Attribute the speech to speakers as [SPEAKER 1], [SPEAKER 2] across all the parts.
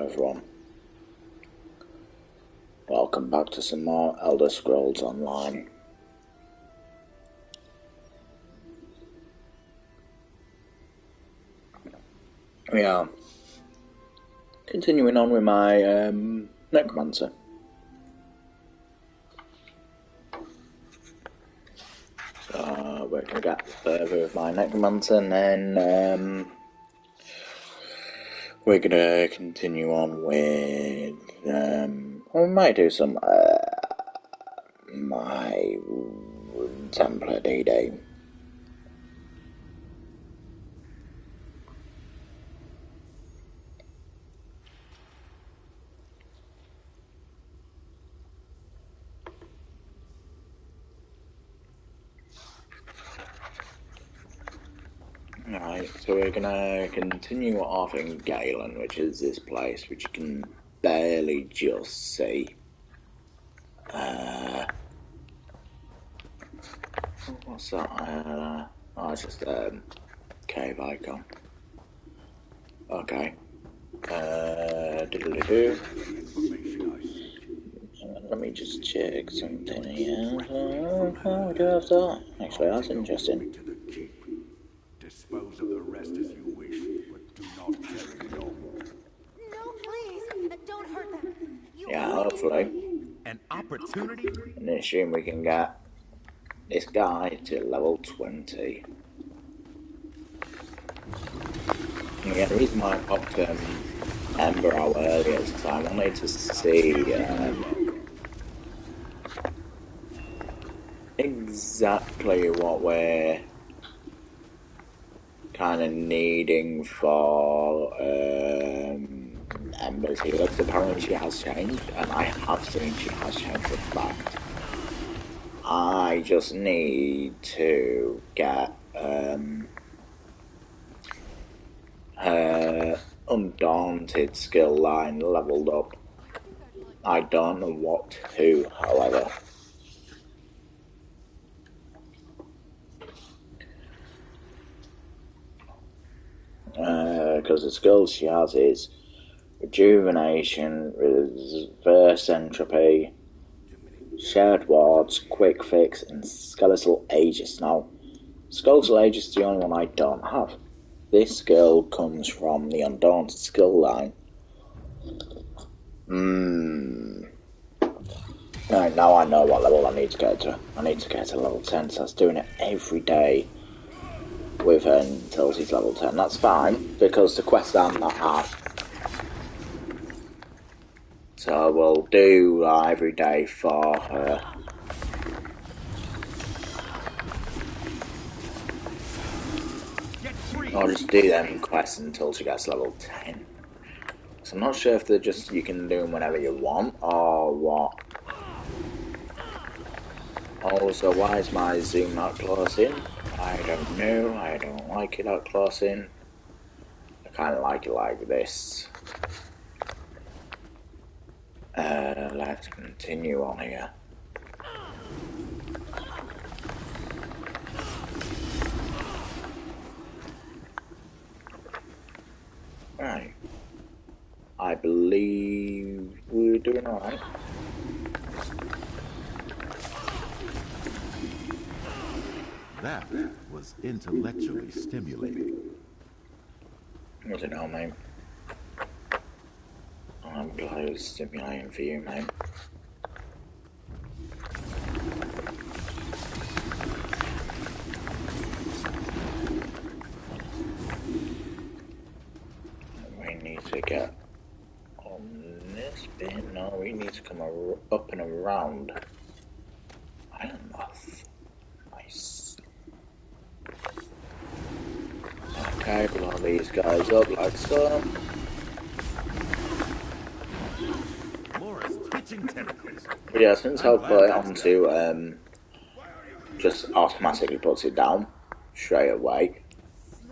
[SPEAKER 1] Hello everyone. Welcome back to some more Elder Scrolls Online. We are continuing on with my Necromancer. So we're going to get further with my Necromancer, and then we're going to continue on with, we might do some, my Templar D-Day. Alright, so we're gonna continue off in Galen, which is this place which you can barely just see. What's that? Oh, it's just a cave icon. Okay. Diddly-doo. Let me just check something here. Oh, we do have that. Actually, that's interesting.
[SPEAKER 2] Dispose of the rest as you wish, but do not carry long.
[SPEAKER 3] No, please, don't hurt them.
[SPEAKER 1] Yeah, hopefully.
[SPEAKER 2] An opportunity?
[SPEAKER 1] And then assume we can get this guy to level 20. And yeah, the reason why I popped Ember out earlier is because I wanted to see exactly what we're kind of needing for Ember's healer, because apparently she has changed, and I have seen she has changed for fact. I just need to get her Undaunted skill line leveled up. I don't know what to, however. Because the skills she has is Rejuvenation, Reverse Entropy, Shared Wards, Quick Fix, and Skeletal Aegis. Now, Skeletal Aegis is the only one I don't have. This skill comes from the Undaunted skill line. Right, now I know what level I need to get to. I need to get to level 10, so I was doing it every day with her until she's level 10. That's fine, because the quest aren't that hard. So we'll do every day for her. I'll just do them quests until she gets level 10. So I'm not sure if they're just, you can do them whenever you want, or what. Also, why is my zoom not close in? I don't know, I don't like it out close in. I kind of like it like this. Let's continue on here. Right. I believe we're doing alright.
[SPEAKER 2] That was intellectually stimulating.
[SPEAKER 1] I don't know, mate. I'm glad it was stimulating for you, mate. We need to get on this bit. No, we need to come up and around. Ironmoth. Nice. Okay, blow these guys up like so. But yeah, since I've put it onto just automatically puts it down straight away,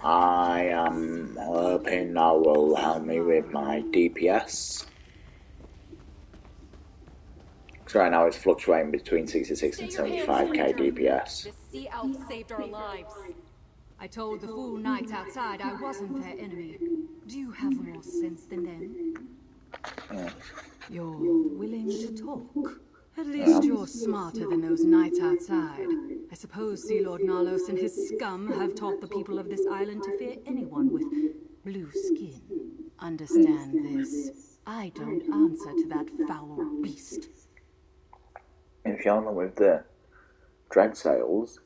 [SPEAKER 1] I am hoping that will help me with my DPS. Because right now it's fluctuating between 66 and 75k DPS.
[SPEAKER 3] The sea elf saved our lives.
[SPEAKER 4] I told the fool knights outside I wasn't their enemy. Do you have more sense than them? You're willing to talk. At least you're smarter than those knights outside. I suppose Sea Lord Nalos and his scum have taught the people of this island to fear anyone with blue skin. Understand this. I don't answer to that foul beast.
[SPEAKER 1] If you're not with the Dread Sails,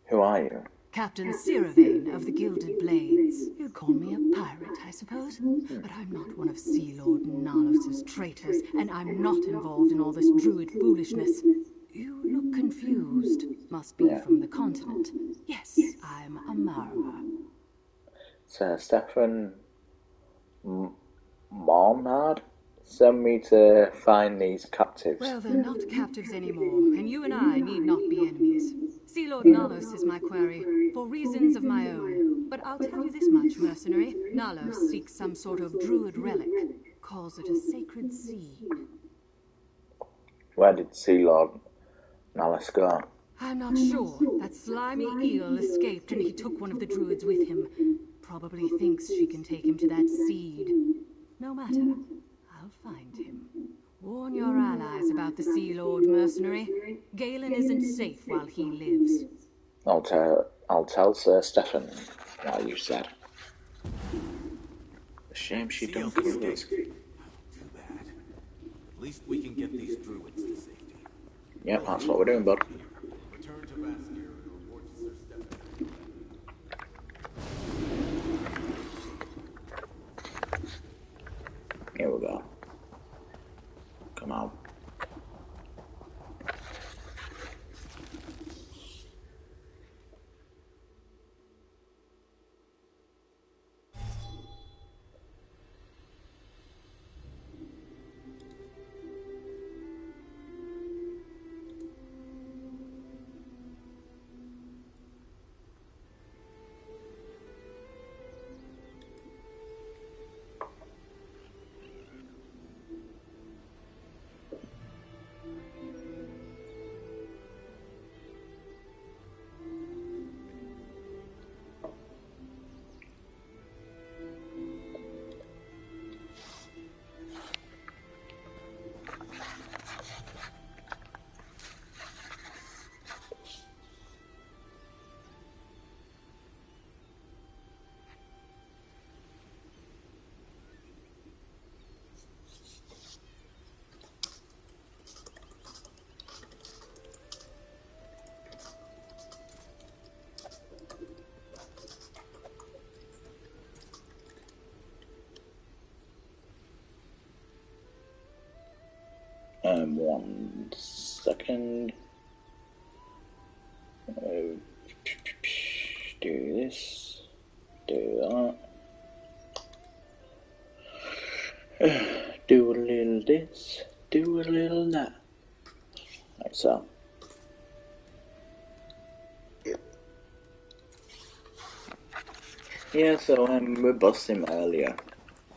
[SPEAKER 1] who are you?
[SPEAKER 4] Captain Siravane of the Gilded Blades. You'd call me a pirate, I suppose. But I'm not one of Sea Lord Nalos' traitors, and I'm not involved in all this druid foolishness. You look confused. Must be from the continent. Yes, I'm a Marwa.
[SPEAKER 1] Sir Stefan Marnard sent me to find these captives.
[SPEAKER 4] Well, they're not captives anymore, and you and I need not be enemies. Sea Lord Nalos is my quarry, for reasons of my own. But I'll tell you this much, mercenary. Nalos seeks some sort of druid relic. Calls it a sacred seed.
[SPEAKER 1] Where did Sea Lord Nalos go?
[SPEAKER 4] I'm not sure. That slimy eel escaped and he took one of the druids with him. Probably thinks she can take him to that seed. No matter. I'll find him. Warn your allies about the Sea Lord, mercenary. Galen isn't safe while he lives.
[SPEAKER 1] I'll tell Sir Stefan what you said. A shame she don't kill us.
[SPEAKER 5] Too bad. At least we can get these druids to safety.
[SPEAKER 1] Yep, that's what we're doing, bud.
[SPEAKER 5] Return to Vaskir and report to Sir Stefan.
[SPEAKER 1] Here we go. Come on. One second. Do this. Do that. Do a little this. Do a little that. Like so. Yeah, so we busted him earlier.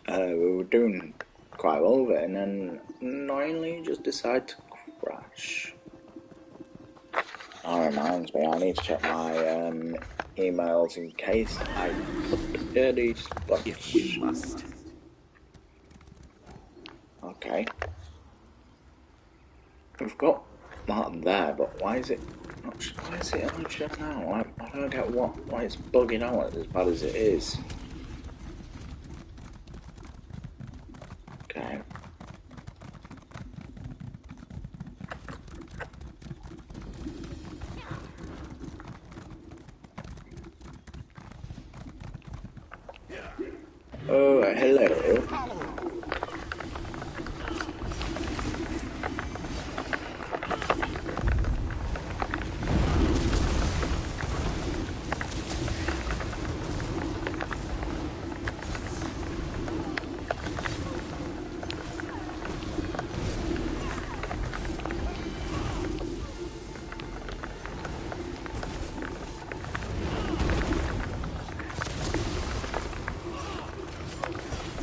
[SPEAKER 1] We were doing quite well with it, and then annoyingly just decided to crash. That reminds me, I need to check my emails in case I put early spots.
[SPEAKER 5] If we must.
[SPEAKER 1] Okay. We've got that there, but why is it only shut now? I don't get why it's bugging out as bad as it is. Okay. Oh, hello.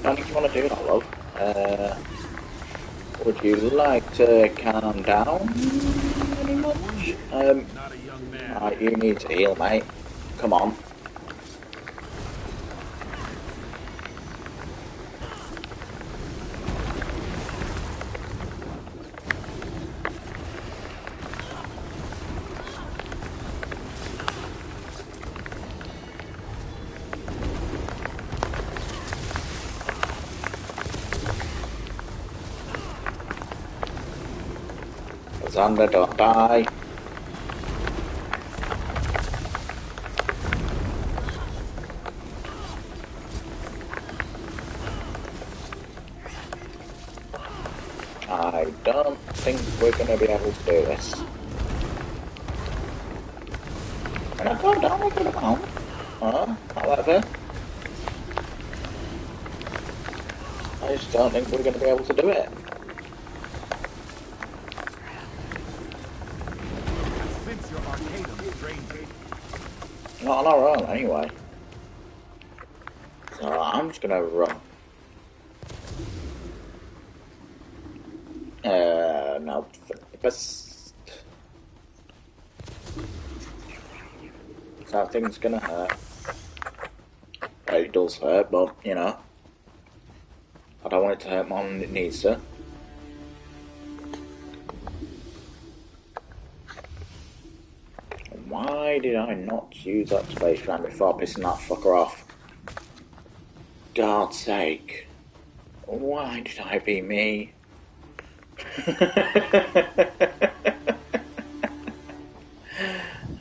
[SPEAKER 1] Anything you want to do that, love? Would you like to calm down any much?
[SPEAKER 2] Not a young man.
[SPEAKER 1] You need to heal, mate. Come on. Xander, don't die. I don't think we're going to be able to do this. Can I go down with the ground? However, I just don't think we're going to be able to do it.
[SPEAKER 2] Since your Arcanum stranger.
[SPEAKER 1] Not on our own, anyway. So I'm just going to run. No. That thing's going to hurt. It does hurt, but, you know. I don't want it to hurt more than it needs to. Why did I not use that space ram before pissing that fucker off? God's sake. Why did I be me?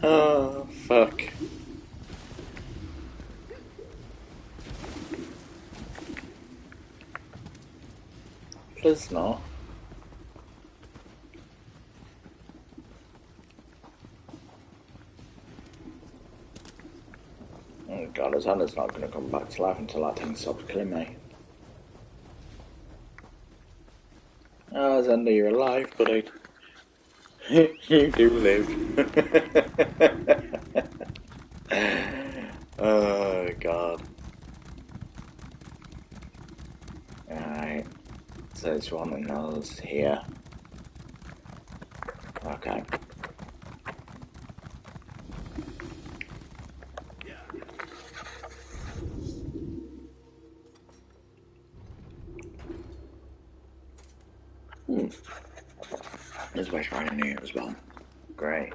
[SPEAKER 1] Oh, fuck. Please not. Oh god, Xander's not going to come back to life until that thing stops killing me. Oh, Xander, you're alive, buddy. You do live. Oh god. Alright. So there's one of those here. Okay. There's a waste right in here as well. Great.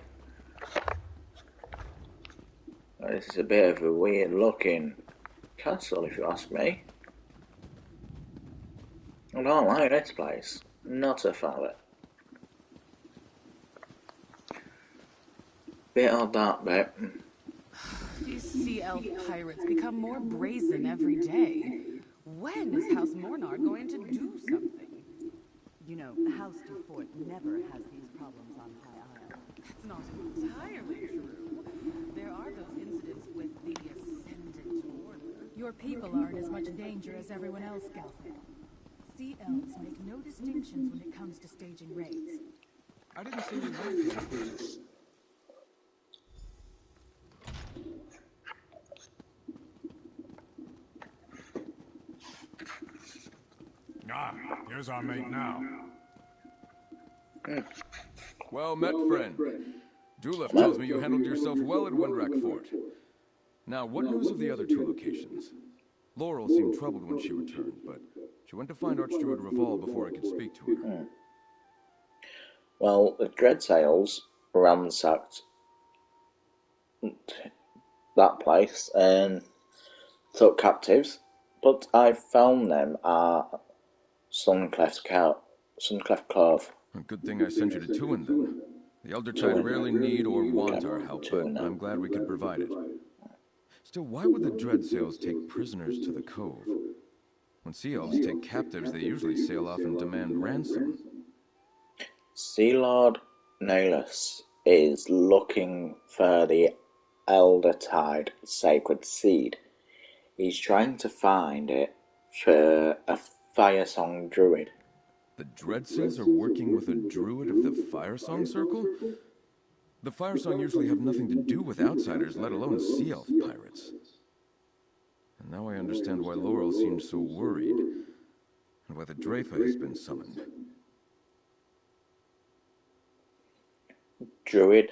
[SPEAKER 1] This is a bit of a weird looking castle, if you ask me. I don't like this place. Not a fan of it. Bit of that bit.
[SPEAKER 6] These sea elf pirates become more brazen every day. When is House Mornar going to do something?
[SPEAKER 7] You know, House Dufort never has these problems on High Isle.
[SPEAKER 6] That's not entirely true. There are those incidents with the Ascendant Order.
[SPEAKER 4] Your people are in as much danger as everyone else, Galfred. Sea elves make no distinctions when it comes to staging raids.
[SPEAKER 5] I didn't see you right.
[SPEAKER 2] Ah, here's our mate now.
[SPEAKER 8] Well met, friend. Dulef tells me you handled yourself well at Windrak Fort. Now, what news of the other two locations? Laurel seemed troubled when she returned, but she went to find Archdruid Reval before I could speak to her.
[SPEAKER 1] Well, the Dreadsails ransacked that place and took captives, but I found them at Suncleft Cove.
[SPEAKER 8] Good thing I sent you to Tuin then. The Eldertide rarely need or want our help, but I'm glad we could provide it. Still, why would the Dreadsails take prisoners to the cove? When sea elves take captives, they usually sail off and demand ransom.
[SPEAKER 1] Sea Lord Nalus is looking for the Eldertide sacred seed. He's trying to find it for a Firesong druid.
[SPEAKER 8] The Dreadsails are working with a druid of the Firesong Circle? The Firesong usually have nothing to do with outsiders, let alone sea elf pirates. And now I understand why Laurel seemed so worried, and why the Dreyfa has been summoned.
[SPEAKER 1] Druid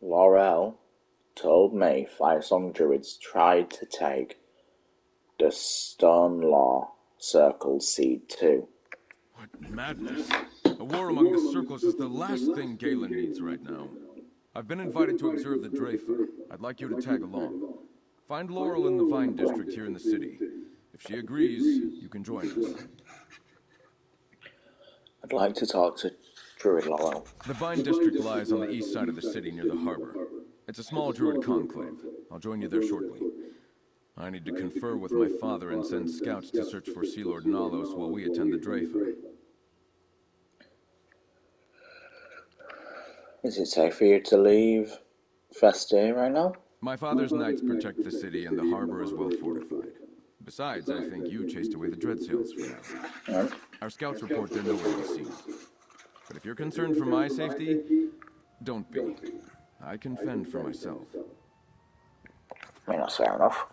[SPEAKER 1] Laurel told me Firesong druids tried to take the Stonelaw Circle seed too.
[SPEAKER 8] What madness! A war among the circles is the last thing Galen needs right now. I've been invited to observe the Dreyfa. I'd like you to tag along. Find Laurel in the Vine District here in the city. If she agrees, you can join us.
[SPEAKER 1] I'd like to talk to Druid Hollow.
[SPEAKER 8] The Vine District lies on the east side of the city near the harbor. It's a small druid conclave. I'll join you there shortly. I need to confer with my father and send scouts to search for Sea Lord Nalos while we attend the Dreyfa.
[SPEAKER 1] Is it safe for you to leave Festia right now?
[SPEAKER 8] My father's knights protect the city and the harbor is well fortified. Besides, I think you chased away the Dreadsails for now.
[SPEAKER 1] Right.
[SPEAKER 8] Our scouts report they're nowhere to be seen. But if you're concerned for my safety, don't be. I can fend for myself.
[SPEAKER 1] I mean, that's fair enough.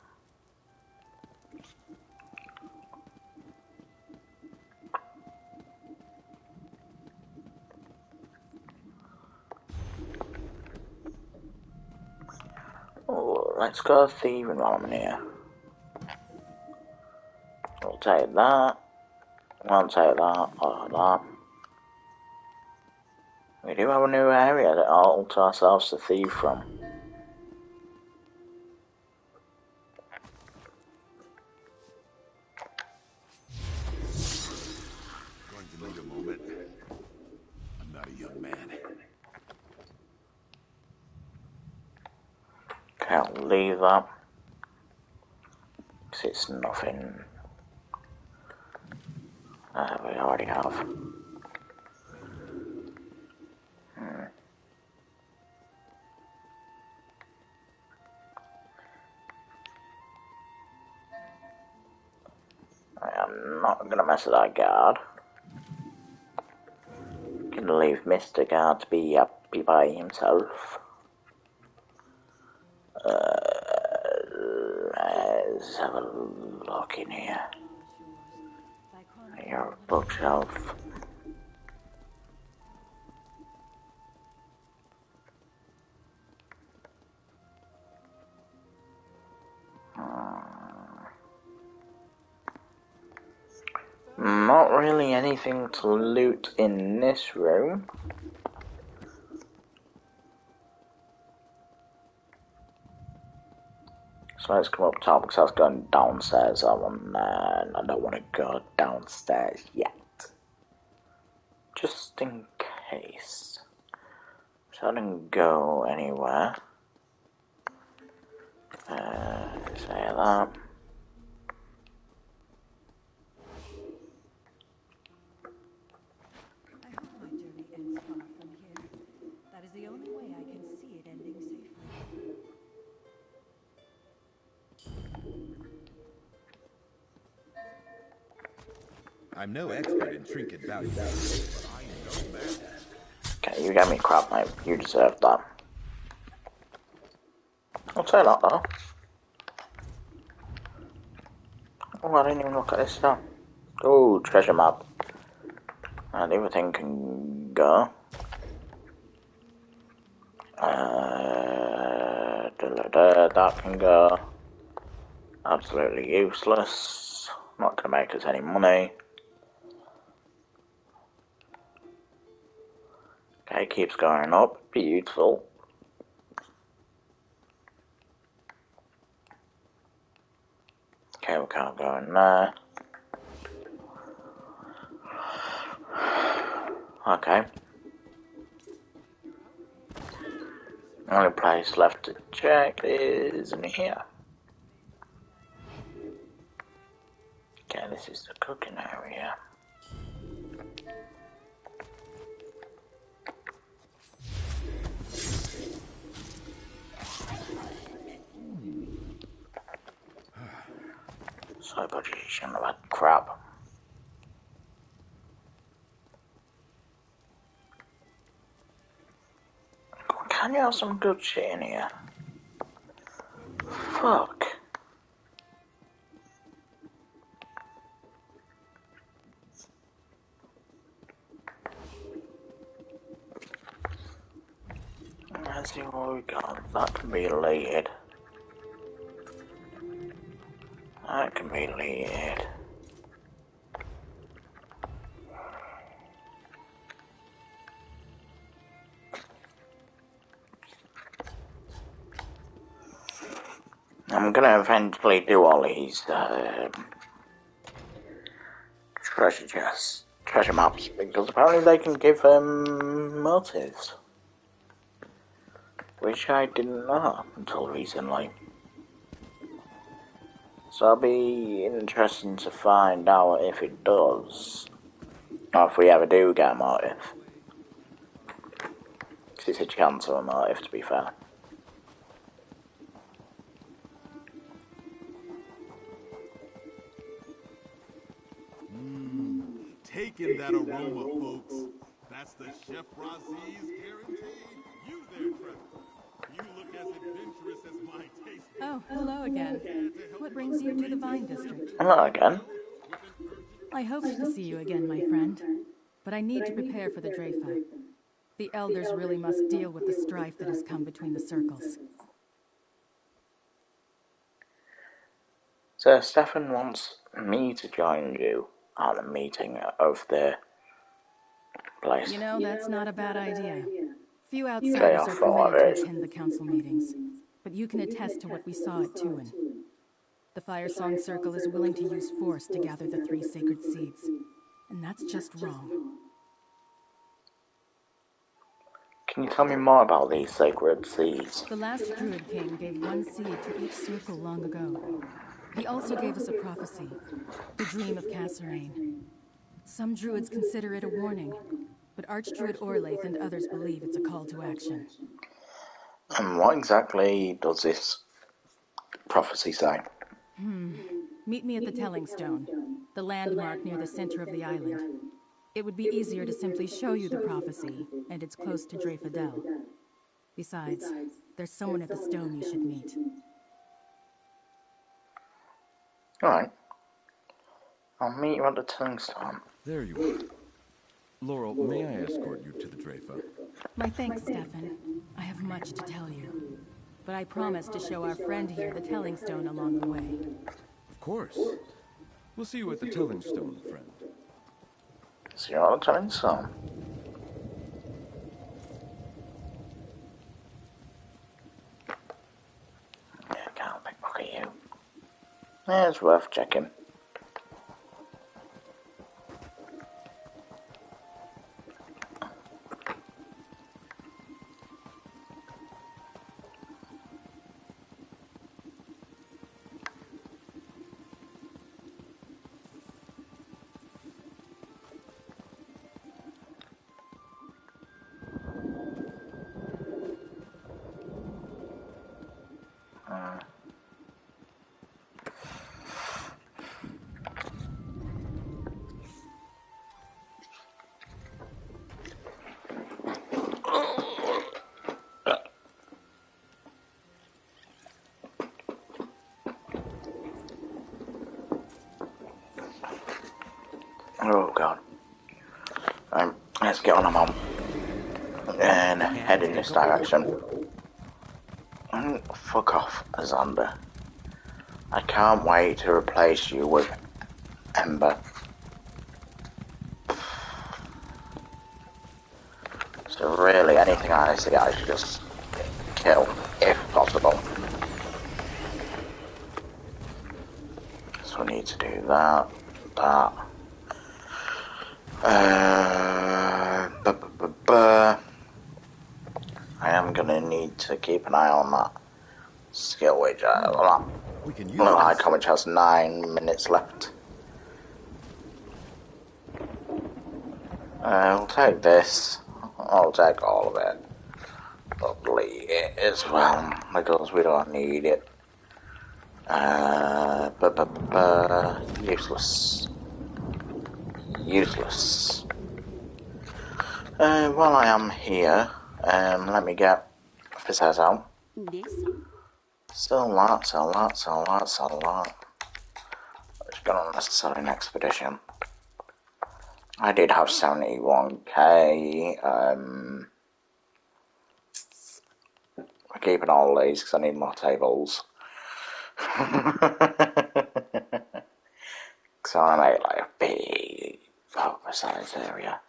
[SPEAKER 1] Oh, let's go thieving while I'm here. We'll take that. We'll take that. Or that. We do have a new area that all to ourselves to thieve from.
[SPEAKER 2] Going to need a moment. I'm not a young man.
[SPEAKER 1] Can't leave that. Because it's nothing. We already have. I'm not going to mess with that guard. Gonna leave Mr. Guard to be happy by himself. Let's have a look in here. Your bookshelf. Not really anything to loot in this room. So let's come up top because I was going downstairs. I don't want to go downstairs yet. Just in case. So I didn't go anywhere. Say that.
[SPEAKER 7] I hope my journey ends far from here. That is the only way I can see it ending safely.
[SPEAKER 5] I'm no expert in trinket value, but I know that.
[SPEAKER 1] Okay, you gave me crap, mate. You deserve that. I'll say that though. Oh, I didn't even look at this stuff. Oh, treasure map. The other thing can go. That can go. Absolutely useless. Not going to make us any money. Okay, keeps going up. Beautiful. Okay, we can't go in there. Okay. The only place left to check is in here. Okay, this is the cooking area. So budget shouldn't have had crap. Can you have some good shit in here? Fuck. Let's see what we got. That can be deleted. That can be deleted. I'm gonna eventually do all these treasure chests. treasure maps, because apparently they can give motives, which I didn't know until recently. So it'll be interesting to find out if it does, or if we ever do get a motive. Because it's a chance of a motive, to be fair.
[SPEAKER 2] Taking that aroma, folks. That's the Chef Razi's guarantee. You there, Trevor. You look as adventurous as my taste.
[SPEAKER 4] Oh, hello again. What brings you to the Vine District?
[SPEAKER 1] Hello again.
[SPEAKER 4] I hoped to see you again, my friend. But I need to prepare for the Dreyfa. The Elders really must deal with the strife that has come between the circles.
[SPEAKER 1] So Stefan wants me to join you at the meeting of the place.
[SPEAKER 4] You know, that's not a bad idea. Few outsiders are permitted to attend the council meetings, but you can attest to what we saw at Tuin. The Firesong Circle is willing to use force to gather the 3 sacred seeds, and that's just wrong.
[SPEAKER 1] Can you tell me more about these sacred seeds?
[SPEAKER 4] The last Druid King gave 1 seed to each circle long ago. He also gave us a prophecy, the Dream of Kasserine. Some Druids consider it a warning, but Archdruid Orlaith and others believe it's a call to action.
[SPEAKER 1] And what exactly does this prophecy say?
[SPEAKER 4] Meet me at the Telling Stone, the landmark near the center of the island. It would be easier to simply show you the prophecy, and it's close to Dreyfadel. Besides, there's someone at the stone you should meet.
[SPEAKER 1] Alright. I'll meet you at the Telling Stone.
[SPEAKER 8] There you are. Laurel, may I escort you to the Dreyfa?
[SPEAKER 4] My thanks, Stefan. I have much to tell you. But I promise to show our friend here the Telling Stone along the way.
[SPEAKER 8] Of course. We'll see you at the Telling Stone, friend.
[SPEAKER 1] See you at the Telling Stone. Yeah, can't pickpocket you. Yeah, it's worth checking. Oh god. Let's get on a mom and head in this direction. Fuck off, Xander. I can't wait to replace you with Ember. So really, anything I see I should just kill, if possible. So we need to do that. I am gonna need to keep an eye on that skill which icon which has 9 minutes left. I'll take this. I'll take all of it. But delete it as well because we don't need it. Useless. Useless. While I am here, let me get this out. Still lots. Let's go on unnecessary expedition. I did have 71k. I'm keeping all these because I need more tables. So I make like a big oversized area.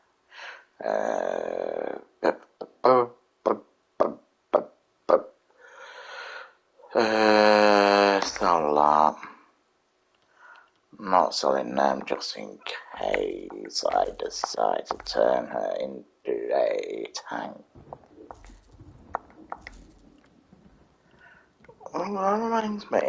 [SPEAKER 1] Still a lot. Not not selling them just in case I decide to turn her into a tank. Well, that reminds me,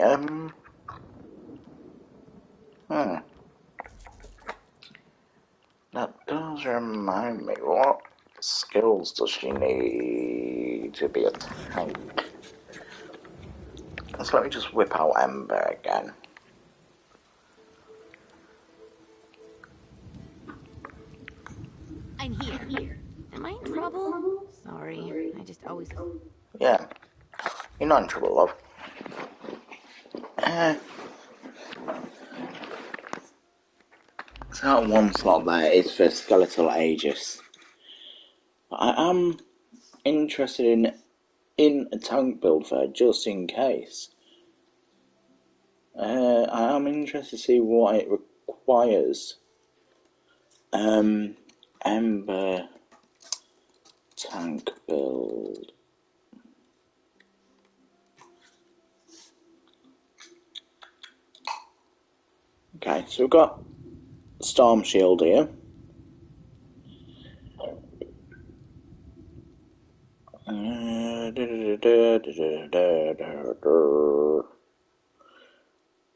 [SPEAKER 1] that does remind me, what skills does she need to be a tank? So let me just whip out Ember again.
[SPEAKER 9] I'm here. Am I in trouble? Sorry, I just always...
[SPEAKER 1] Yeah, you're not in trouble, love. So that one slot there is for Skeletal Aegis. I am interested in a tank build for her, just in case. I am interested to see what it requires. Ember tank build. Okay, so we've got Storm Shield here.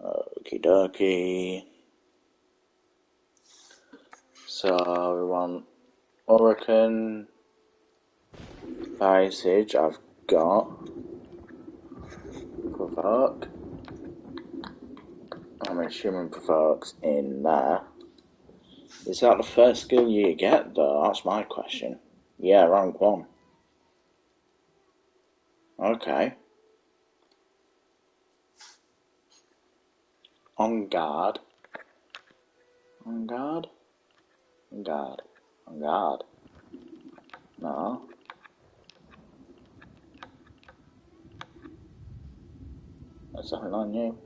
[SPEAKER 1] Okie dokie. So we want Hurricane, Visage, I've got. Provoke. I'm assuming Provoke's in there. Is that the first skill you get though? That's my question. Yeah, rank 1. Okay. On guard. On guard? On guard. On guard. No. That's something on you.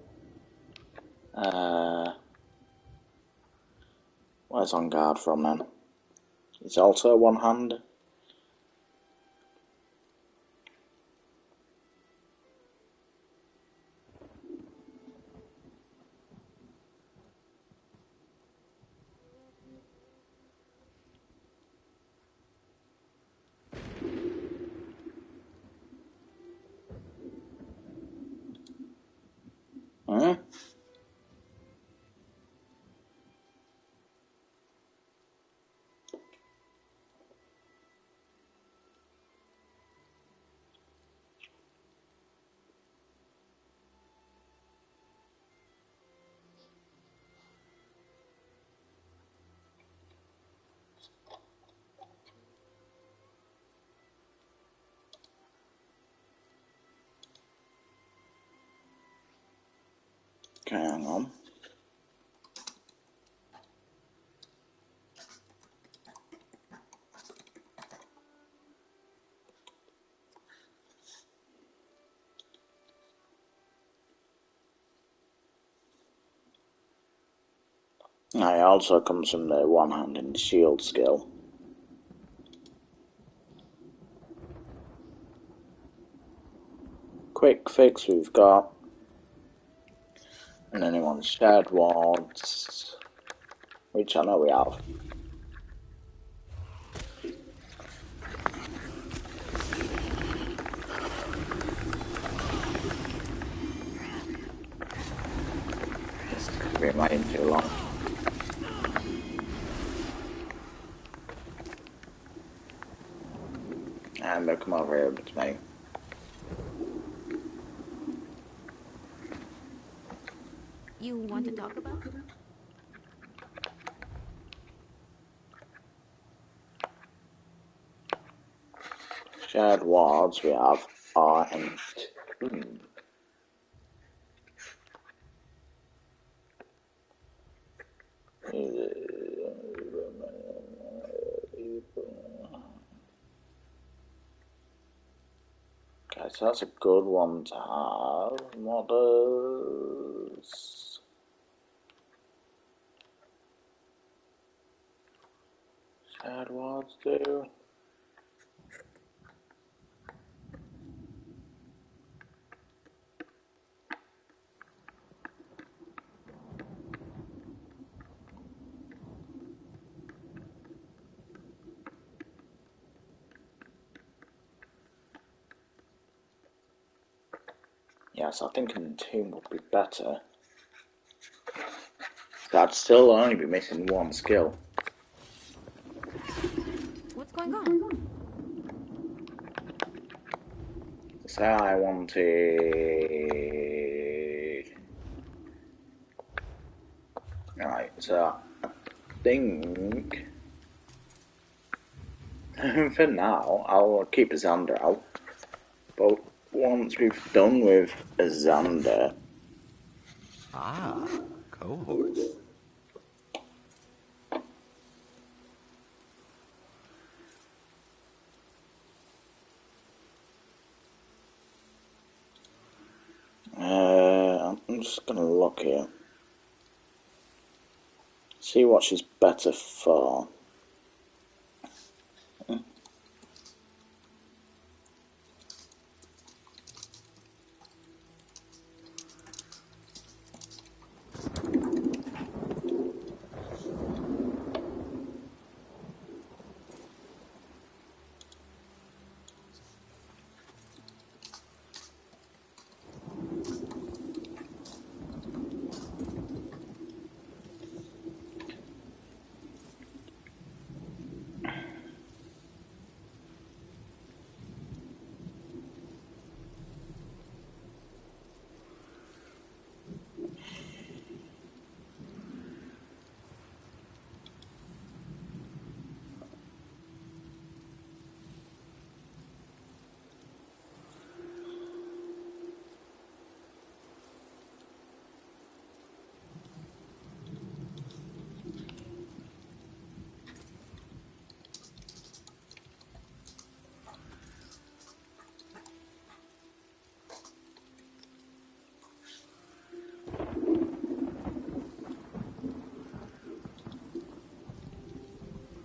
[SPEAKER 1] Where's on guard from then? It's also one hand. Hmm? Okay, hang on. It also comes from the one-handed shield skill. Quick fix we've got. And anyone's shared wards, which I know we have. This is going to be waiting too long. And they'll come over here to me.
[SPEAKER 9] You want to talk about?
[SPEAKER 1] Shared wards we have are in 2. Okay, so that's a good one to have. What does shared wards do? Yes, I think an entomb would be better. I'd still only be missing one skill.
[SPEAKER 9] What's going on?
[SPEAKER 1] So I wanted... Right, so I think... for now, I'll keep Xander out. But once we've done with Xander...
[SPEAKER 5] Ah, cohorts.
[SPEAKER 1] I'm just gonna look here. See what she's better for.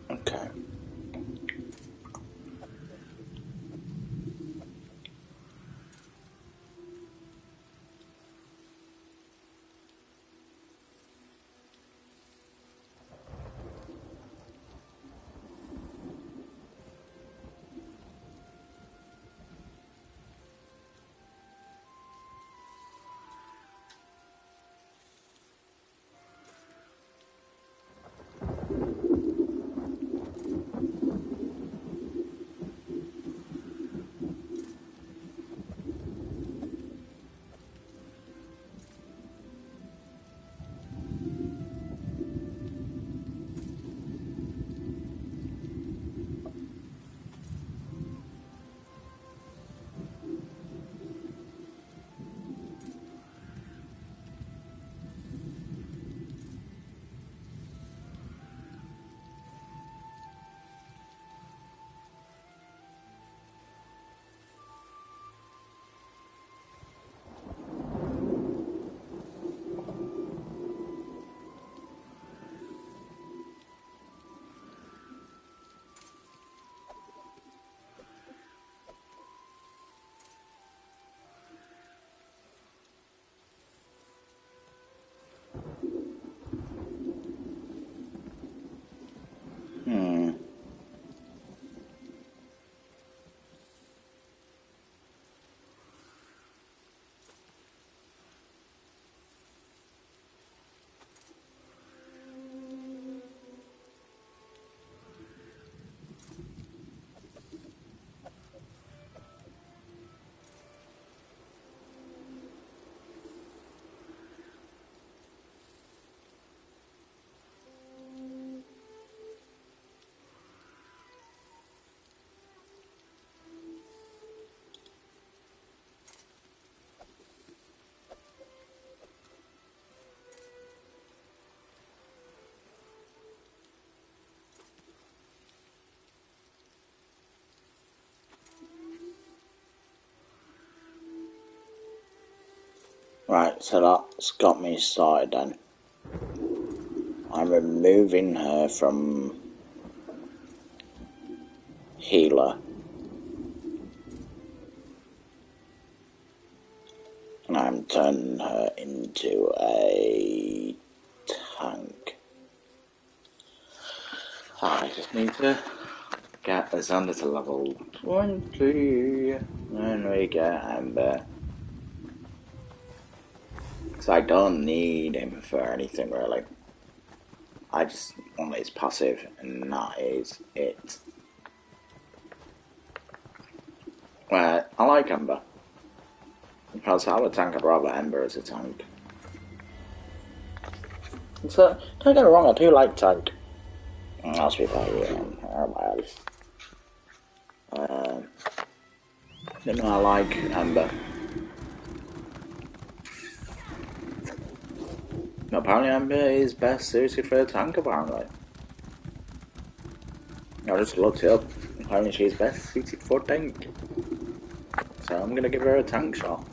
[SPEAKER 1] Okay. Right, so that's got me started then. I'm removing her from healer. And I'm turning her into a tank. I just need to get Xander to level 20. Then we get Ember. Because I don't need him for anything, really. I just want his passive, and that is it. Well, I like Ember. If I was out of a tank, I'd rather Ember as a tank. So, don't get me wrong, I do like tank. That's be fair, you know, I like Ember. Apparently Ember is best suited for a tank, apparently. I just looked it up. Apparently she's best suited for tank. So I'm gonna give her a tank shot.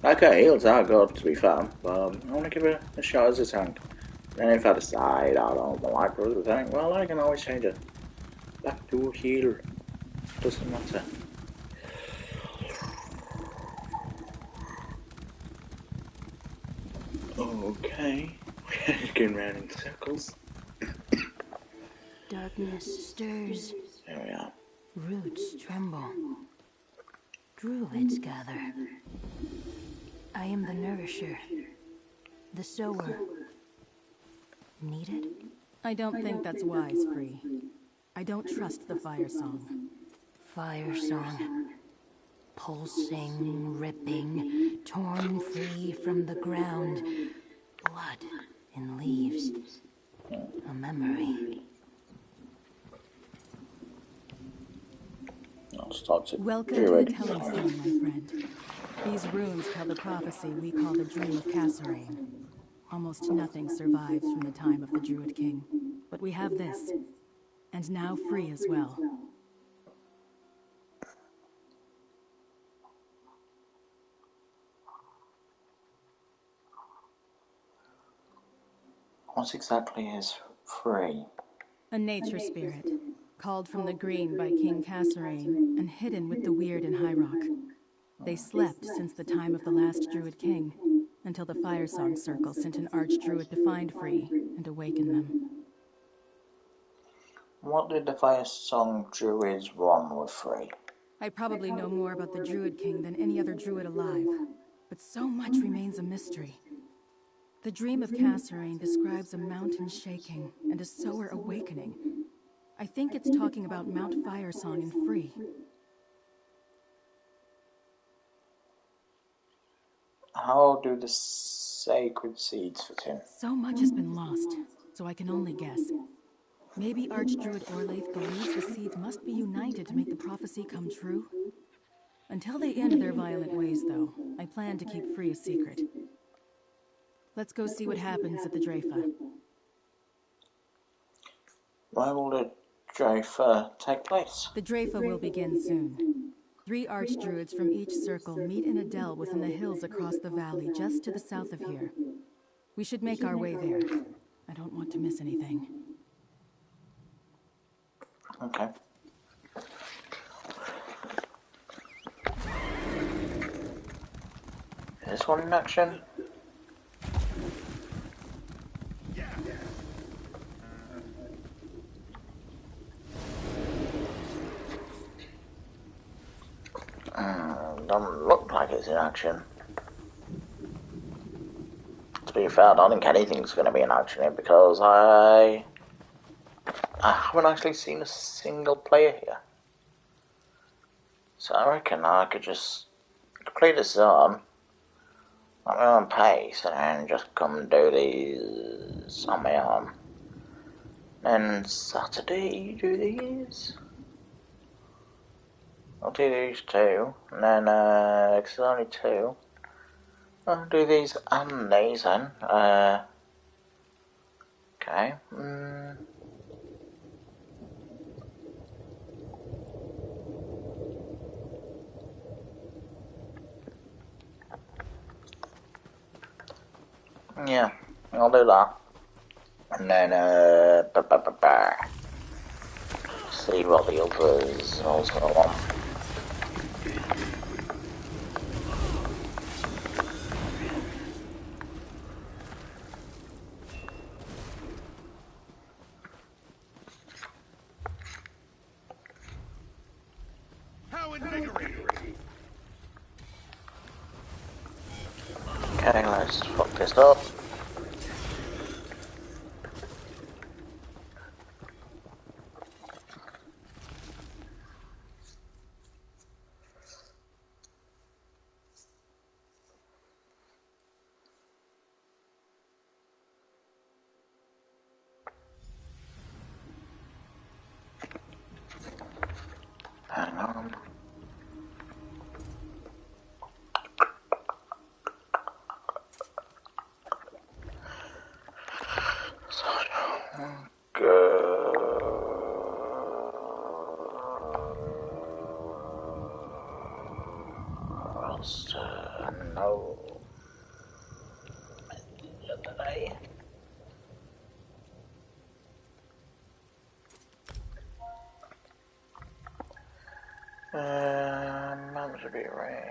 [SPEAKER 1] Like her heals are good, to be fair, but I wanna give her a shot as a tank. And if I decide I don't like her as a tank, well, I can always change her back to a heal. Doesn't matter. Okay, we're going round in circles.
[SPEAKER 10] Darkness stirs.
[SPEAKER 1] There we are.
[SPEAKER 10] Roots tremble. Druids gather. I am the nourisher. The sower. Needed?
[SPEAKER 4] I don't think that's wise, Free. I don't trust the fire song.
[SPEAKER 10] Fire song. Pulsing, ripping, torn free from the ground. Blood in leaves. A memory.
[SPEAKER 4] Welcome to the telling stone, my friend. These runes tell the prophecy we call the Dream of Kasserine. Almost nothing survives from the time of the Druid King. But we have this. And now Free as well.
[SPEAKER 1] What exactly is Free?
[SPEAKER 4] A nature spirit, called from the green by King Kasserine and hidden with the weird in High Rock. They slept since the time of the last Druid King, until the Firesong Circle sent an Archdruid to find Free and awaken them.
[SPEAKER 1] What did the Firesong Druids want with Free?
[SPEAKER 4] I probably know more about the Druid King than any other Druid alive, but so much remains a mystery. The Dream of Kasserine describes a mountain shaking and a sower awakening. I think it's talking about Mount Firesong and Free.
[SPEAKER 1] How do the sacred seeds fit in?
[SPEAKER 4] So much has been lost, so I can only guess. Maybe Archdruid Orlaith believes the seeds must be united to make the prophecy come true? Until they end their violent ways, though, I plan to keep Free a secret. Let's go see what happens at the Drafa.
[SPEAKER 1] Where will the Drafa take place?
[SPEAKER 4] The Drafa will begin soon. 3 Archdruids from each circle meet in a dell within the hills across the valley, just to the south of here. We should make our way there. I don't want to miss anything.
[SPEAKER 1] Okay. Is this one in action? Doesn't look like it's in action. To be fair, I don't think anything's going to be in action here because I haven't actually seen a single player here. So I reckon I could just complete a zone at my own pace and then just come and do these on my own. Then Saturday do these. I'll do these 2, and then, because there's only 2, I'll do these and these then, okay, yeah, I'll do that, and then, see what the others also want. Okay. Okay, let's fuck this up. Hang on. No. Yesterday. Mums would be arranged.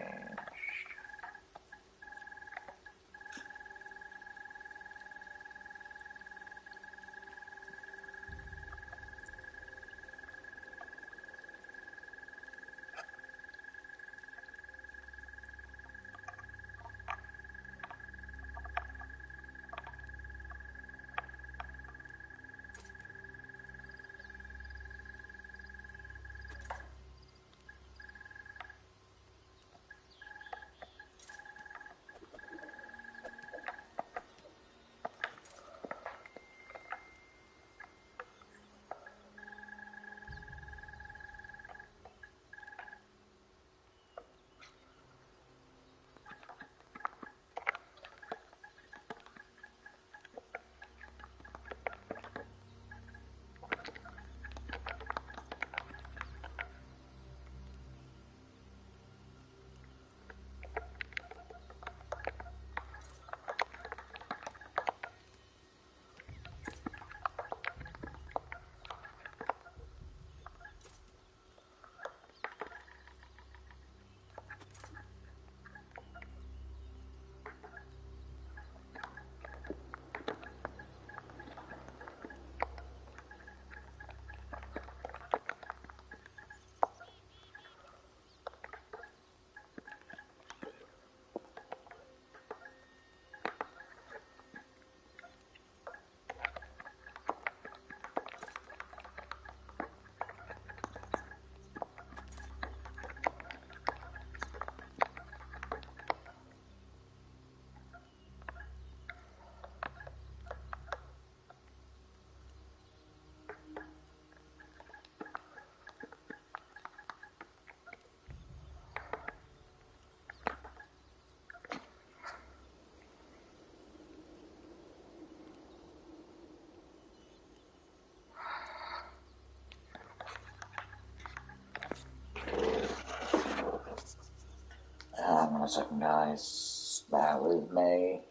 [SPEAKER 1] Hang on a second, guys. Bear with me.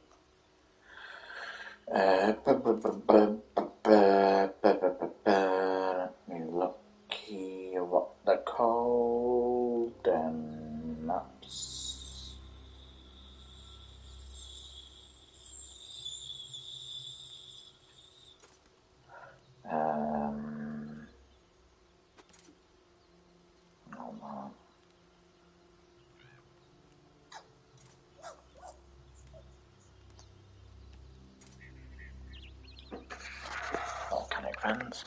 [SPEAKER 1] Let me look here what they're called and maps. Hold on. Volcanic vents.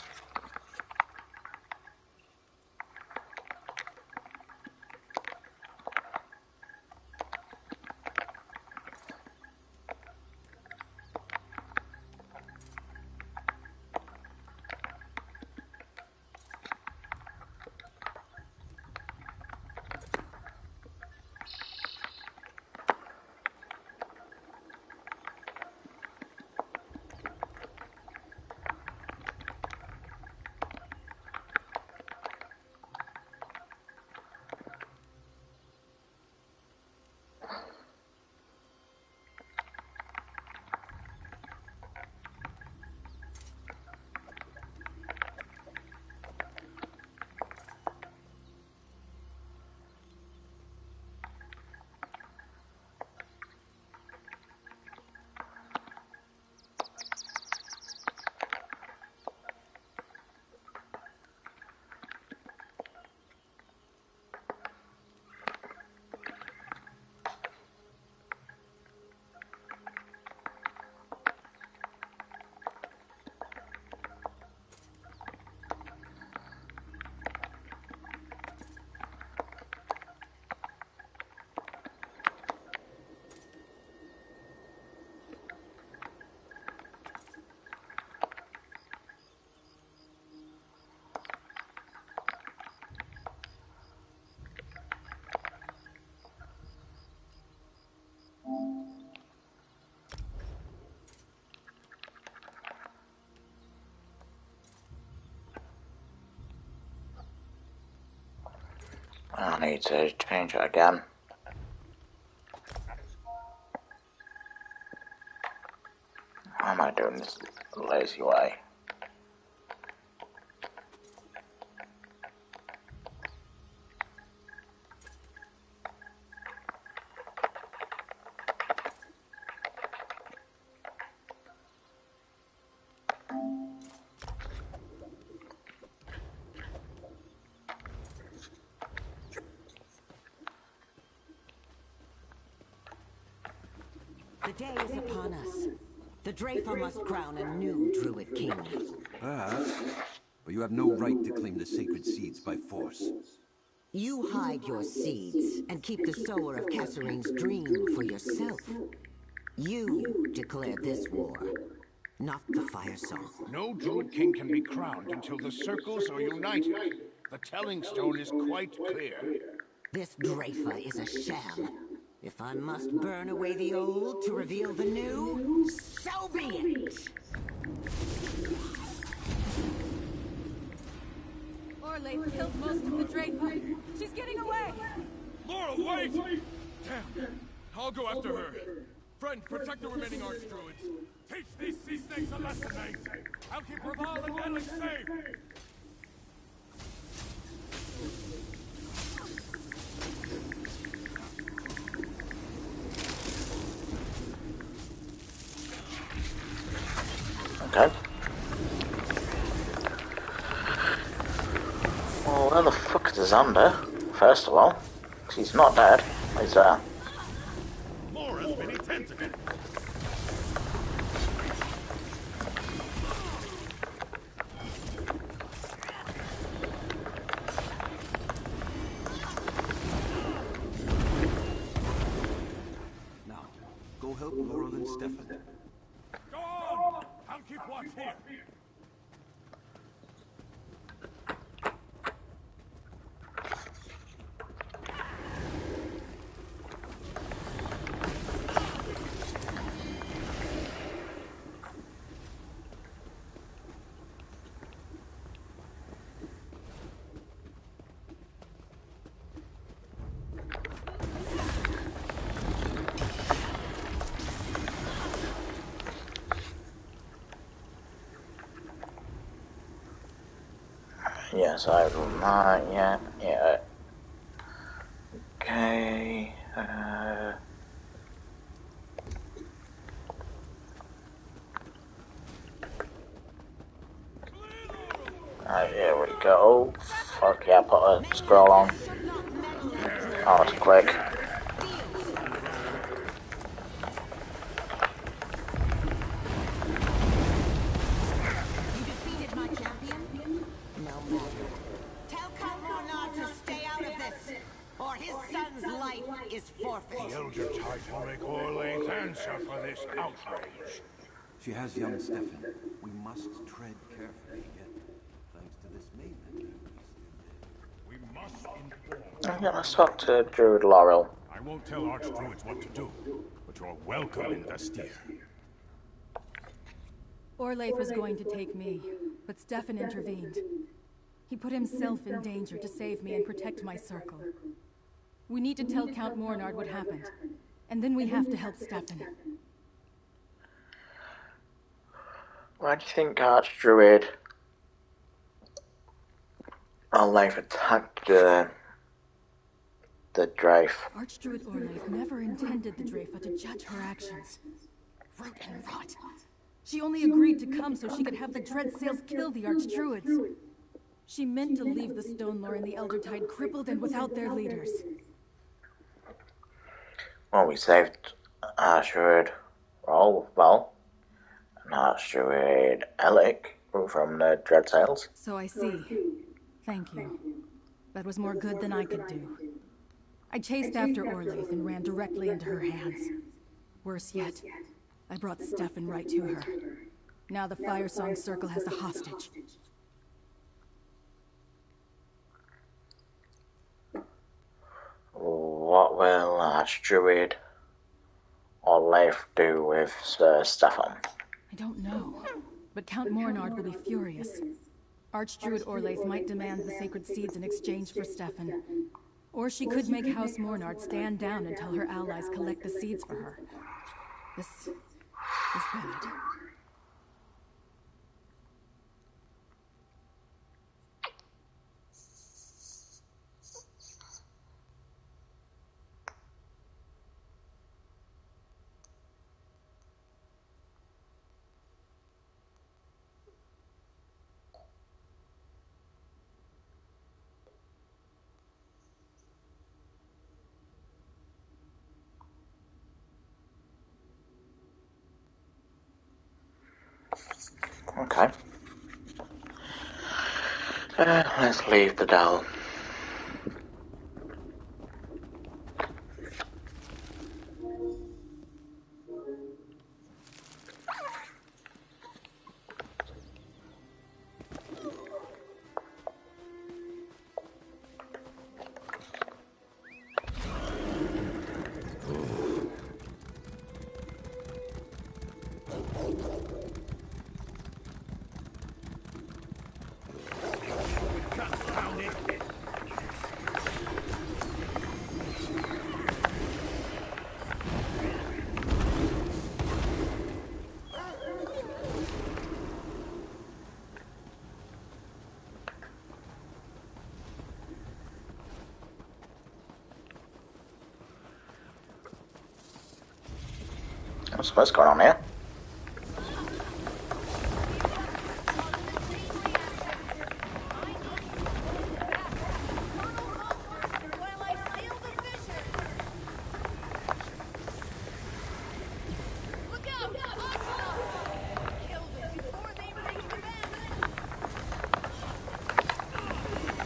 [SPEAKER 1] I need to change it again. Why am I doing this lazy way?
[SPEAKER 11] The day is upon us. The Drafer must crown a new Druid king.
[SPEAKER 12] Perhaps, but you have no right to claim the sacred seeds by force.
[SPEAKER 11] You hide your seeds and keep the sower of Cassarine's dream for yourself. You declare this war, not the Fire Song.
[SPEAKER 13] No Druid king can be crowned until the circles are united. The telling stone is quite clear.
[SPEAKER 11] This Drafer is a sham. If I must burn away the old to reveal the new, so be it!
[SPEAKER 4] Orlaith killed most of the Draper. She's getting away!
[SPEAKER 8] Laurel, wait! Damn! I'll go after her. Friend, protect the remaining archdruids.
[SPEAKER 2] Teach these sea snakes a lesson, mate. I'll keep Raval and Alex safe.
[SPEAKER 1] Okay. Well, where the fuck is Xander? First of all, he's not dead. He's there.
[SPEAKER 2] Laura's mini tentacle.
[SPEAKER 12] Now, go help Laurel and Stefan.
[SPEAKER 2] Go on! I'll keep watch here.
[SPEAKER 1] Yes, I will not yet. Yeah. Okay. Here we go. Fuck yeah, put a scroll on. Oh, it's quick.
[SPEAKER 13] The Elder Tide will make Orlaith answer for this outrage.
[SPEAKER 12] She has young Stefan. We must tread carefully, yet thanks to this maiden,
[SPEAKER 2] We must inform.
[SPEAKER 1] Okay, let's talk to Druid Laurel.
[SPEAKER 2] I won't tell archdruids what to do, but you're welcome in Vestir.
[SPEAKER 4] Orlaith was going to take me, but Stefan intervened. He put himself in danger to save me and protect my circle. We need to tell Count Mornard what happened, and then we have to help Stefan.
[SPEAKER 1] Why do you think Archdruid Orlaith attacked the Drafe?
[SPEAKER 4] Archdruid Orlaith never intended the Drafa to judge her actions. Root and rot. She only agreed to come so she could have the Dread Sails kill the Archdruids. She meant to leave the Stone Lore and the Elder Tide crippled and without their leaders.
[SPEAKER 1] Well, we saved Archdruid Well, and Archdruid Elic from the Dread Sails.
[SPEAKER 4] So I see. Thank you. That was more good than I could do. I chased after Orlaith and ran directly into her hands. Worse yet, I brought Stefan right to her. Now the Firesong Circle has a hostage.
[SPEAKER 1] What will Archdruid Orlaith do with Sir Stefan?
[SPEAKER 4] I don't know, but Count Mornard will be furious. Archdruid Orlaith might demand the sacred seeds in exchange for Stefan. Or she could make House Mornard stand down until her allies collect the seeds for her. This is bad.
[SPEAKER 1] Okay. Let's leave the dell. What's going on here?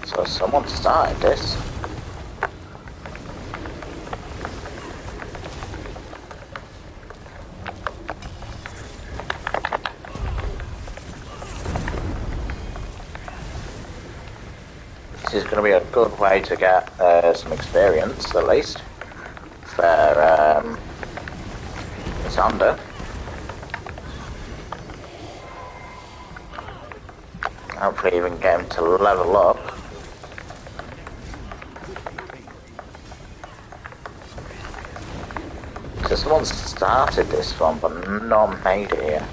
[SPEAKER 1] So someone started this. This is going to be a good way to get some experience, at least, for Sander. Hopefully even get him to level up. Because someone started this one, but not made it here.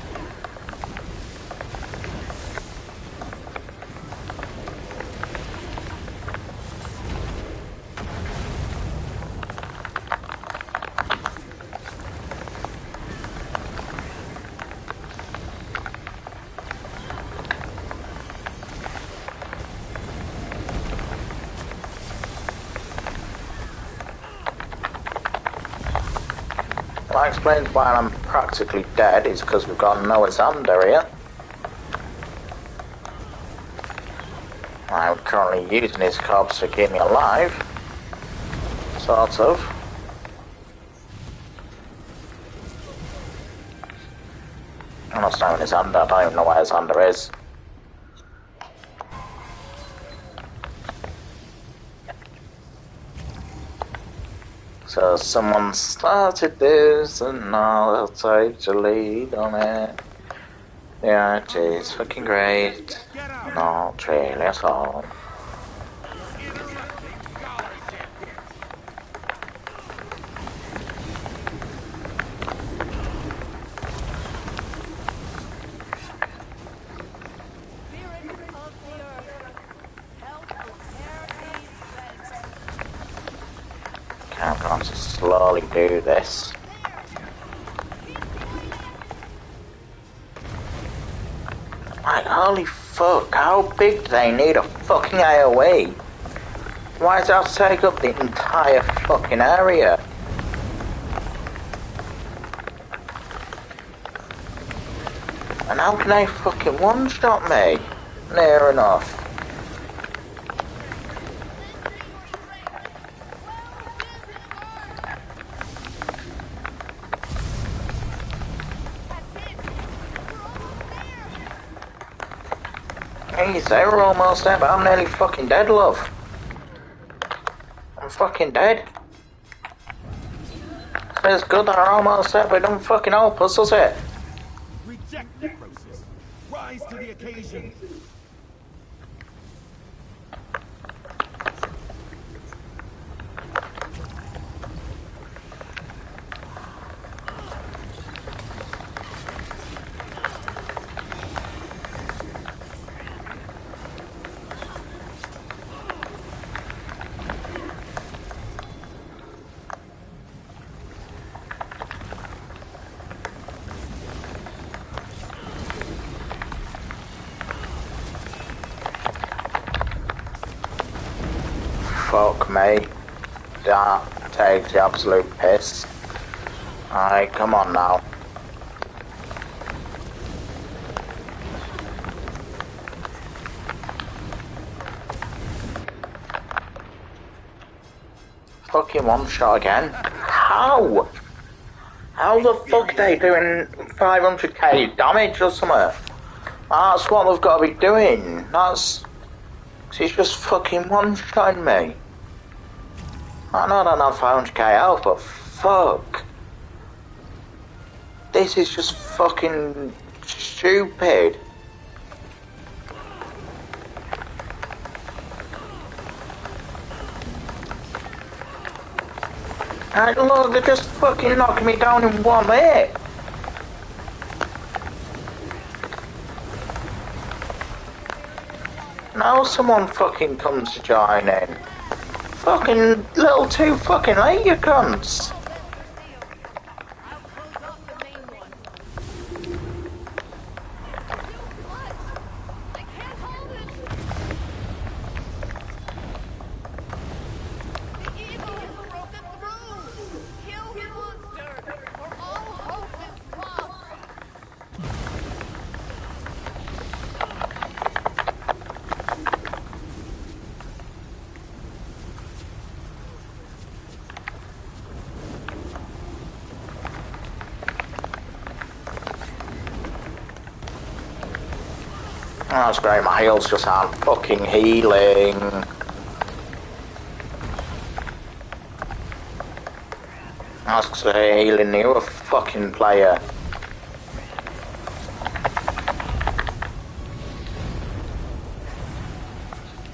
[SPEAKER 1] That explains why I'm practically dead, is because we've got no Xander here. I'm currently using his corpse to keep me alive. Sort of. I'm not starting Xander, I don't even know where Xander is. So someone started this and now they'll take the lead on it. Yeah, it is fucking great. Not really at all. I'm going to slowly do this. Like, holy fuck, how big do they need a fucking AoE? Why does it have to take up the entire fucking area? And how can they fucking one-shot me? Near enough. Jeez, they were almost there, but I'm nearly fucking dead, love. I'm fucking dead. It's good that I'm almost there, but it don't fucking help us, does it?
[SPEAKER 2] Reject necrosis. Rise to the occasion.
[SPEAKER 1] fuck me. That takes the absolute piss. Alright, come on now. Fucking one shot again. How? How the fuck are they doing 500k damage or something? That's what they've got to be doing. He's just fucking one-shotting me. I know I don't have 500k health, but fuck. This is just fucking stupid. And look, they're just fucking knocking me down in one hit. Now someone fucking comes to join in. Fucking little too fucking late, you cunts. That's great, my heals just aren't fucking healing. That's because they're healing the other fucking player.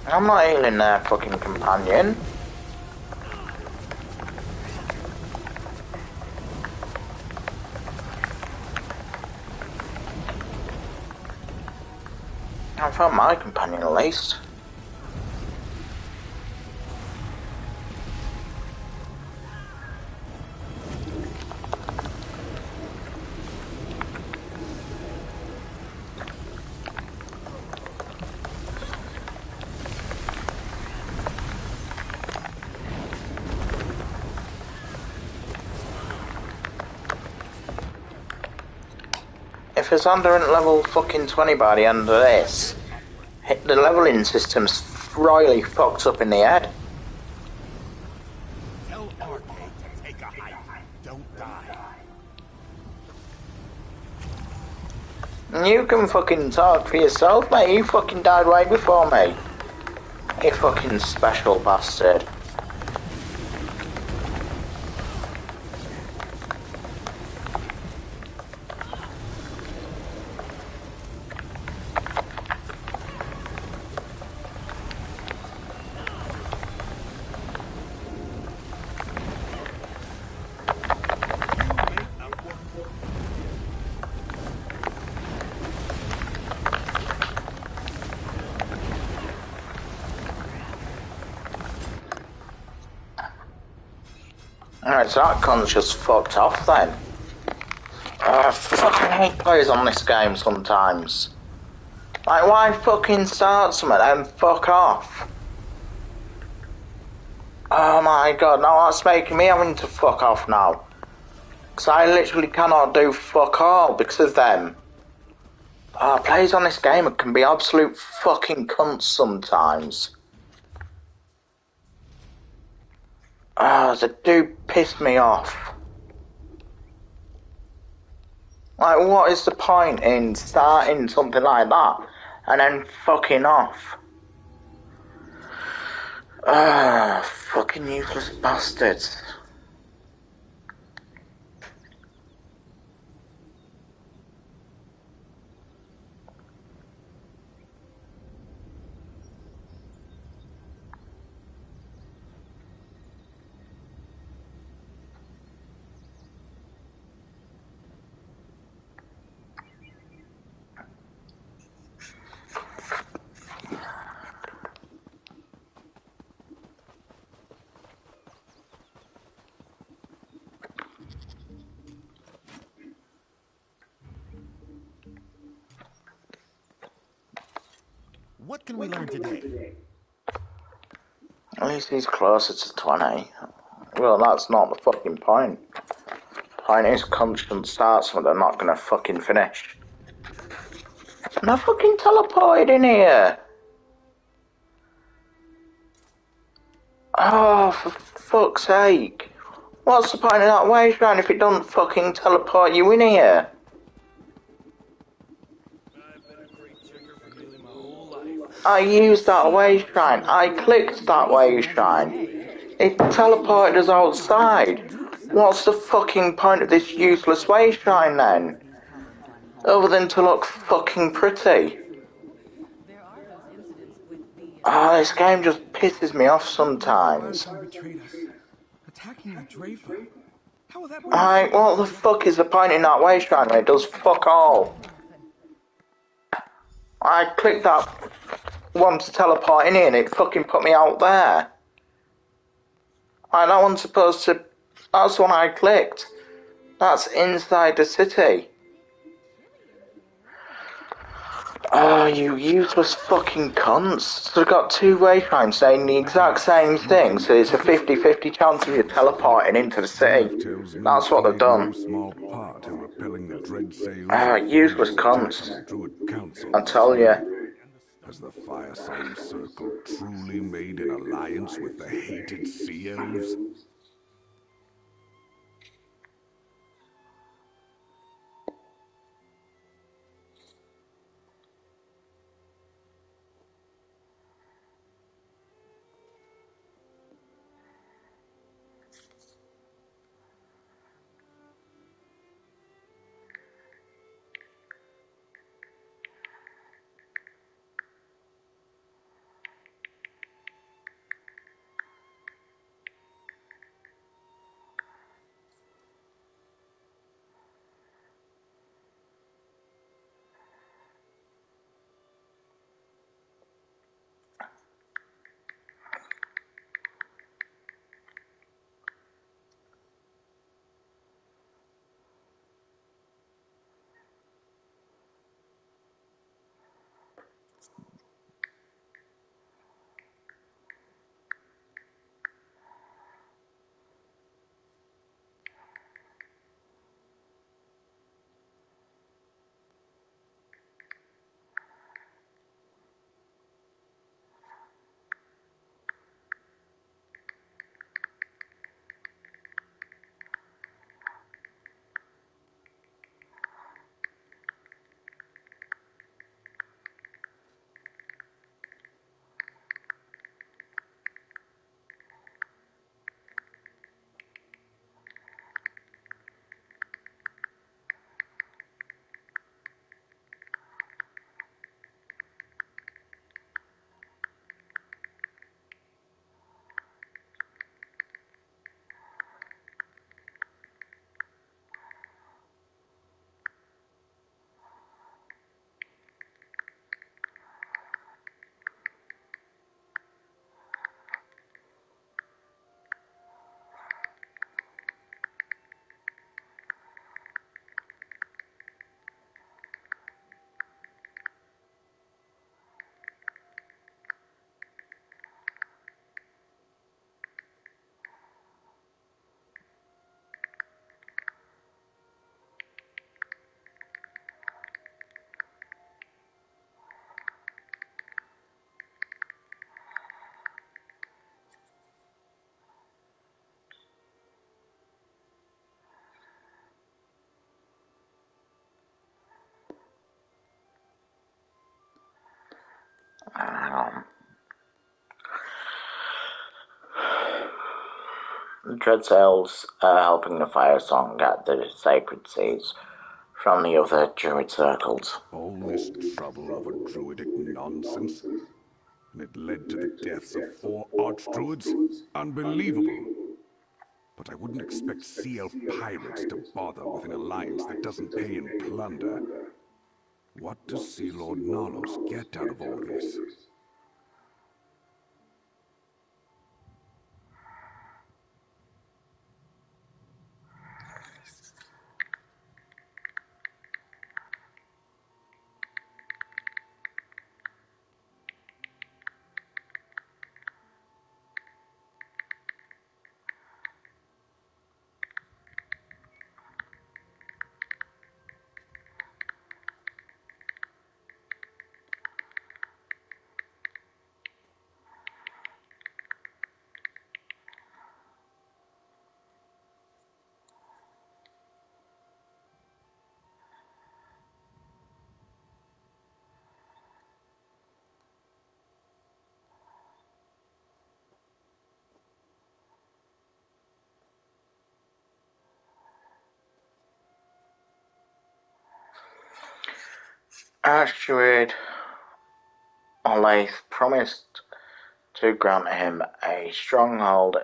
[SPEAKER 1] I'm not healing their fucking companion. I found my companion at least. If it's under level fucking 20 by the end of this, the leveling system's royally fucked up in the head.
[SPEAKER 13] Tell Arcade to take a hike. Don't die.
[SPEAKER 1] You can fucking talk for yourself, mate. You fucking died way before me. You fucking special bastard. Alright, so that cunt's just fucked off then. I fucking hate players on this game sometimes. Like, why fucking start something and fuck off? Oh my god, now that's making me having to fuck off now. Because I literally cannot do fuck all because of them. Players on this game can be absolute fucking cunts sometimes. They do piss me off. Like, what is the point in starting something like that and then fucking off? Fucking useless bastards.
[SPEAKER 13] What can we learn today?
[SPEAKER 1] At least he's closer to 20. Well, that's not the fucking point. Point is, constant starts when they're not gonna fucking finish. And I fucking teleported in here! Oh, for fuck's sake. What's the point of that way shrine if it doesn't fucking teleport you in here?
[SPEAKER 8] I've been a crate checker for nearly my whole life.
[SPEAKER 1] I used that way shrine. I clicked that way shrine. It teleported us outside. What's the fucking point of this useless way shrine then? Other than to look fucking pretty. Oh, this game just pisses me off sometimes.
[SPEAKER 8] Firesong betrayed us, attacking the Drafer. How will that
[SPEAKER 1] Alright, what the fuck is the point in that way shrine when it does fuck all? I clicked that one to teleport in here and it fucking put me out there. That one's supposed to... That's the one I clicked. That's inside the city. Oh, you useless fucking cunts. So they've got two wayfinds saying the exact same thing, so it's a 50-50 chance of you teleporting into the city. That's what they've done.
[SPEAKER 12] Small part in repelling the dread sails.
[SPEAKER 1] Useless cunts. I tell you.
[SPEAKER 12] Has the Firesong Circle truly made an alliance with the hated Sea Elves?
[SPEAKER 1] The Dread Sails are helping the Firesong get the sacred seeds from the other druid circles.
[SPEAKER 12] All this trouble over druidic nonsense? And it led to the deaths of 4 archdruids? Unbelievable! But I wouldn't expect Sea Elf pirates to bother with an alliance that doesn't pay in plunder. What does Sea Lord Nalos get out of all this?
[SPEAKER 1] Archduke Olathe promised to grant him a stronghold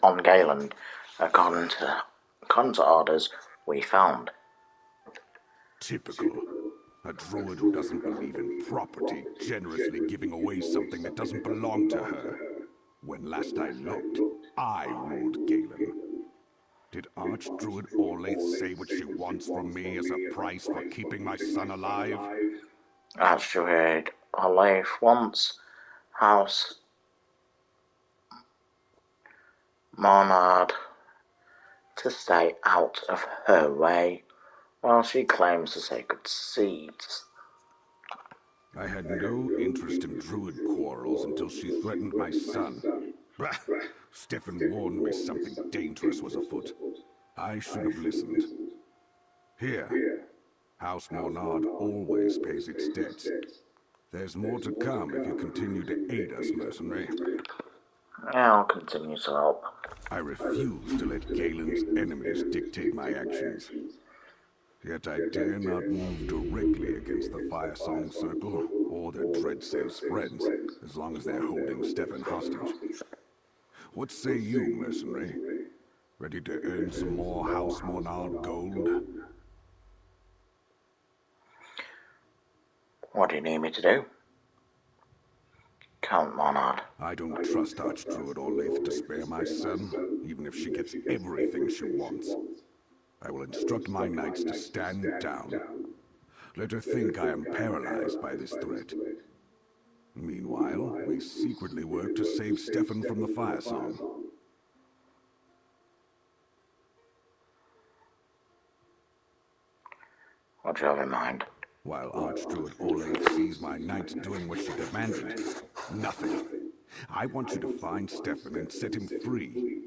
[SPEAKER 1] on Galen, according to orders we found.
[SPEAKER 12] Typical. A druid who doesn't believe in property, generously giving away something that doesn't belong to her. When last I looked, I ruled Galen. Did Archdruid Olathe say what she wants from me as a price for keeping my son alive?
[SPEAKER 1] Archduke Olathe wants House Monard to stay out of her way while she claims the sacred seeds.
[SPEAKER 12] I had no interest in druid quarrels until she threatened my son. Bah! Stefan warned me something dangerous was afoot. I should have listened. Here, House Monard always pays its debts. There's more to come if you continue to aid us, mercenary.
[SPEAKER 1] I'll continue to help.
[SPEAKER 12] I refuse to let Galen's enemies dictate my actions. Yet I dare not move directly against the Firesong Circle or their Dreadsense friends, as long as they're holding Stefan hostage. What say you, mercenary? Ready to earn some more House Monard gold?
[SPEAKER 1] What do you need me to do? Count Monard.
[SPEAKER 12] I don't trust Archdruid Olathe to spare my son, even if she gets everything she wants. I will instruct my knights to stand down. Let her think I am paralyzed by this threat. Meanwhile, we secretly work to save Stefan from the Firesong.
[SPEAKER 1] What do you have in mind?
[SPEAKER 12] While Archdruid Olathe sees my knights doing what she demanded, nothing. I want you to find Stefan and set him free.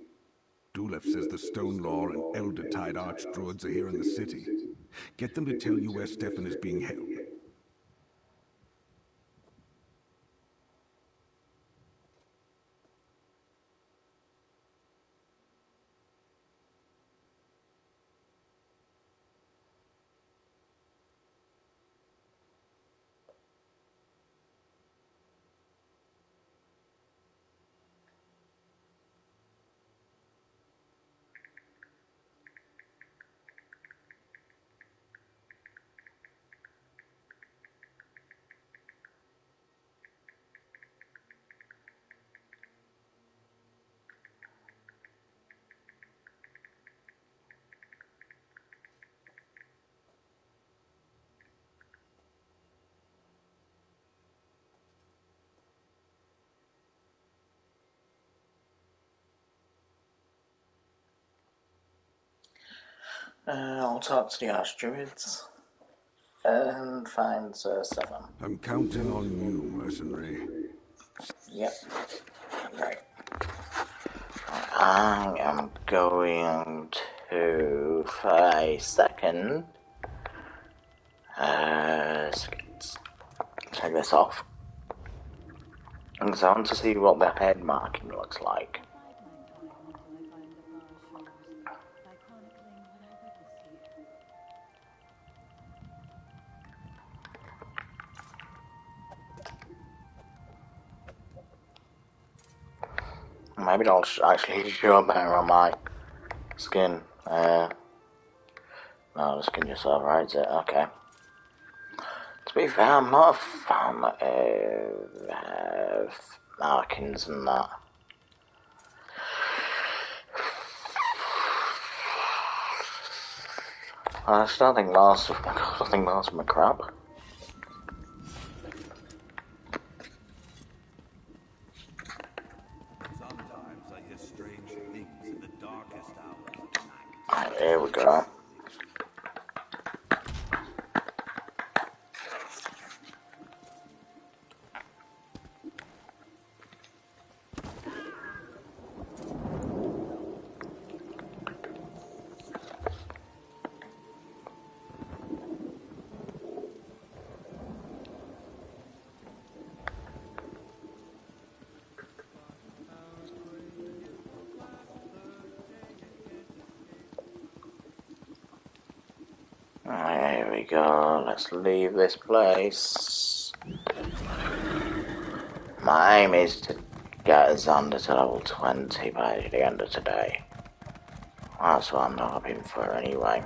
[SPEAKER 12] Dulef says the Stone Law and Elder-Tide Archdruids are here in the city. Get them to tell you where Stefan is being held.
[SPEAKER 1] I'll talk to the Archdruids and find Stefan.
[SPEAKER 12] I'm counting on you, mercenary.
[SPEAKER 1] Yep. Right. I am going to, for a second, take this off. Because I want to see what the head marking looks like. Maybe it'll actually show better on my skin. No, the skin just overrides it. Okay. To be fair, I'm not a fan of markings and that. I still think most of my crap.
[SPEAKER 5] Sometimes I hear strange things in the darkest hours of the night.
[SPEAKER 1] Right, here we go. Here we go. Let's leave this place. My aim is to get Xander to level 20 by the end of today. That's what I'm hoping for anyway.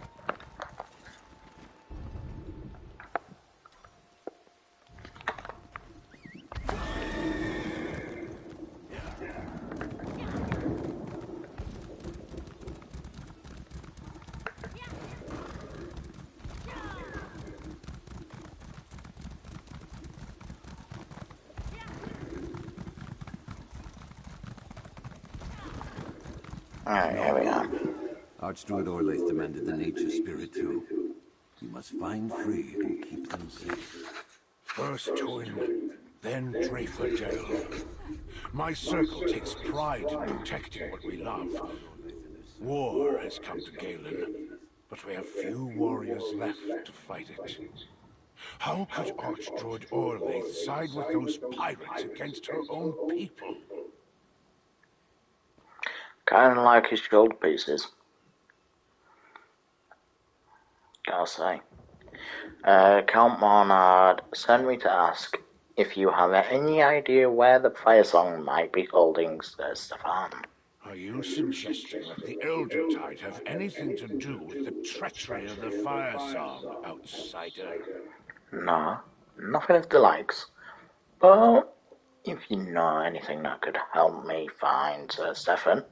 [SPEAKER 1] Alright, here we are.
[SPEAKER 14] Archdruid Orlaith demanded the nature spirit too. You must find free and keep them safe.
[SPEAKER 13] First Twin, then Draferdale. My circle takes pride in protecting what we love. War has come to Galen, but we have few warriors left to fight it. How could Archdruid Orlaith side with those pirates against her own people?
[SPEAKER 1] Kinda like his shoulder pieces. Gotta say. Count Monard sent me to ask if you have any idea where the Fire Song might be holding Sir Stefan.
[SPEAKER 13] Are you suggesting that the Elder Tide have anything to do with the treachery of the Fire Song, outsider?
[SPEAKER 1] No, nothing of the likes. But if you know anything that could help me find Sir Stefan,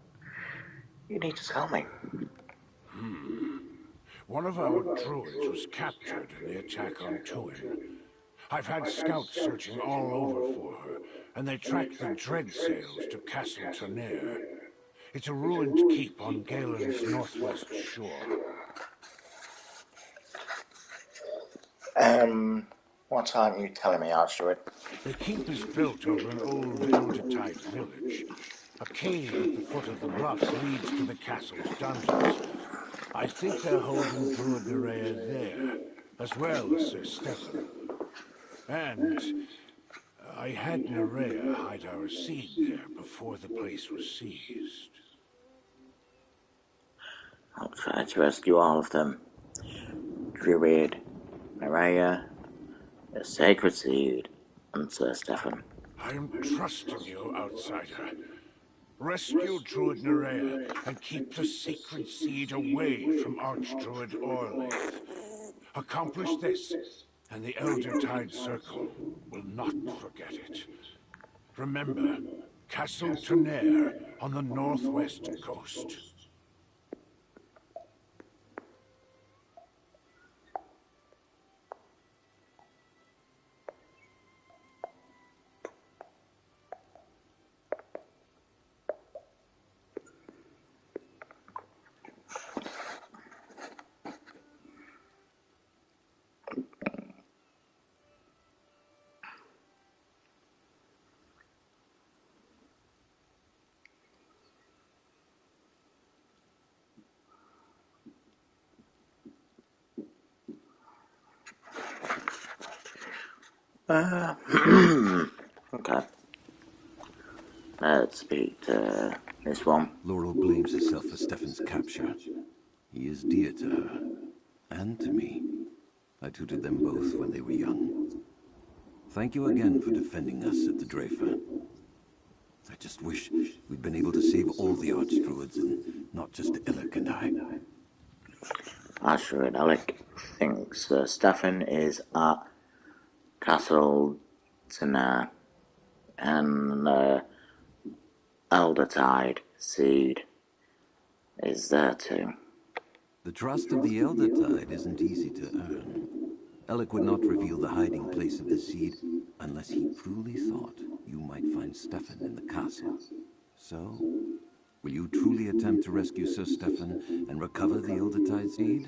[SPEAKER 1] you need to tell me.
[SPEAKER 13] One of our druids was captured in the attack on Tuin. I've had scouts searching all over for her, and they tracked the dread sails to Castle Turnier. It's a ruined keep on Galen's northwest shore.
[SPEAKER 1] What are you telling me, Archdruid?
[SPEAKER 13] The keep is built over an old Elder-Tide village. A cave at the foot of the bluffs leads to the castle's dungeons. I think they're holding Druid Nerea there, as well as Sir Stefan. And I had Nerea hide our seed there before the place was seized.
[SPEAKER 1] I'll try to rescue all of them. Druid, Nerea, the Sacred Seed, and Sir Stefan.
[SPEAKER 13] I am trusting you, outsider. Rescue Druid Nerea and keep the sacred seed away from Archdruid Orlaith. Accomplish this, and the Elder-Tide Circle will not forget it. Remember, Castle Turnier on the northwest coast.
[SPEAKER 1] Okay. Let's beat this one.
[SPEAKER 14] Laurel blames herself for Stefan's capture. He is dear to her, and to me. I tutored them both when they were young. Thank you again for defending us at the Drafer. I just wish we'd been able to save all the Archdruids and not just Alec and I.
[SPEAKER 1] Archdruid Alec thinks Stefan is at Castle Turnier, and Elder-Tide Seed is there too.
[SPEAKER 14] The trust of the Elder-Tide isn't easy to earn. Alec would not reveal the hiding place of the seed unless he truly thought you might find Stefan in the castle. So, will you truly attempt to rescue Sir Stefan and recover the Elder-Tide seed?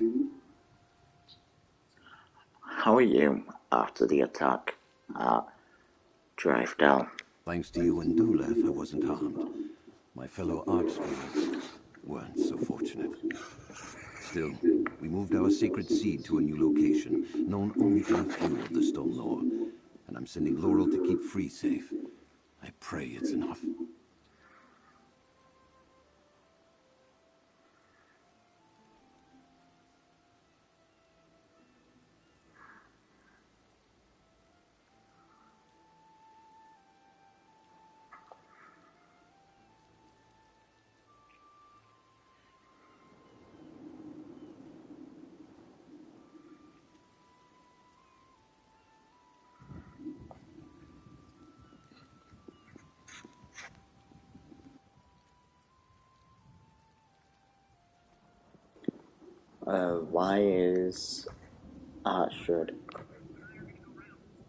[SPEAKER 1] How are you after the attack at Drafedale?
[SPEAKER 14] Thanks to you and Dulef, I wasn't harmed. My fellow Archdruids weren't so fortunate. Still, we moved our sacred seed to a new location, known only to a few of the Stone Lore. And I'm sending Laurel to keep Free safe. I pray it's enough.
[SPEAKER 1] Why is Archduke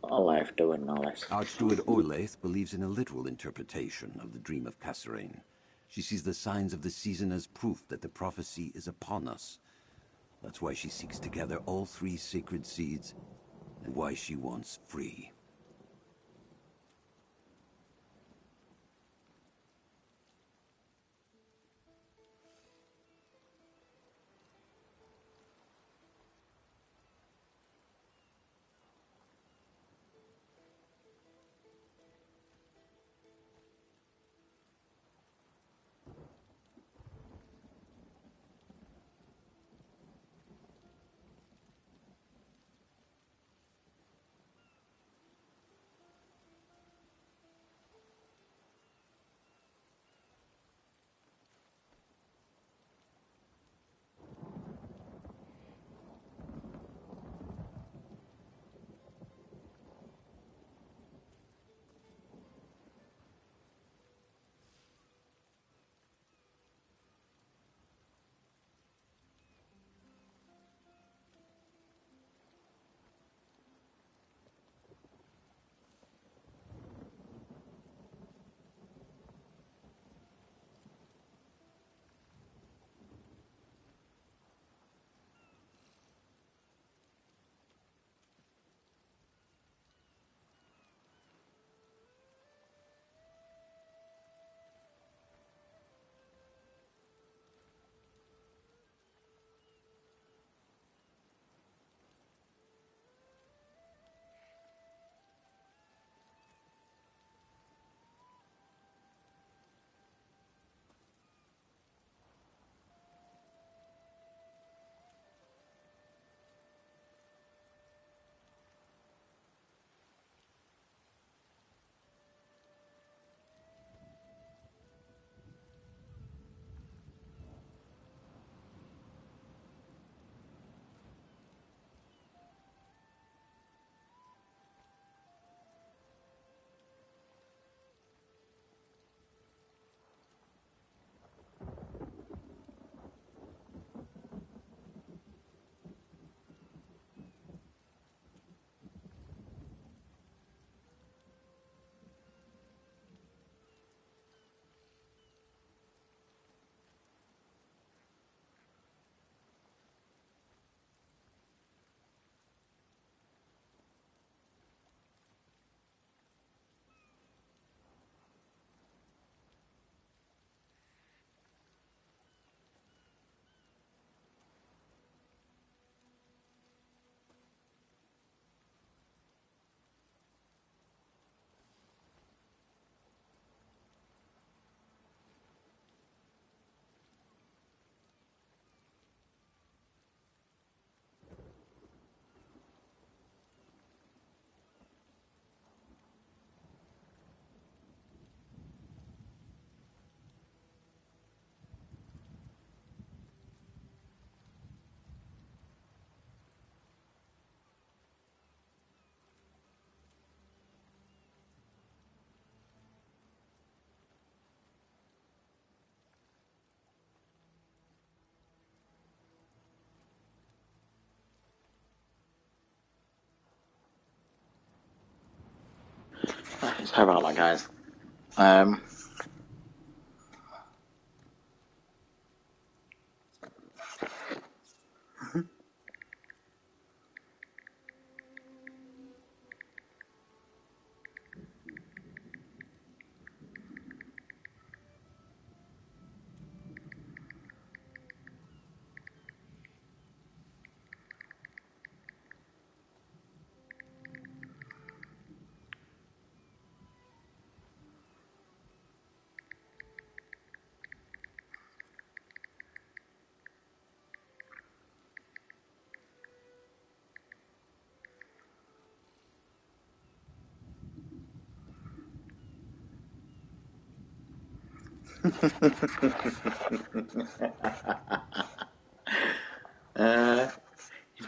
[SPEAKER 1] Olaf doing all this?
[SPEAKER 14] Archdruid Orlaith believes in a literal interpretation of the dream of Kasserine. She sees the signs of the season as proof that the prophecy is upon us. That's why she seeks to gather all 3 sacred seeds, and why she wants free.
[SPEAKER 1] Sorry about that, guys.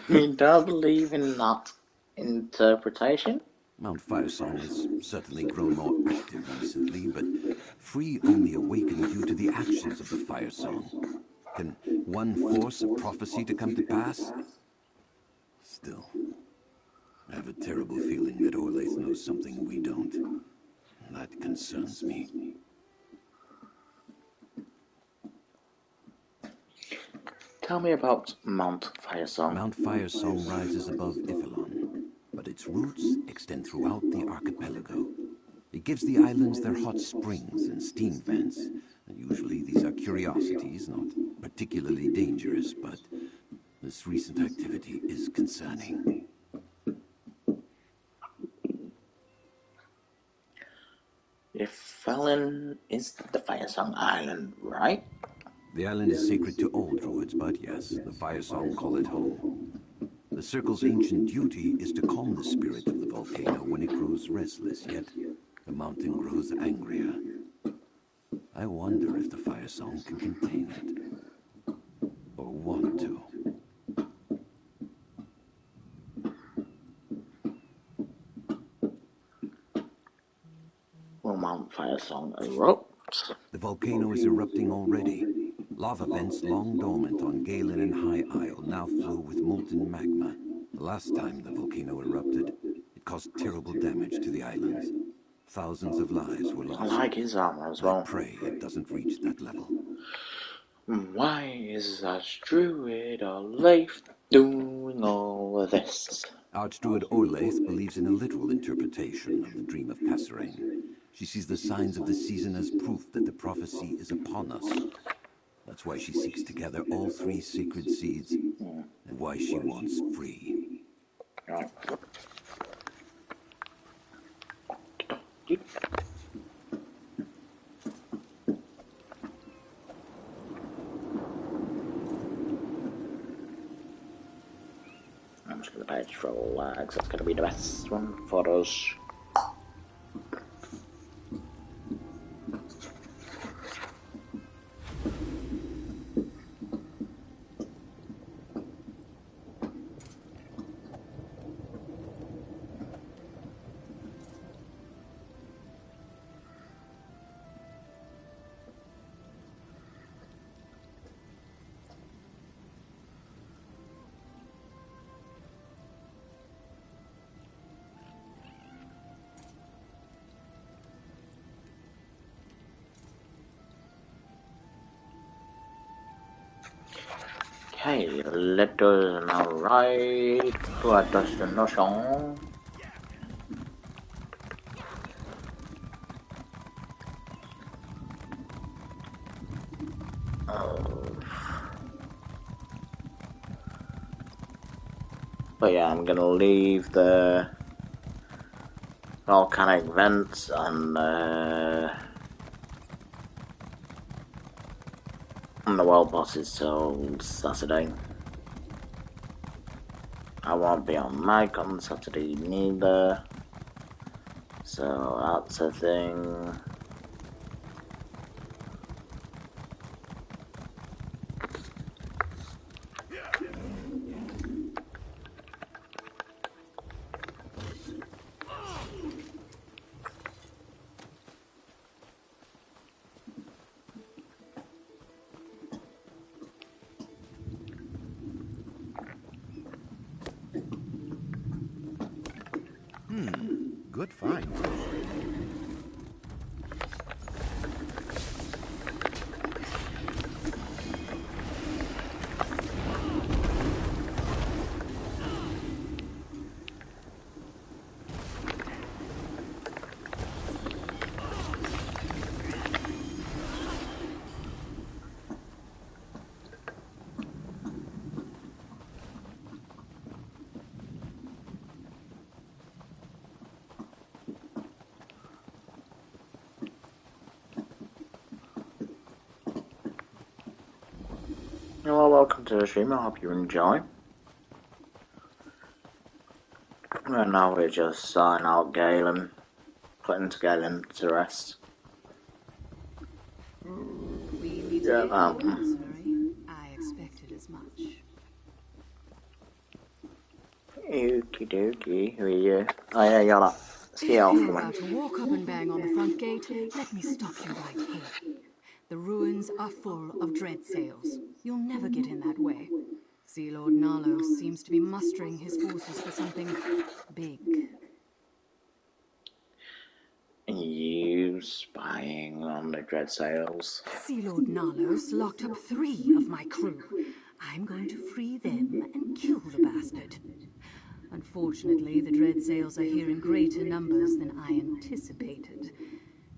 [SPEAKER 1] You don't believe in that interpretation?
[SPEAKER 14] Mount Firesong has certainly grown more active recently, but Free only awakened due to the actions of the Firesong. Can one force a prophecy to come to pass? Still, I have a terrible feeling that Orlaith knows something we don't. That concerns me.
[SPEAKER 1] Tell me about Mount Firesong.
[SPEAKER 14] Mount Firesong rises above Ifilon, but its roots extend throughout the archipelago. It gives the islands their hot springs and steam vents, and usually these are curiosities, not particularly dangerous, but this recent activity is concerning.
[SPEAKER 1] Ifilon is the Firesong Island, right?
[SPEAKER 14] The island is sacred to all druids, but yes, the Firesong call it home. The Circle's ancient duty is to calm the spirit of the volcano when it grows restless, yet the mountain grows angrier. I wonder if the Firesong can contain it. Or want to.
[SPEAKER 1] Will Mount Firesong erupt?
[SPEAKER 14] The volcano is erupting already. Lava vents long dormant on Galen and High Isle now flow with molten magma. The last time the volcano erupted, it caused terrible damage to the islands. Thousands of lives were lost.
[SPEAKER 1] I like his armor as well.
[SPEAKER 14] I pray it doesn't reach that level.
[SPEAKER 1] Why is Archdruid Orlaith doing all of this?
[SPEAKER 14] Archdruid Orlaith believes in a literal interpretation of the dream of Kasserine. She sees the signs of the season as proof that the prophecy is upon us. That's why she seeks to gather all three sacred seeds, and why she wants free.
[SPEAKER 1] Right. I'm just going to page for lags. That's going to be the best one for us. Okay, let us now ride to our destination. But yeah, I'm gonna leave the volcanic vents and the world bosses till Saturday. I won't be on mic on Saturday neither, so that's a thing.
[SPEAKER 5] Good find.
[SPEAKER 1] Well, welcome to the stream. I hope you enjoy. And now we're just signing out Galen, putting Galen to rest. Yeah,
[SPEAKER 4] I expected as much.
[SPEAKER 1] Okie dokie, who are you? Oh yeah, you're that ski elf
[SPEAKER 4] If you're
[SPEAKER 1] woman.
[SPEAKER 4] about to walk up and bang on the front gate, let me stop you right here. The ruins are full of dread sails. You'll never get in that way. Sea Lord Nalos seems to be mustering his forces for something big.
[SPEAKER 1] You spying on the dread sails?
[SPEAKER 4] Sea Lord Nalos locked up 3 of my crew. I'm going to free them and kill the bastard. Unfortunately, the dread sails are here in greater numbers than I anticipated.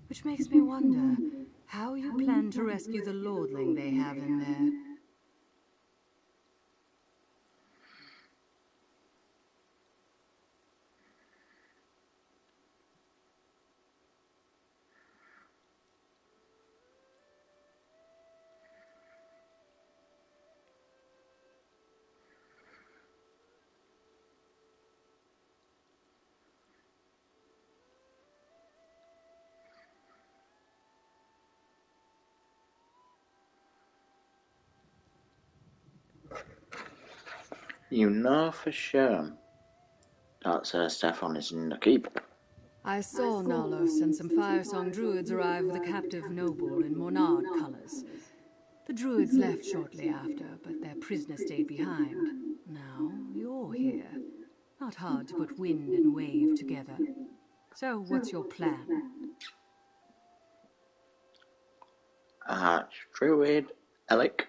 [SPEAKER 4] Which makes me wonder how you plan to rescue the lordling they have in there.
[SPEAKER 1] You know for sure that Sir Stefan is in the keep.
[SPEAKER 4] I saw Nalos and some Firesong druids arrive with a captive noble in Monard colors. The druids left shortly after, but their prisoner stayed behind. Now you're here. Not hard to put wind and wave together. So what's your plan?
[SPEAKER 1] Druid Alec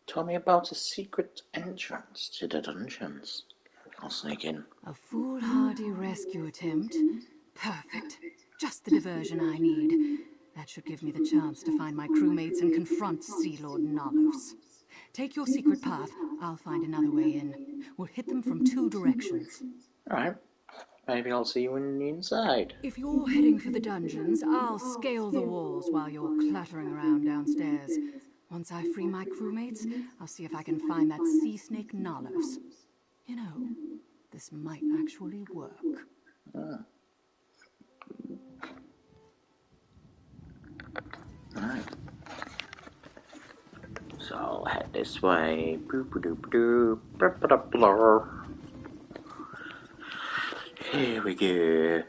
[SPEAKER 1] told me about a secret entrance to the dungeons. I'll sneak in.
[SPEAKER 4] A foolhardy rescue attempt? Perfect. Just the diversion I need. That should give me the chance to find my crewmates and confront Sea Lord Nalos. Take your secret path. I'll find another way in. We'll hit them from 2 directions.
[SPEAKER 1] Alright. Maybe I'll see you in the inside.
[SPEAKER 4] If you're heading for the dungeons, I'll scale the walls while you're clattering around downstairs. Once I free my crewmates, I'll see if I can find that sea snake Nalos. You know, this might actually work.
[SPEAKER 1] Alright. So I'll head this way. Here we go.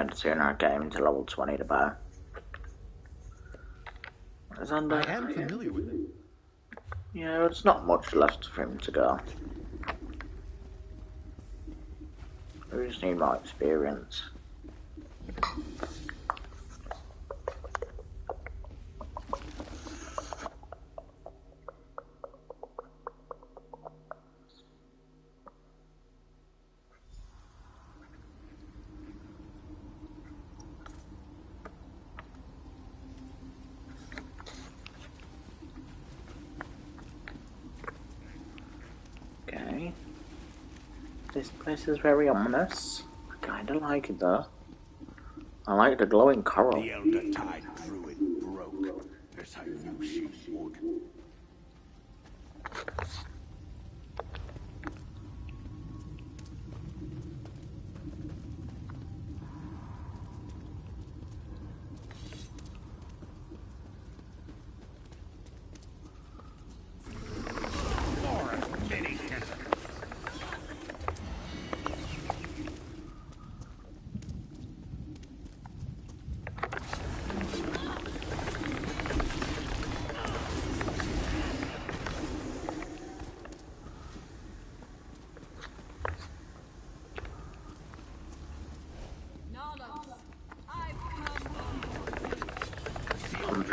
[SPEAKER 1] The sooner I get him to level 20, the better.
[SPEAKER 15] I am familiar with him.
[SPEAKER 1] Yeah, there's not much left for him to go. We just need more experience. This place is very ominous. I kinda like it though. I like the glowing coral.
[SPEAKER 13] The Elder Tide Druid broke, as I knew she would.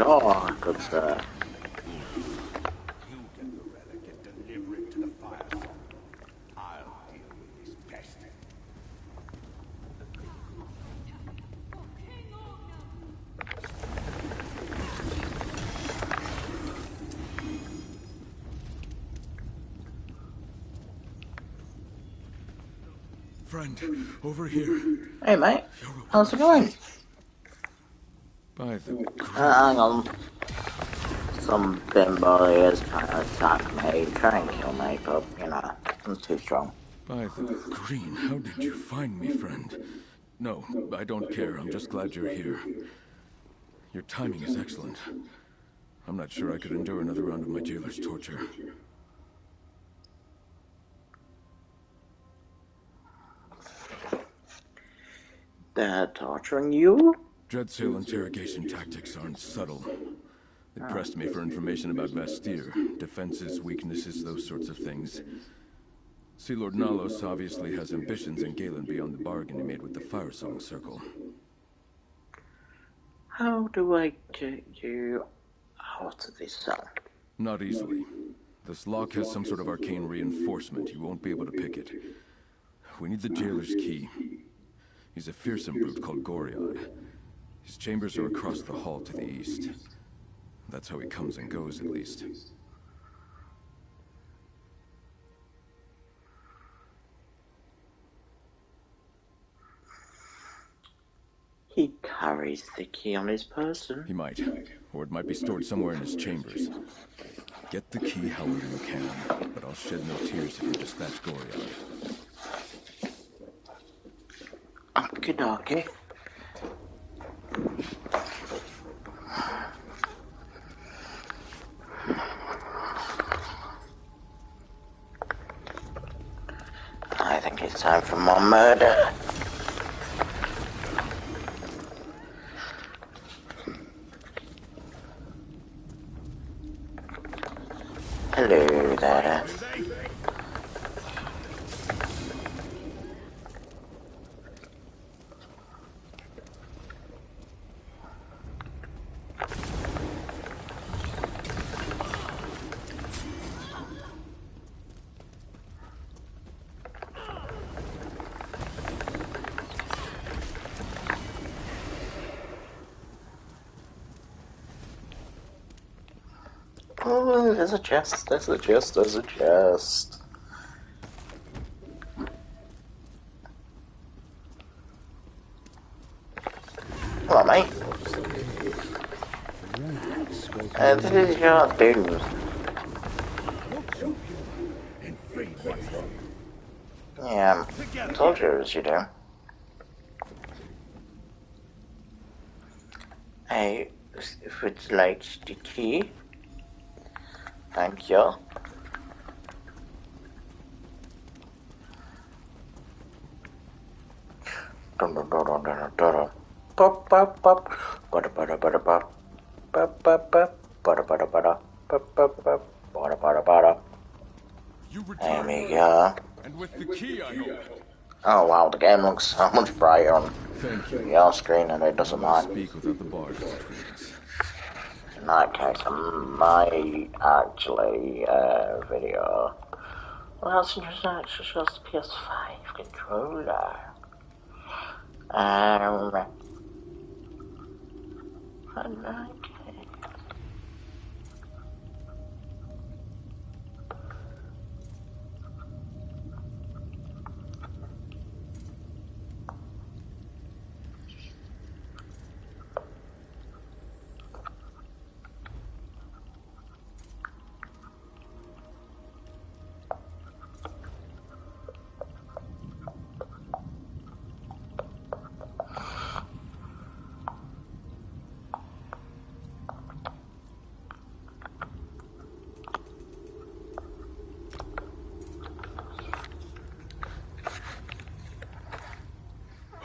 [SPEAKER 1] Oh, good sir.
[SPEAKER 13] You get the relic and deliver it to the Firesong. I'll deal with this pest.
[SPEAKER 8] Friend, over here.
[SPEAKER 1] Hey, mate. How's it going?
[SPEAKER 8] By the
[SPEAKER 1] hang on. Some bimbo is trying to attack me, try and kill me, but, you know, I'm too strong.
[SPEAKER 8] By the green, how did you find me, friend? No, I don't care. I'm just glad you're here. Your timing is excellent. I'm not sure I could endure another round of my jailer's torture.
[SPEAKER 1] They're torturing you?
[SPEAKER 8] Dreadsail interrogation tactics aren't subtle. They pressed me for information about Vastir, defenses, weaknesses, those sorts of things. Sea Lord Nalos obviously has ambitions in Galen beyond the bargain he made with the Firesong Circle.
[SPEAKER 1] How do I get you out of this cell?
[SPEAKER 8] Not easily. This lock has some sort of arcane reinforcement. You won't be able to pick it. We need the jailer's key. He's a fearsome brute called Goriad. His chambers are across the hall to the east. That's how he comes and goes, at least.
[SPEAKER 1] He carries the key on his person.
[SPEAKER 8] He might. Or it might be stored somewhere in his chambers. Get the key however you can, but I'll shed no tears if you dispatch Goriad.
[SPEAKER 1] Okie-dokie. I think it's time for more murder. Hello there. Oh, there's a chest, there's a chest, there's a chest. Come on, mate. This is your dude. Yeah, told you as you do. I would like the key. Thank you. Pop pop pop. Bada bada bada pop. Pop pop pop. Bada bada bada. Pop pop pop. Bada bada bada. There we go.
[SPEAKER 8] And with the key, I hope.
[SPEAKER 1] Oh wow, the game looks so much brighter on your screen, and it doesn't mind.
[SPEAKER 8] Speak without the bars between us.
[SPEAKER 1] In that case, I might actually video. Well, that's interesting. It's just the PS5 controller. Okay.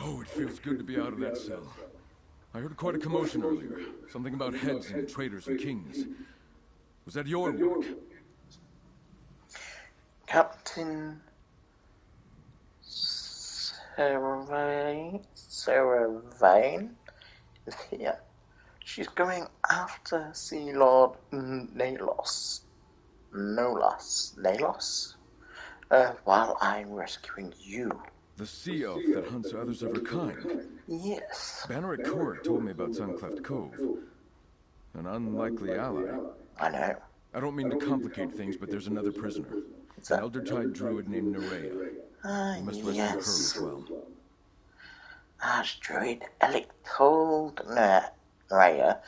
[SPEAKER 8] Oh, it feels good to be out of that cell. I heard quite a commotion earlier. Something about heads and traitors and kings. Was that your work?
[SPEAKER 1] Captain Sarah Vane is here. She's going after Sea Lord Nalos. While I'm rescuing you.
[SPEAKER 8] The sea elf that hunts others of her kind?
[SPEAKER 1] Yes.
[SPEAKER 8] Banneret Korg told me about Suncleft Cove. An unlikely ally.
[SPEAKER 1] I know.
[SPEAKER 8] I don't mean to complicate things, but there's another prisoner. An elder-tide druid named Nerea. We must rescue her as well.
[SPEAKER 1] Archdruid Alec told Raya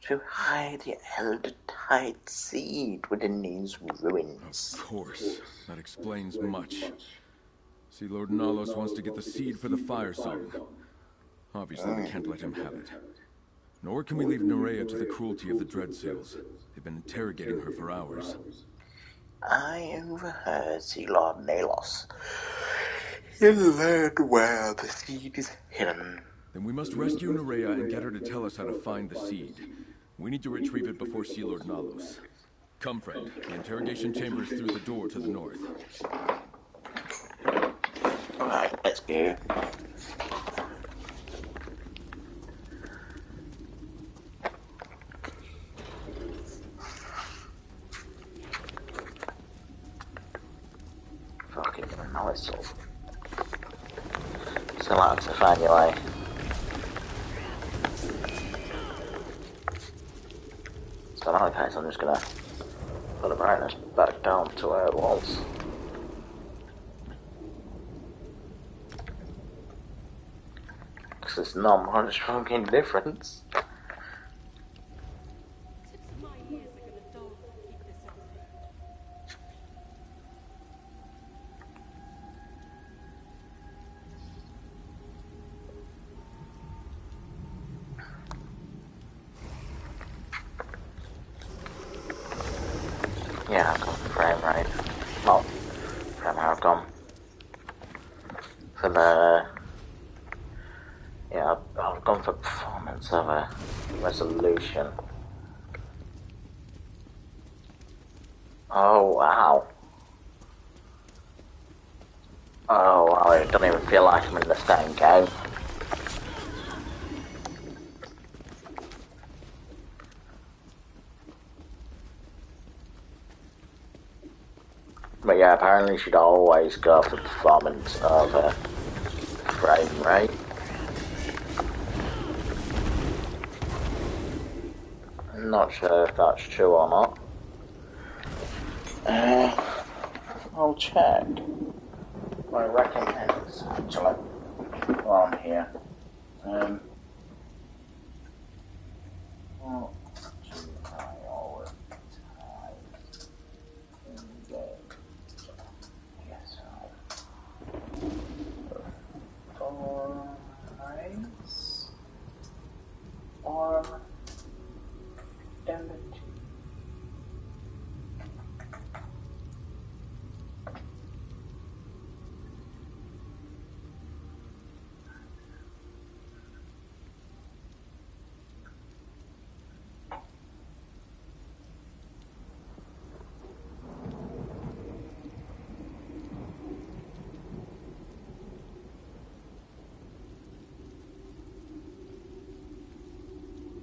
[SPEAKER 1] to hide the Elder Tide seed within these ruins.
[SPEAKER 8] Of course. That explains much. See, Lord Nalos wants to get the seed for the Fire Song. Obviously, we can't let him have it. Nor can we leave Nerea to the cruelty of the Dreadsails. They've been interrogating her for hours.
[SPEAKER 1] I overheard Sea Lord Nalos. He learned where the seed is hidden.
[SPEAKER 8] Then we must rescue Nerea and get her to tell us how to find the seed. We need to retrieve it before Sea Lord Nalos. Come, friend. The interrogation chamber is through the door to the north.
[SPEAKER 1] Alright, let's go. Fucking now it's so hard to find your way. So in that case I'm just gonna put the brightness back down to where it was. Because there's not much fucking difference. Yeah, I've got the frame rate. Well, frame rate I've gone. For the... Yeah, I've gone for performance over resolution. Oh, wow. Oh, wow, it doesn't even feel like I'm in the same game. But yeah, apparently she'd always go for performance over frame rate. I'm not sure if that's true or not. I'll check. I recommend actually while I'm here. Well, or damage.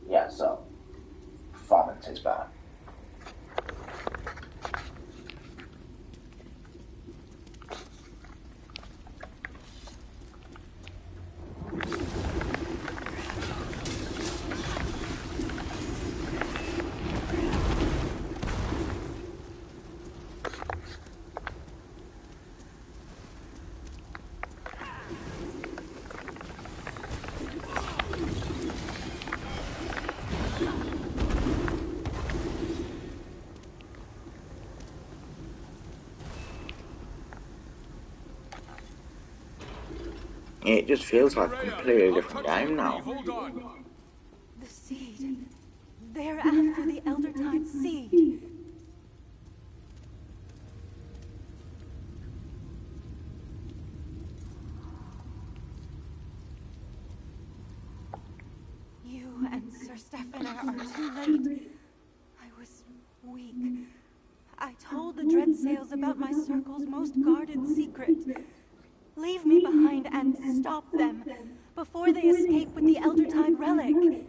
[SPEAKER 1] Yeah, so performance is bad. It just feels like a completely different game now.
[SPEAKER 3] The seed. They're after the Elder Tide seed. You and Sir Stefan are too late. I was weak. I told the Dreadsails about my circle's most guarded secret. Leave me behind and stop them before they escape with the Elder Tide relic.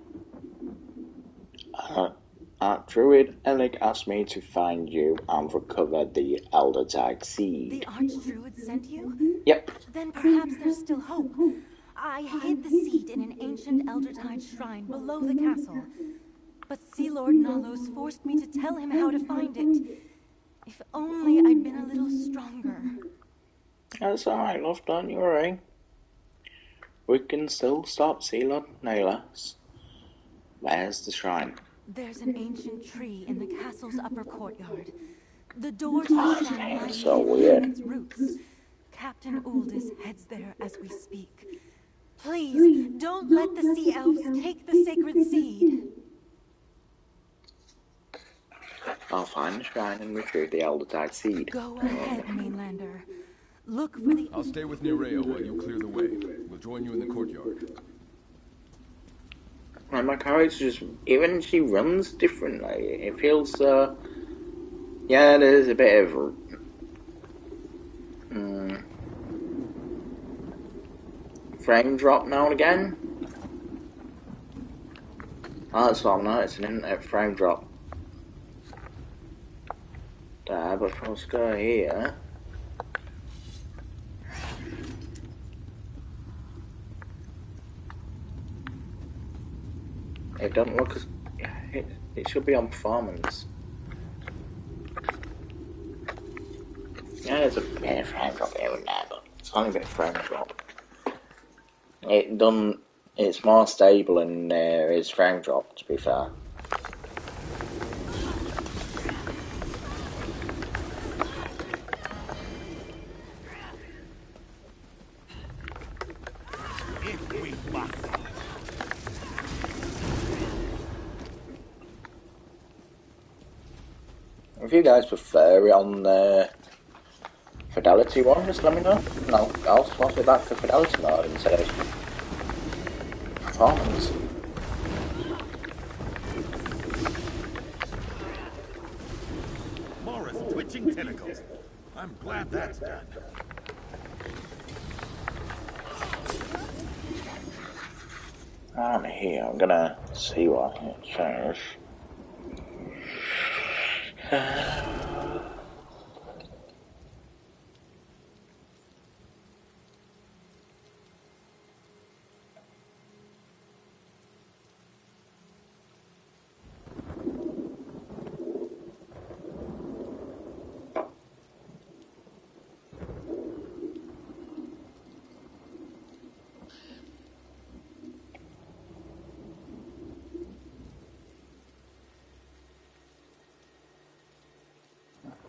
[SPEAKER 1] Druid Alec asked me to find you and recover the Elder Tide seed.
[SPEAKER 3] The Archdruid sent you?
[SPEAKER 1] Yep.
[SPEAKER 3] Then perhaps there's still hope. I hid the seed in an ancient Elder Tide shrine below the castle. But Sea Lord Nalos forced me to tell him how to find it. If only I'd been a little stronger.
[SPEAKER 1] That's alright, love, don't you worry. We can still stop Sea Lord Nalos. Where's the shrine?
[SPEAKER 3] There's an ancient tree in the castle's upper courtyard. The door to the shrine lies hidden in its roots. Captain Uldis heads there as we speak. Please, don't let the sea elves take the sacred seed.
[SPEAKER 1] I'll find the shrine and retrieve the Elder Tide seed.
[SPEAKER 3] Go ahead, Mainlander. Look for the...
[SPEAKER 8] I'll stay with Nerea while you clear the way. We'll join you in the courtyard.
[SPEAKER 1] And my character just, even she runs differently. It feels, yeah, there's a bit of, frame drop now and again. Oh, that's what I'm noticing, isn't it? Frame drop. There, but if I was to go here... It doesn't look as... It should be on performance. Yeah, there's a bit of frame drop here and there, but it's only a bit of frame drop. It's more stable than there is frame drop, to be fair. If you guys prefer it on the Fidelity one, just let me know. No, I'll swap it back to Fidelity mode instead of performance.
[SPEAKER 2] Morris twitching tentacles. I'm glad that's done.
[SPEAKER 1] On here, I'm gonna see what it says.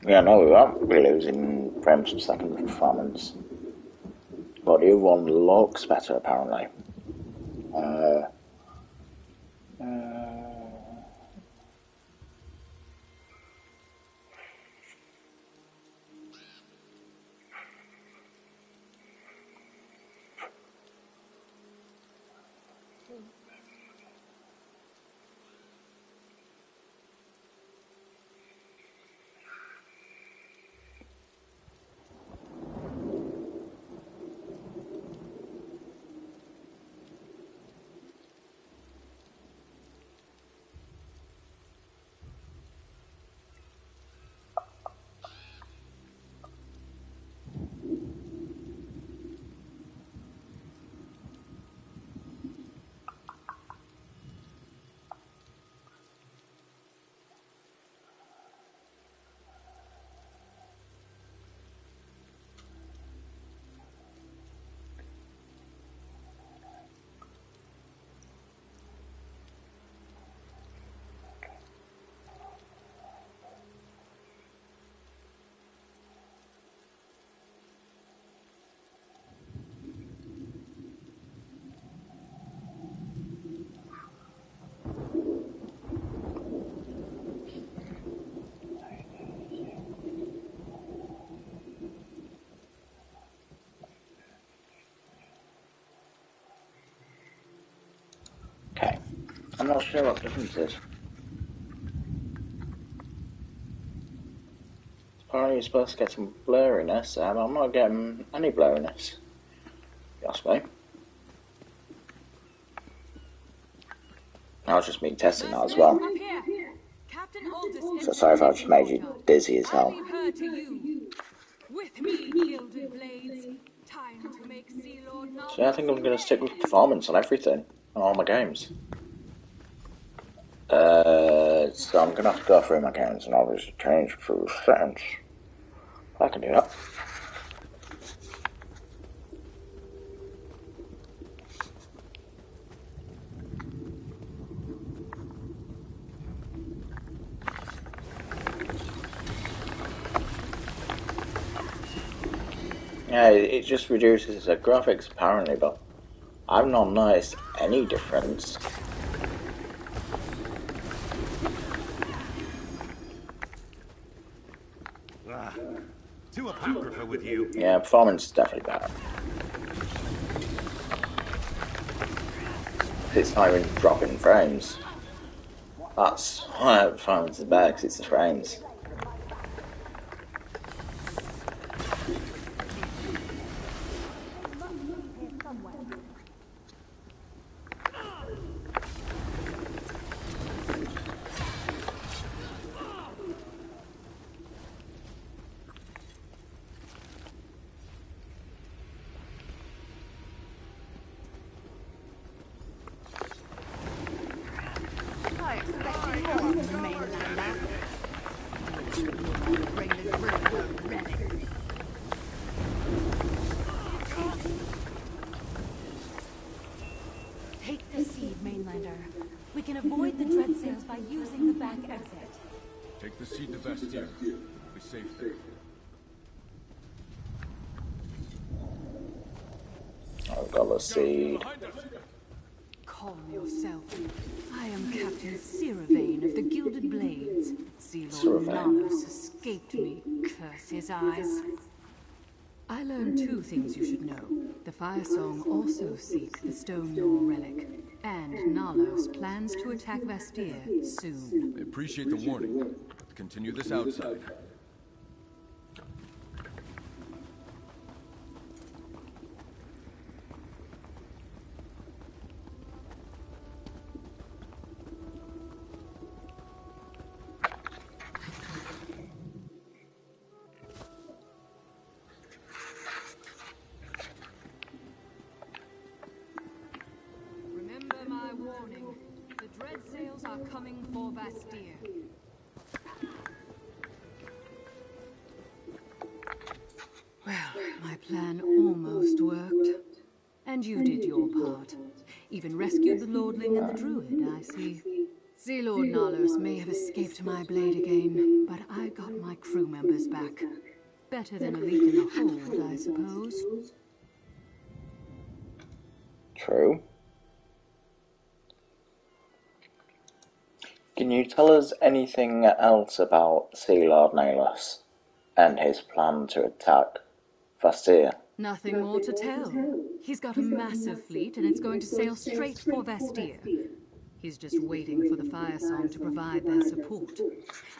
[SPEAKER 1] Yeah, no, we won't be losing frames per second performance. But the other one looks better, apparently. Okay. I'm not sure what the difference is. Apparently you're supposed to get some blurriness, and I'm not getting any blurriness. You ask me. That was just me testing that as well. So sorry if I just made you dizzy as hell. So yeah, I think I'm going to stick with performance on everything, on all my games. So I'm going to have to go through my games and obviously change through settings. I can do that. Yeah, it just reduces the graphics apparently, but I've not noticed any difference.
[SPEAKER 5] To Apocrypha with you.
[SPEAKER 1] Yeah, performance is definitely better. It's not even dropping frames. That's why performance is better, because it's the frames.
[SPEAKER 4] I expected more from the mainlander. Bring the druid a relic.
[SPEAKER 3] Take the seed, Mainlander. We can avoid the dread sails by using the back exit.
[SPEAKER 8] Take the seed to Bastir. We'll be safe there.
[SPEAKER 1] I've got the seed.
[SPEAKER 4] Calm yourself. I am Captain Siravane of the Gilded Blades. Sea Lord Nalos escaped me. Curse his eyes. I learned two things you should know. The Fire Song also seek the Stone Law relic. And Nalos plans to attack Bastir soon.
[SPEAKER 8] I appreciate the warning, but continue this outside.
[SPEAKER 4] Remember my warning. The dread sails are coming for Bastir. Well, my plan almost worked. And you did your part. Even rescued the Lordling and the Druid, I see. Sea Lord Nalos may have escaped my blade again, but I got my crew members back. Better than a leak in the hold, I suppose.
[SPEAKER 1] True. Can you tell us anything else about Sea Lord Nalos and his plan to attack Bastir?
[SPEAKER 4] Nothing more to tell. He's got a massive fleet and it's going to sail straight for Bastir. He's just waiting for the Fire Song to provide their support.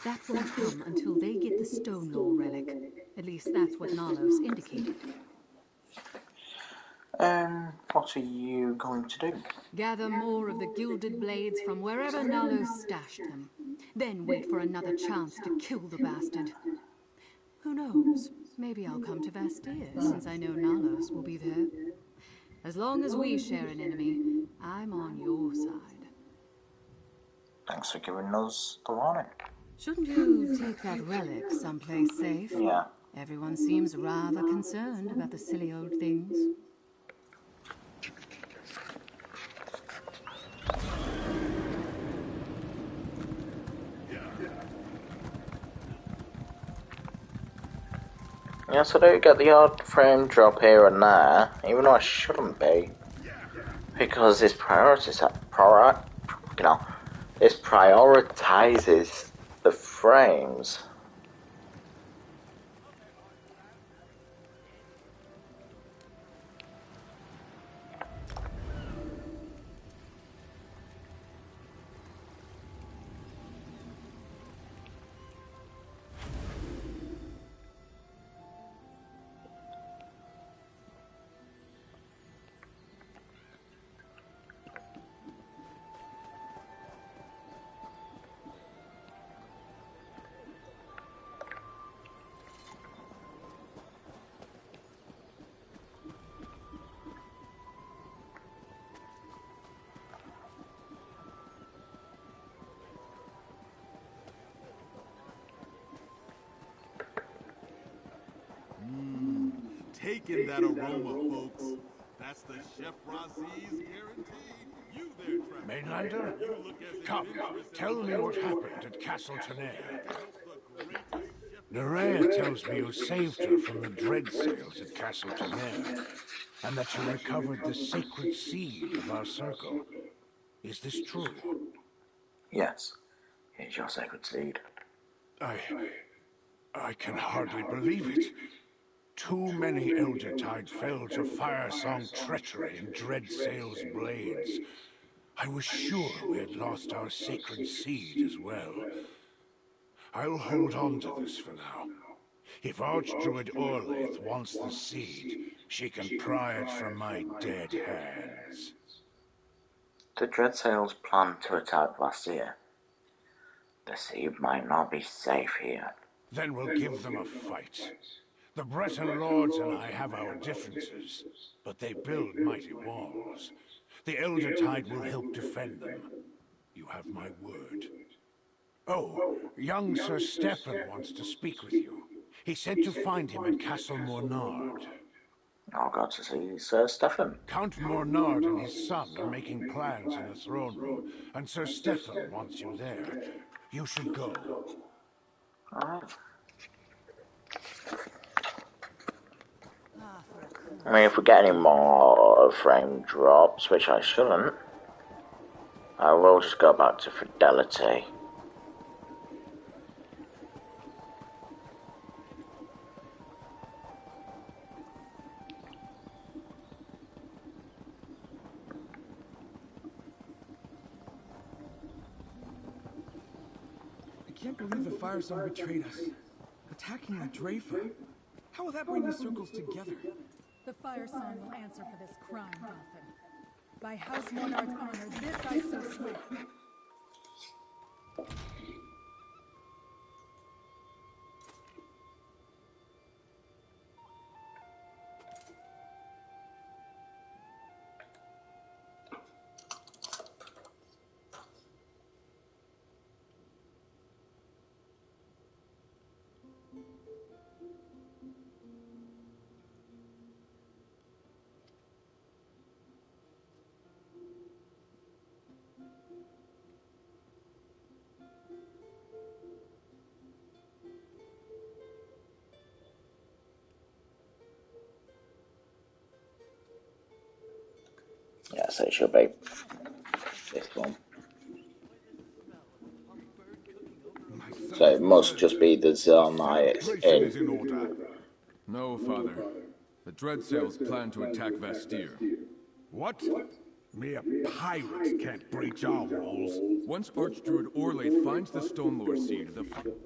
[SPEAKER 4] That won't come until they get the Stone Law relic. At least that's what Nalos indicated.
[SPEAKER 1] What are you going to do?
[SPEAKER 4] Gather more of the Gilded Blades from wherever Nalos stashed them. Then wait for another chance to kill the bastard. Who knows? Maybe I'll come to Bastir, since I know Nalos will be there. As long as we share an enemy, I'm on your side.
[SPEAKER 1] Thanks for giving us the warning.
[SPEAKER 4] Shouldn't you take that relic someplace safe?
[SPEAKER 1] Yeah.
[SPEAKER 4] Everyone seems rather concerned about the silly old things.
[SPEAKER 1] Yes, I do get the odd frame drop here and there, even though I shouldn't be. Because this this prioritizes the frames.
[SPEAKER 2] Taking that aroma, folks. That's the Chef Razi's guarantee. You there, Trevor.
[SPEAKER 13] Mainlander?
[SPEAKER 2] You look as
[SPEAKER 13] Come,
[SPEAKER 2] adventurous as
[SPEAKER 13] tell me
[SPEAKER 2] my
[SPEAKER 13] what
[SPEAKER 2] team.
[SPEAKER 13] happened at Castle Tenaire.
[SPEAKER 2] The greatest chef
[SPEAKER 13] Nerea tells me you saved her from the dread sails at Castle Tonnerre, and that you recovered the sacred seed of our circle. Is this true?
[SPEAKER 1] Yes, here's your sacred seed.
[SPEAKER 13] I can hardly believe it. Too many Eldertide fell to Firesong treachery in Dreadsail's blades. I was sure we had lost our sacred seed as well. I'll hold on to this for now. If Archdruid Orlaith wants the seed, she can pry it from my dead hands.
[SPEAKER 1] The Dreadsails plan to attack Vasir. The seed might not be safe here.
[SPEAKER 13] Then we'll give them a fight. The Breton lords and I have our differences, but they build mighty walls. The Eldertide will help defend them. You have my word. Oh, young Sir Stefan wants to speak with you. He said to find him at Castle Mornard.
[SPEAKER 1] I'll go to see Sir Stefan.
[SPEAKER 13] Count Mornard and his son are making plans in the throne room, and Sir Stefan wants you there. You should go.
[SPEAKER 1] Alright. I mean, if we get any more frame drops, which I shouldn't, I will just go back to Fidelity.
[SPEAKER 8] I can't believe the Firesong betrayed us. Attacking the Drafa. How will that bring the circles together?
[SPEAKER 16] The Firesong will answer for this crime, Dolphin. By House Monarch's honor, this I so swear.
[SPEAKER 1] Yeah, so it should be this one. So it must just be the Zelnites in.
[SPEAKER 8] No, Father. The Dreadsails plan to attack Vastir.
[SPEAKER 12] What? Mere pirates can't breach our walls.
[SPEAKER 8] Once Archdruid Orlaith finds the Stonelore seed,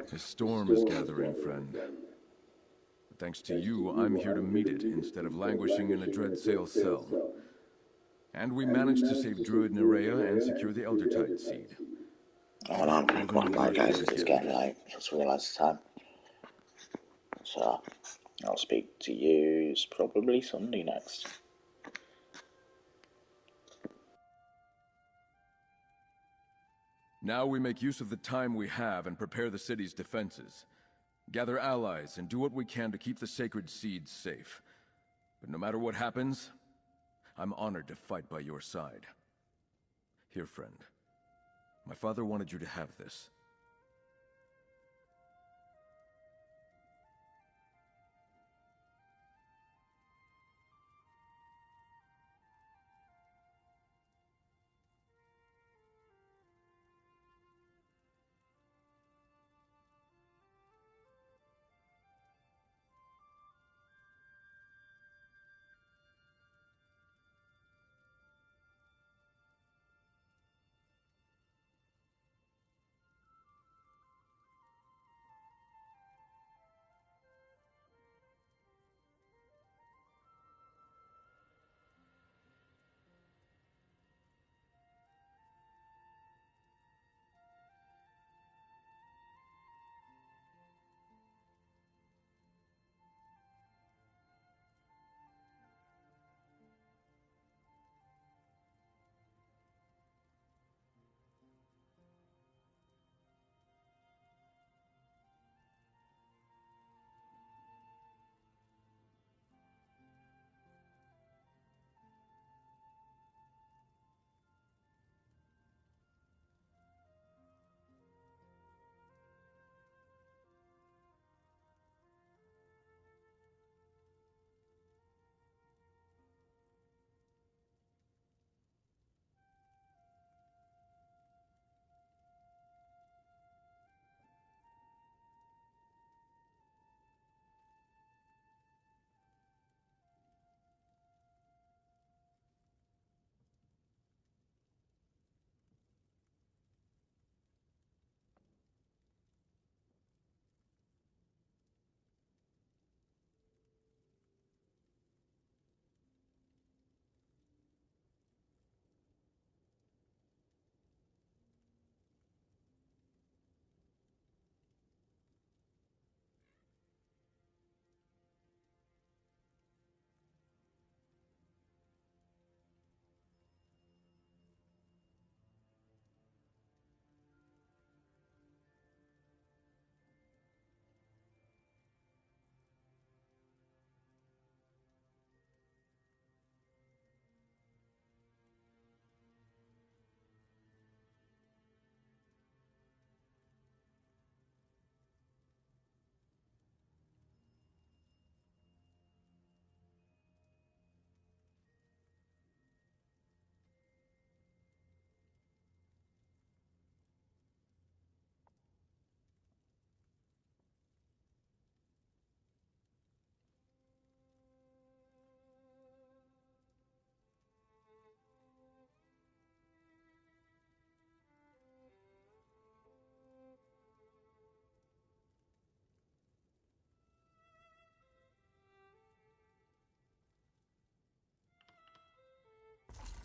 [SPEAKER 8] the storm is gathering, friend. But thanks to you, I'm here to meet it instead of languishing in a Dreadsail cell. And we managed to save Druid Nerea and secure the Eldertide seed.
[SPEAKER 1] Oh, I'm going to apologise because it's getting late. Just realised the time. So, I'll speak to you probably Sunday next.
[SPEAKER 8] Now we make use of the time we have and prepare the city's defenses. Gather allies and do what we can to keep the sacred seeds safe. But no matter what happens, I'm honored to fight by your side. Here, friend. My father wanted you to have this.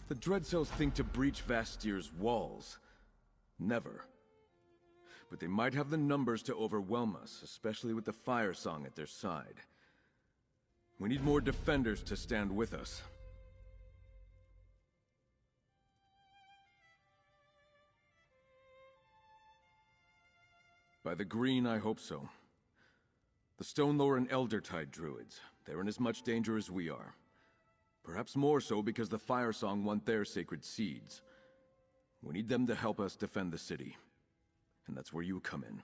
[SPEAKER 8] The Dreadcells think to breach Vastir's walls. Never. But they might have the numbers to overwhelm us, especially with the Fire Song at their side. We need more defenders to stand with us. By the green, I hope so. The Stonelore and Eldertide druids, they're in as much danger as we are. Perhaps more so because the Fire Song want their sacred seeds. We need them to help us defend the city. And that's where you come in.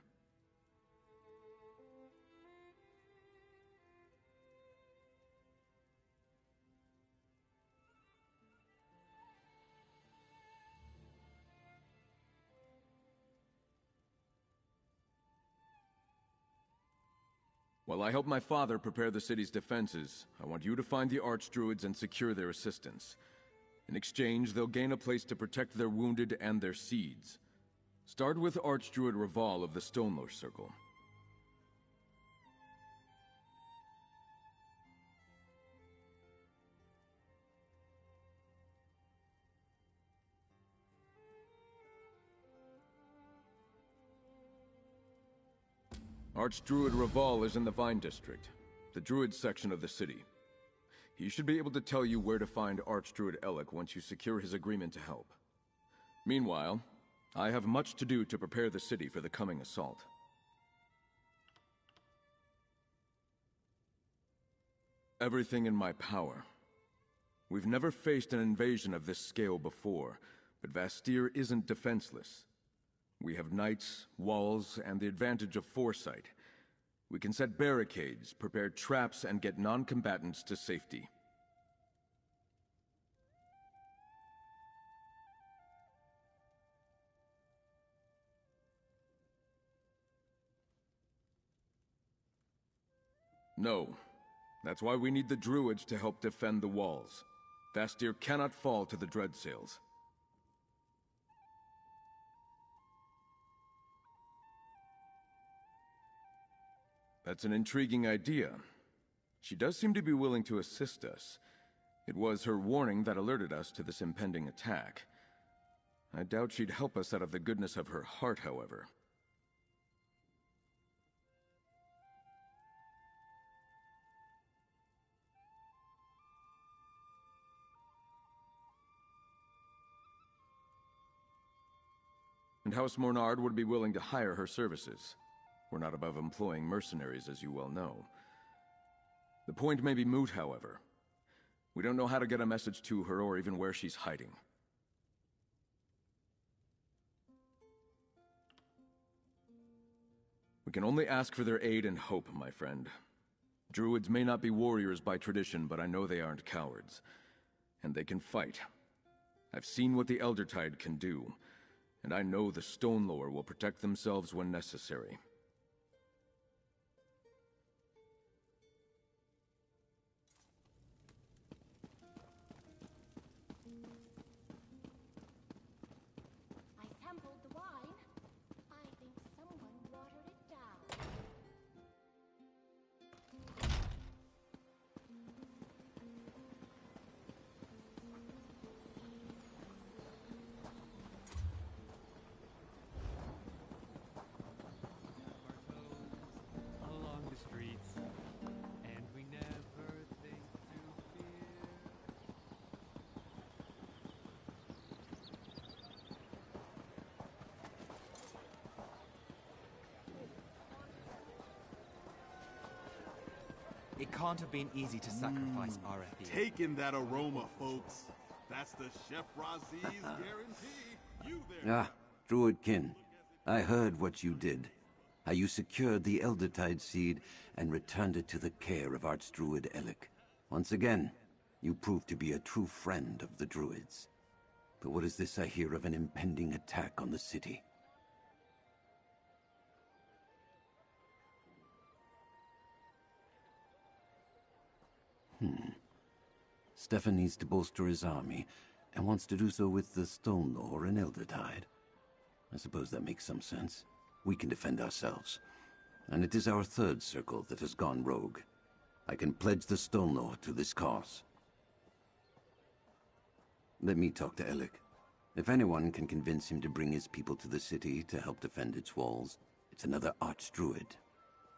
[SPEAKER 8] While I help my father prepare the city's defenses, I want you to find the Archdruids and secure their assistance. In exchange, they'll gain a place to protect their wounded and their seeds. Start with Archdruid Raval of the Stonelore Circle. Archdruid Raval is in the Vine District, the Druid section of the city. He should be able to tell you where to find Archdruid Elec once you secure his agreement to help. Meanwhile, I have much to do to prepare the city for the coming assault. Everything in my power. We've never faced an invasion of this scale before, but Vastir isn't defenseless. We have knights, walls, and the advantage of foresight. We can set barricades, prepare traps, and get non-combatants to safety. No. That's why we need the Druids to help defend the walls. Vastir cannot fall to the Dreadsails. That's an intriguing idea. She does seem to be willing to assist us. It was her warning that alerted us to this impending attack. I doubt she'd help us out of the goodness of her heart, however. And House Mornard would be willing to hire her services. We're not above employing mercenaries, as you well know. The point may be moot, however. We don't know how to get a message to her or even where she's hiding. We can only ask for their aid and hope, my friend. Druids may not be warriors by tradition, but I know they aren't cowards. And they can fight. I've seen what the Eldertide can do, and I know the Stonelore will protect themselves when necessary.
[SPEAKER 17] It can't have been easy to sacrifice RFE.
[SPEAKER 2] Take in that aroma, folks. That's the Chef Razi's guarantee. You there.
[SPEAKER 14] Ah, Druidkin. I heard what you did. How you secured the Eldertide seed and returned it to the care of Archdruid Elec. Once again, you proved to be a true friend of the Druids. But what is this I hear of an impending attack on the city? Stefan needs to bolster his army, and wants to do so with the Stonelore and Eldertide. I suppose that makes some sense. We can defend ourselves. And it is our third circle that has gone rogue. I can pledge the Stonelore to this cause. Let me talk to Alec. If anyone can convince him to bring his people to the city to help defend its walls, it's another Archdruid.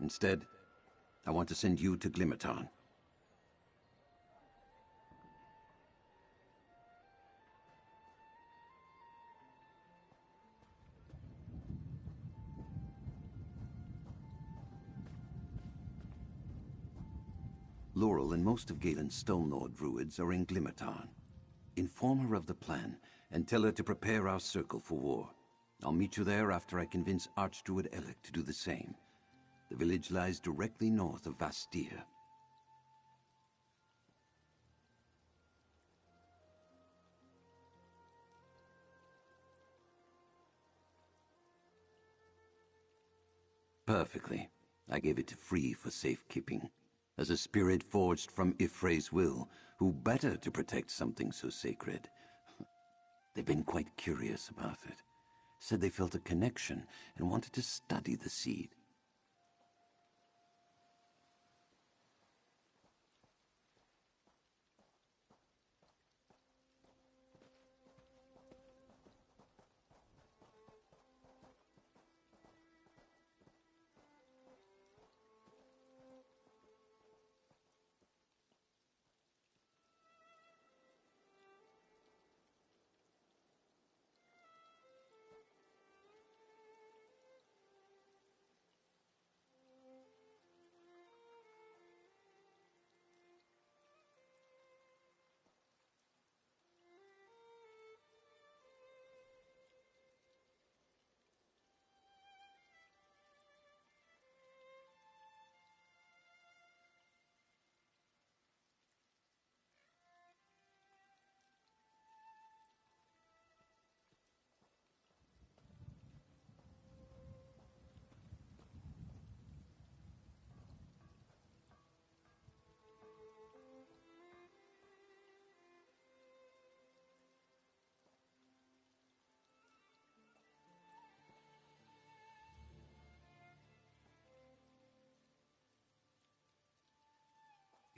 [SPEAKER 14] Instead, I want to send you to Glimmertown. Laurel and most of Galen's Stonelord druids are in Glimmertown. Inform her of the plan, and tell her to prepare our circle for war. I'll meet you there after I convince Archdruid Alec to do the same. The village lies directly north of Vastir. Perfectly. I gave it to Free for safekeeping. As a spirit forged from Ifre's will, who better to protect something so sacred? They've been quite curious about it. Said they felt a connection and wanted to study the seed.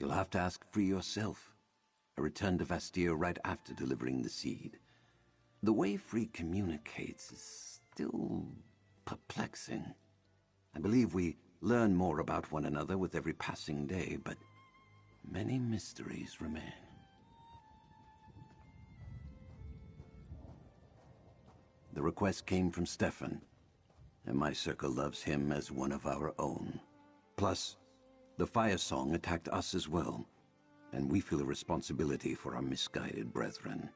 [SPEAKER 14] You'll have to ask Free yourself. I returned to Vastir right after delivering the seed. The way Free communicates is still perplexing. I believe we learn more about one another with every passing day, but many mysteries remain. The request came from Stefan, and my circle loves him as one of our own. Plus, the Fire Song attacked us as well, and we feel a responsibility for our misguided brethren.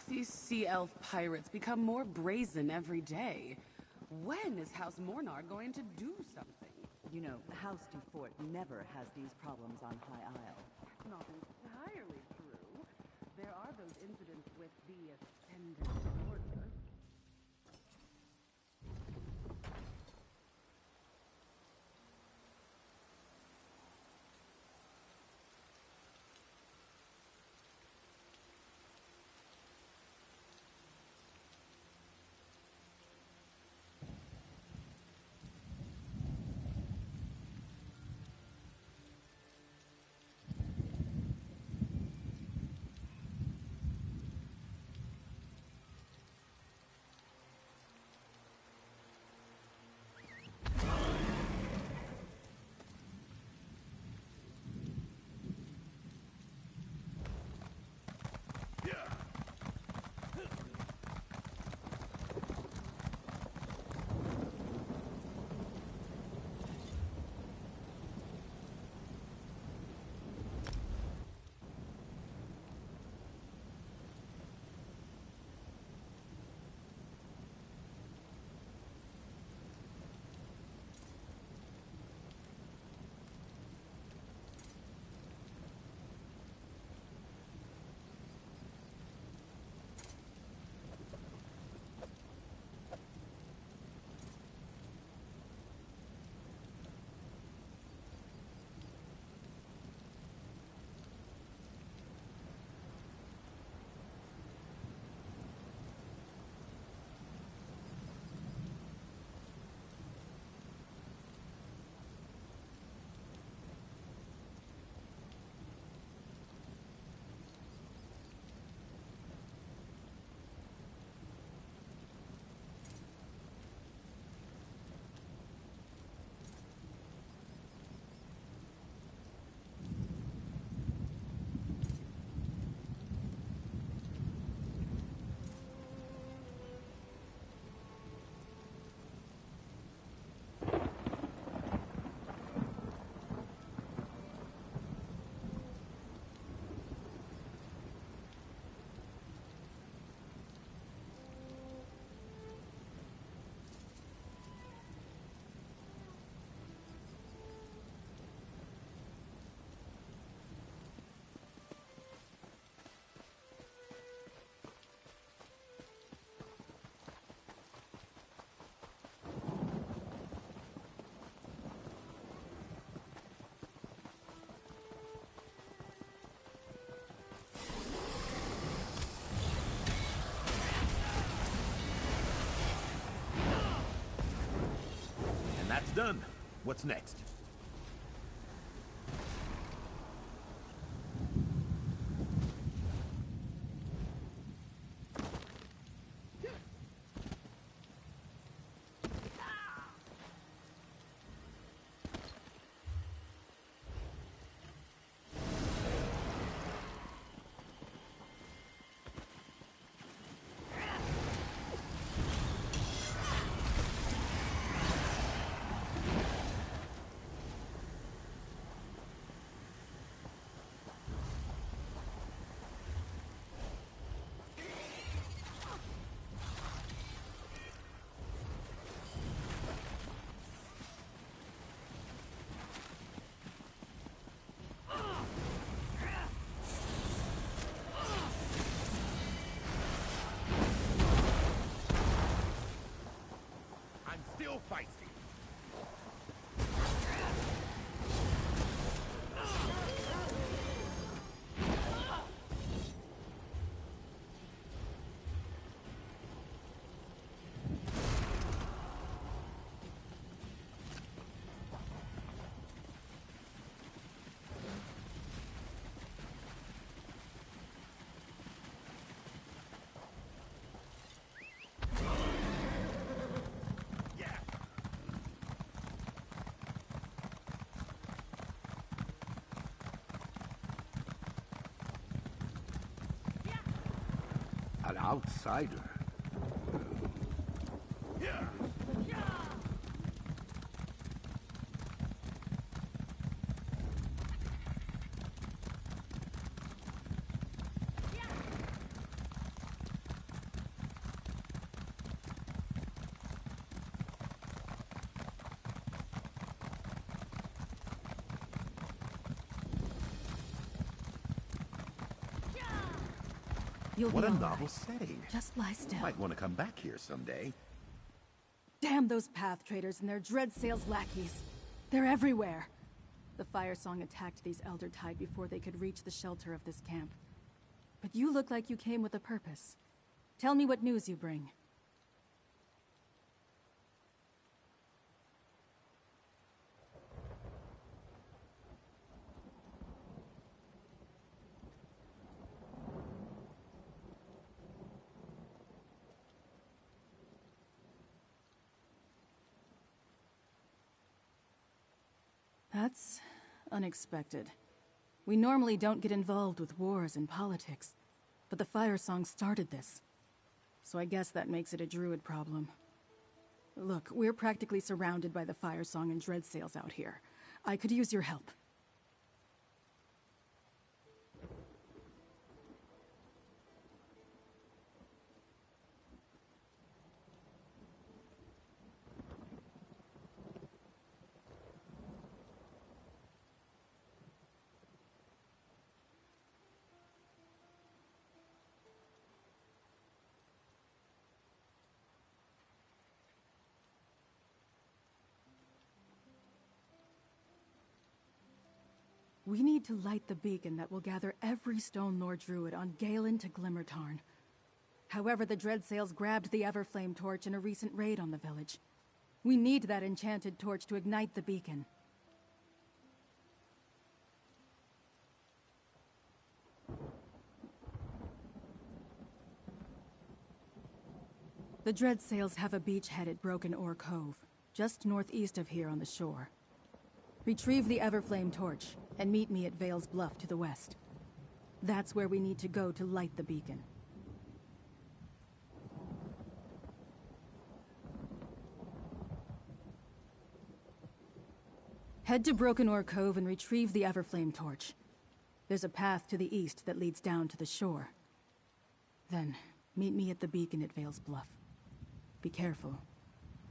[SPEAKER 6] These sea elf pirates become more brazen every day. When is House Mornar going to do something?
[SPEAKER 7] You know, House Dufort never has these problems on High Isle.
[SPEAKER 6] That's not entirely true. There are those incidents with the Ascendant Order.
[SPEAKER 5] That's done. What's next? Still feisty.
[SPEAKER 12] An outsider?
[SPEAKER 4] You'll
[SPEAKER 5] What
[SPEAKER 4] be
[SPEAKER 5] a
[SPEAKER 4] all
[SPEAKER 5] novel
[SPEAKER 4] right.
[SPEAKER 5] setting.
[SPEAKER 4] Just lie still.
[SPEAKER 5] Might want to come back here someday.
[SPEAKER 16] Damn those path traders and their dread sales lackeys. They're everywhere. The Fire Song attacked these Elder Tide before they could reach the shelter of this camp. But you look like you came with a purpose. Tell me what news you bring. That's unexpected. We normally don't get involved with wars and politics, but the Fire Song started this. So I guess that makes it a druid problem. Look, we're practically surrounded by the Fire Song and dread sales out here. I could use your help. We need to light the beacon that will gather every Stone Lord Druid on Galen to Glimmertarn. However, the Dread Sales grabbed the Everflame torch in a recent raid on the village. We need that enchanted torch to ignite the beacon. The Dread Sales have a beachhead at Broken Oar Cove, just northeast of here on the shore. Retrieve the Everflame torch, and meet me at Vale's Bluff to the west. That's where we need to go to light the beacon. Head to Broken Oar Cove and retrieve the Everflame torch. There's a path to the east that leads down to the shore. Then, meet me at the beacon at Vale's Bluff. Be careful.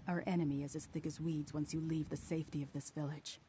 [SPEAKER 16] Our enemy is as thick as weeds once you leave the safety of this village.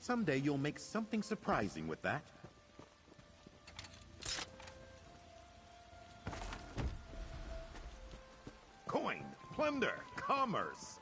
[SPEAKER 2] Someday you'll make something surprising with that. Coin, plunder, commerce.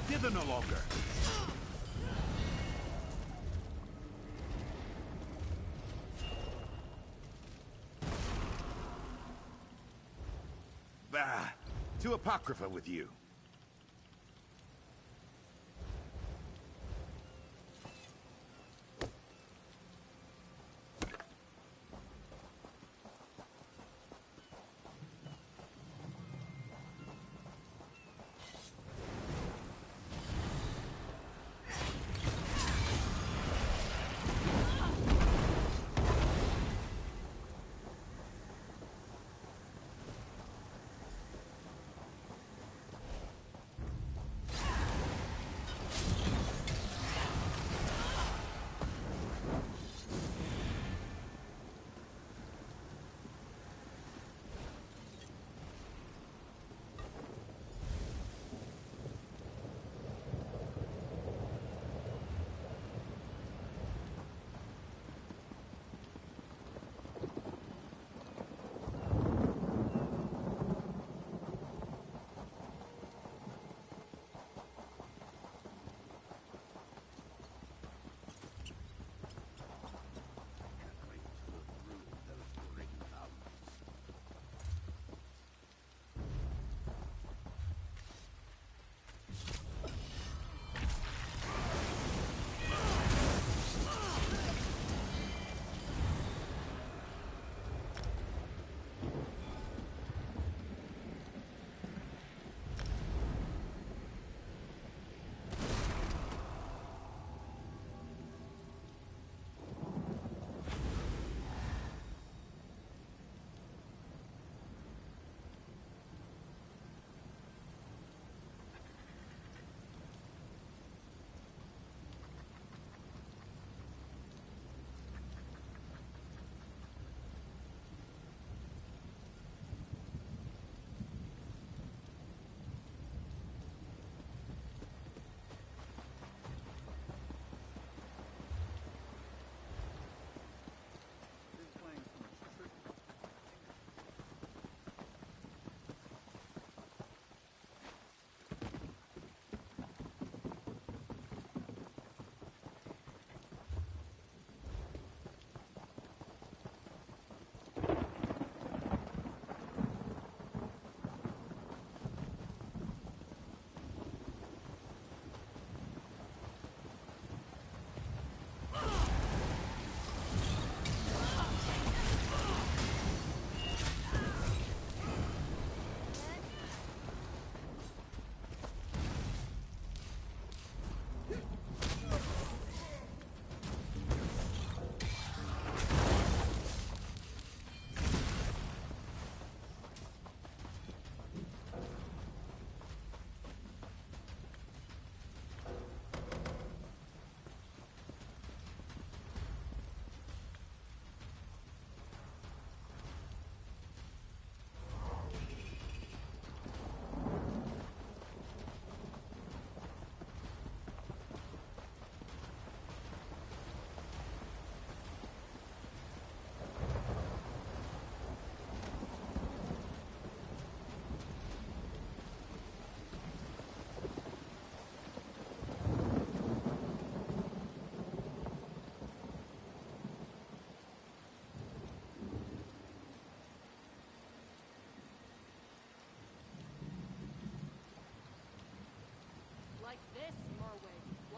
[SPEAKER 2] Thither no longer. Bah! To Apocrypha with you.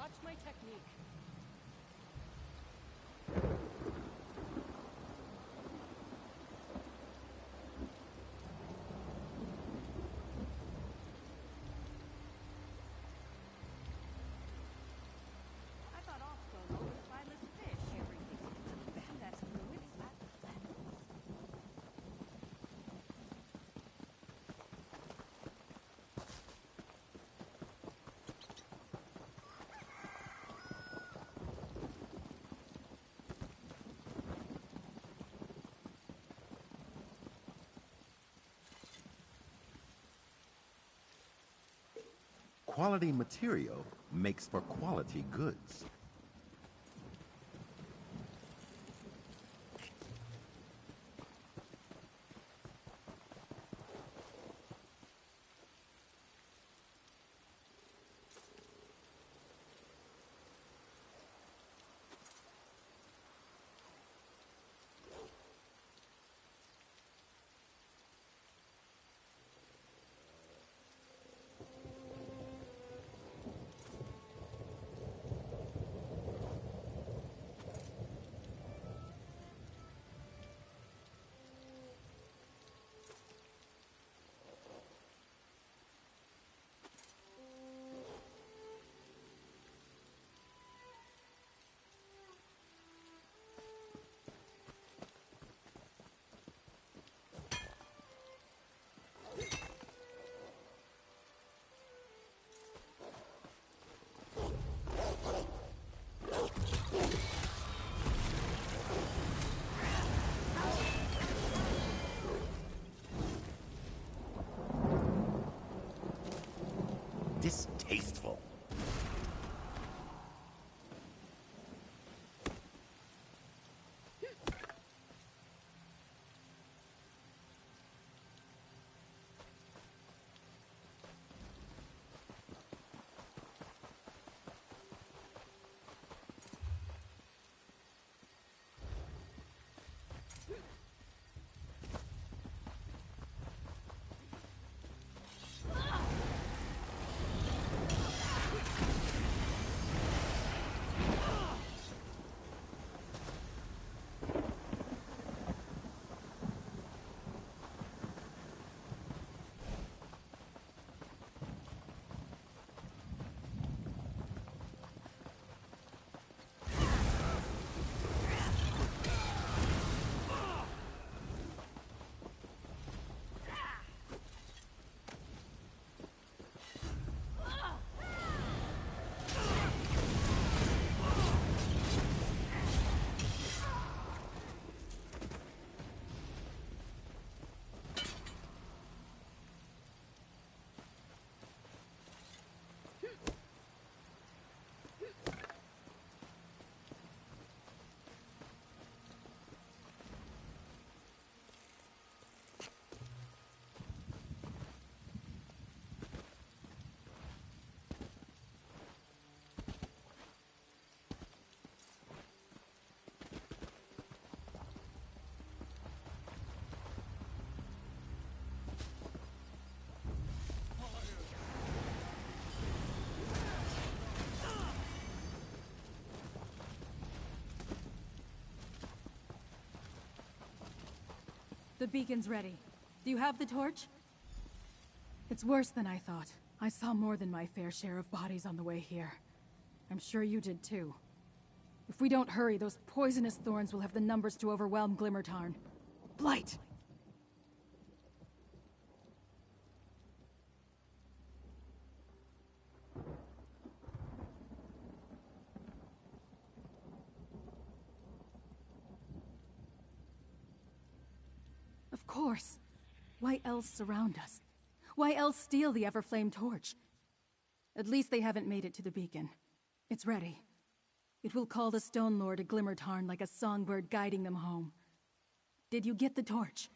[SPEAKER 6] Watch my technique. I thought Offstone was spineless fish. Everything that's fluid is at
[SPEAKER 18] Quality material makes for quality goods. Distasteful.
[SPEAKER 16] The beacon's ready. Do you have the torch? It's worse than I thought. I saw more than my fair share of bodies on the way here. I'm sure you did too. If we don't hurry, those poisonous thorns will have the numbers to overwhelm Glimmertarn. Blight! Of course. Why else surround us? Why else steal the Everflame torch? At least they haven't made it to the beacon. It's ready. It will call the Stone Lord to Glimmertarn like a songbird guiding them home. Did you get the torch?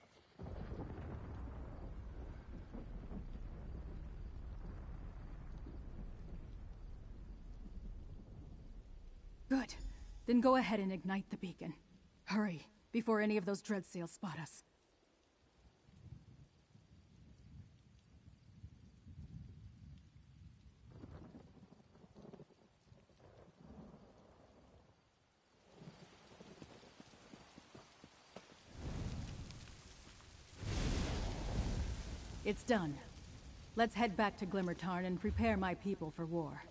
[SPEAKER 16] Good. Then go ahead and ignite the beacon. Hurry, before any of those Dreadsails spot us. It's done. Let's head back to Glimmertarn and prepare my people for war.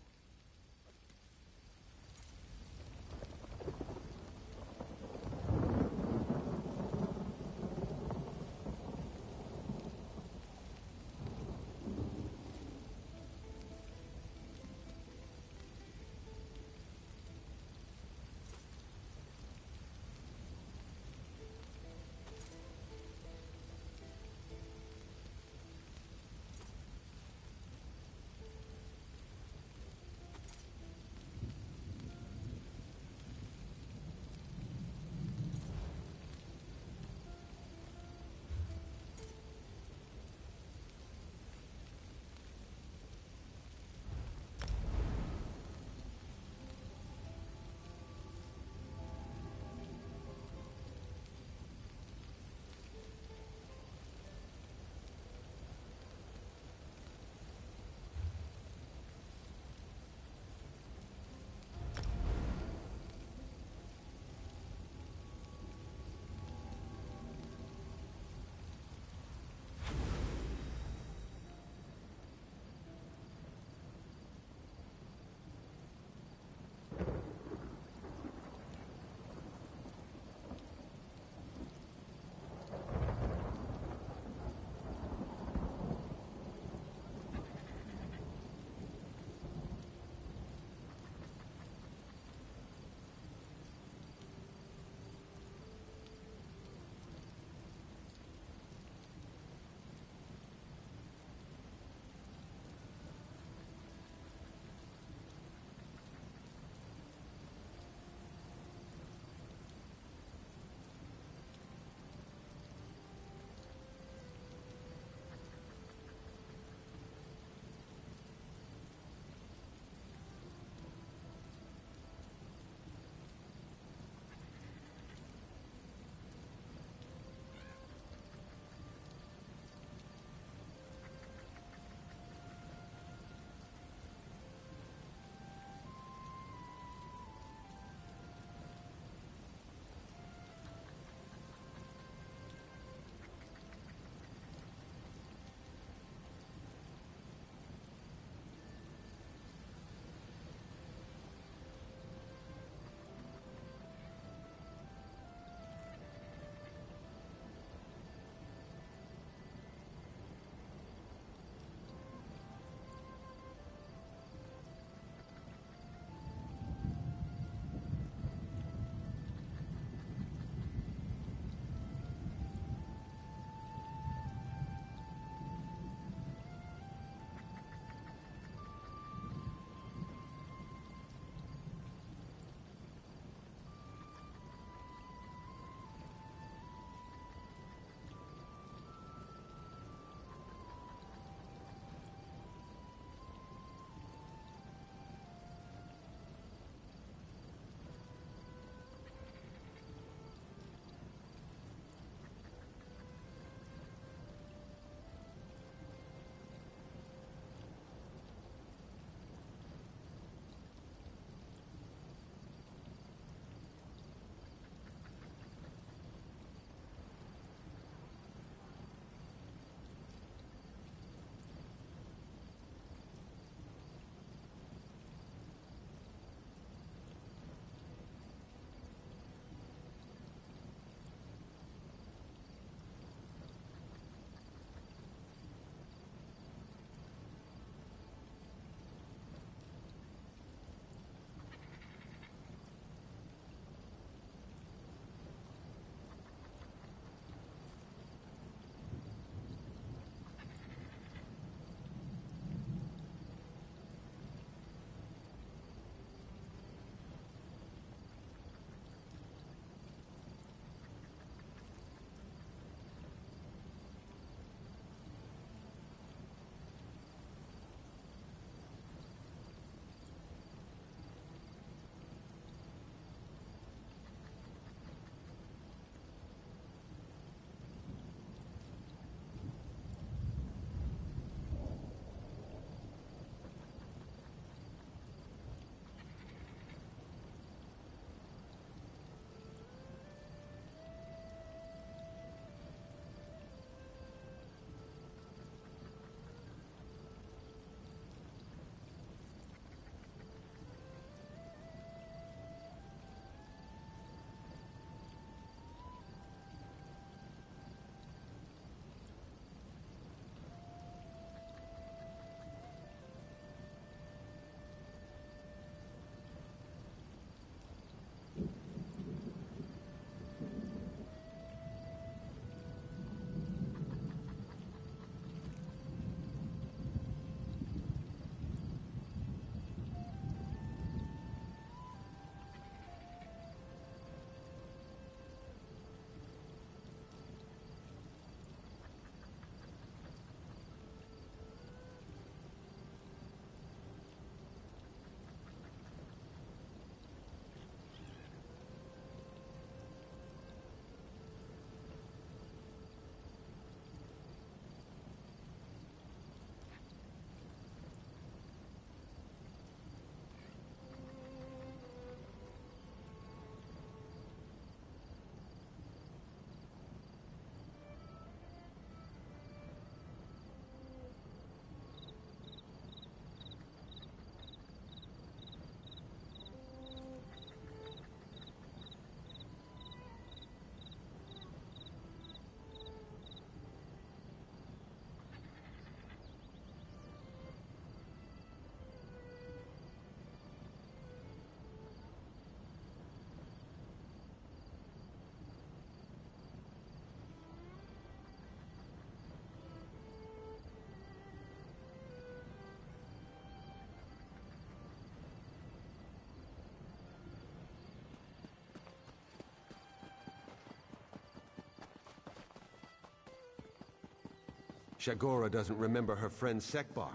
[SPEAKER 19] Shagora doesn't remember her friend Sekbar,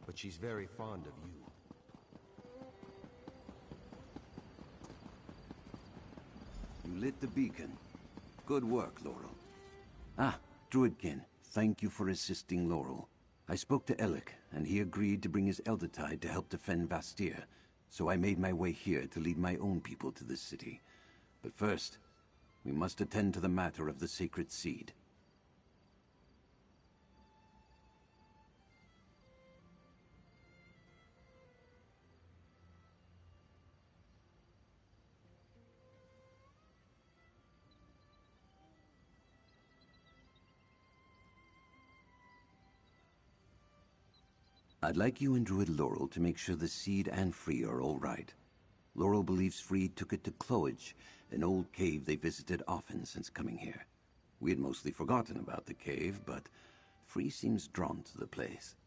[SPEAKER 19] but she's very fond of you.
[SPEAKER 14] You lit the beacon. Good work, Laurel. Ah, Druidkin, thank you for assisting Laurel. I spoke to Elec, and he agreed to bring his Eldertide to help defend Vastir, so I made my way here to lead my own people to this city. But first, we must attend to the matter of the sacred seed. I'd like you and Druid Laurel to make sure the seed and Free are all right. Laurel believes Free took it to Cloage, an old cave they visited often since coming here. We had mostly forgotten about the cave, but Free seems drawn to the place.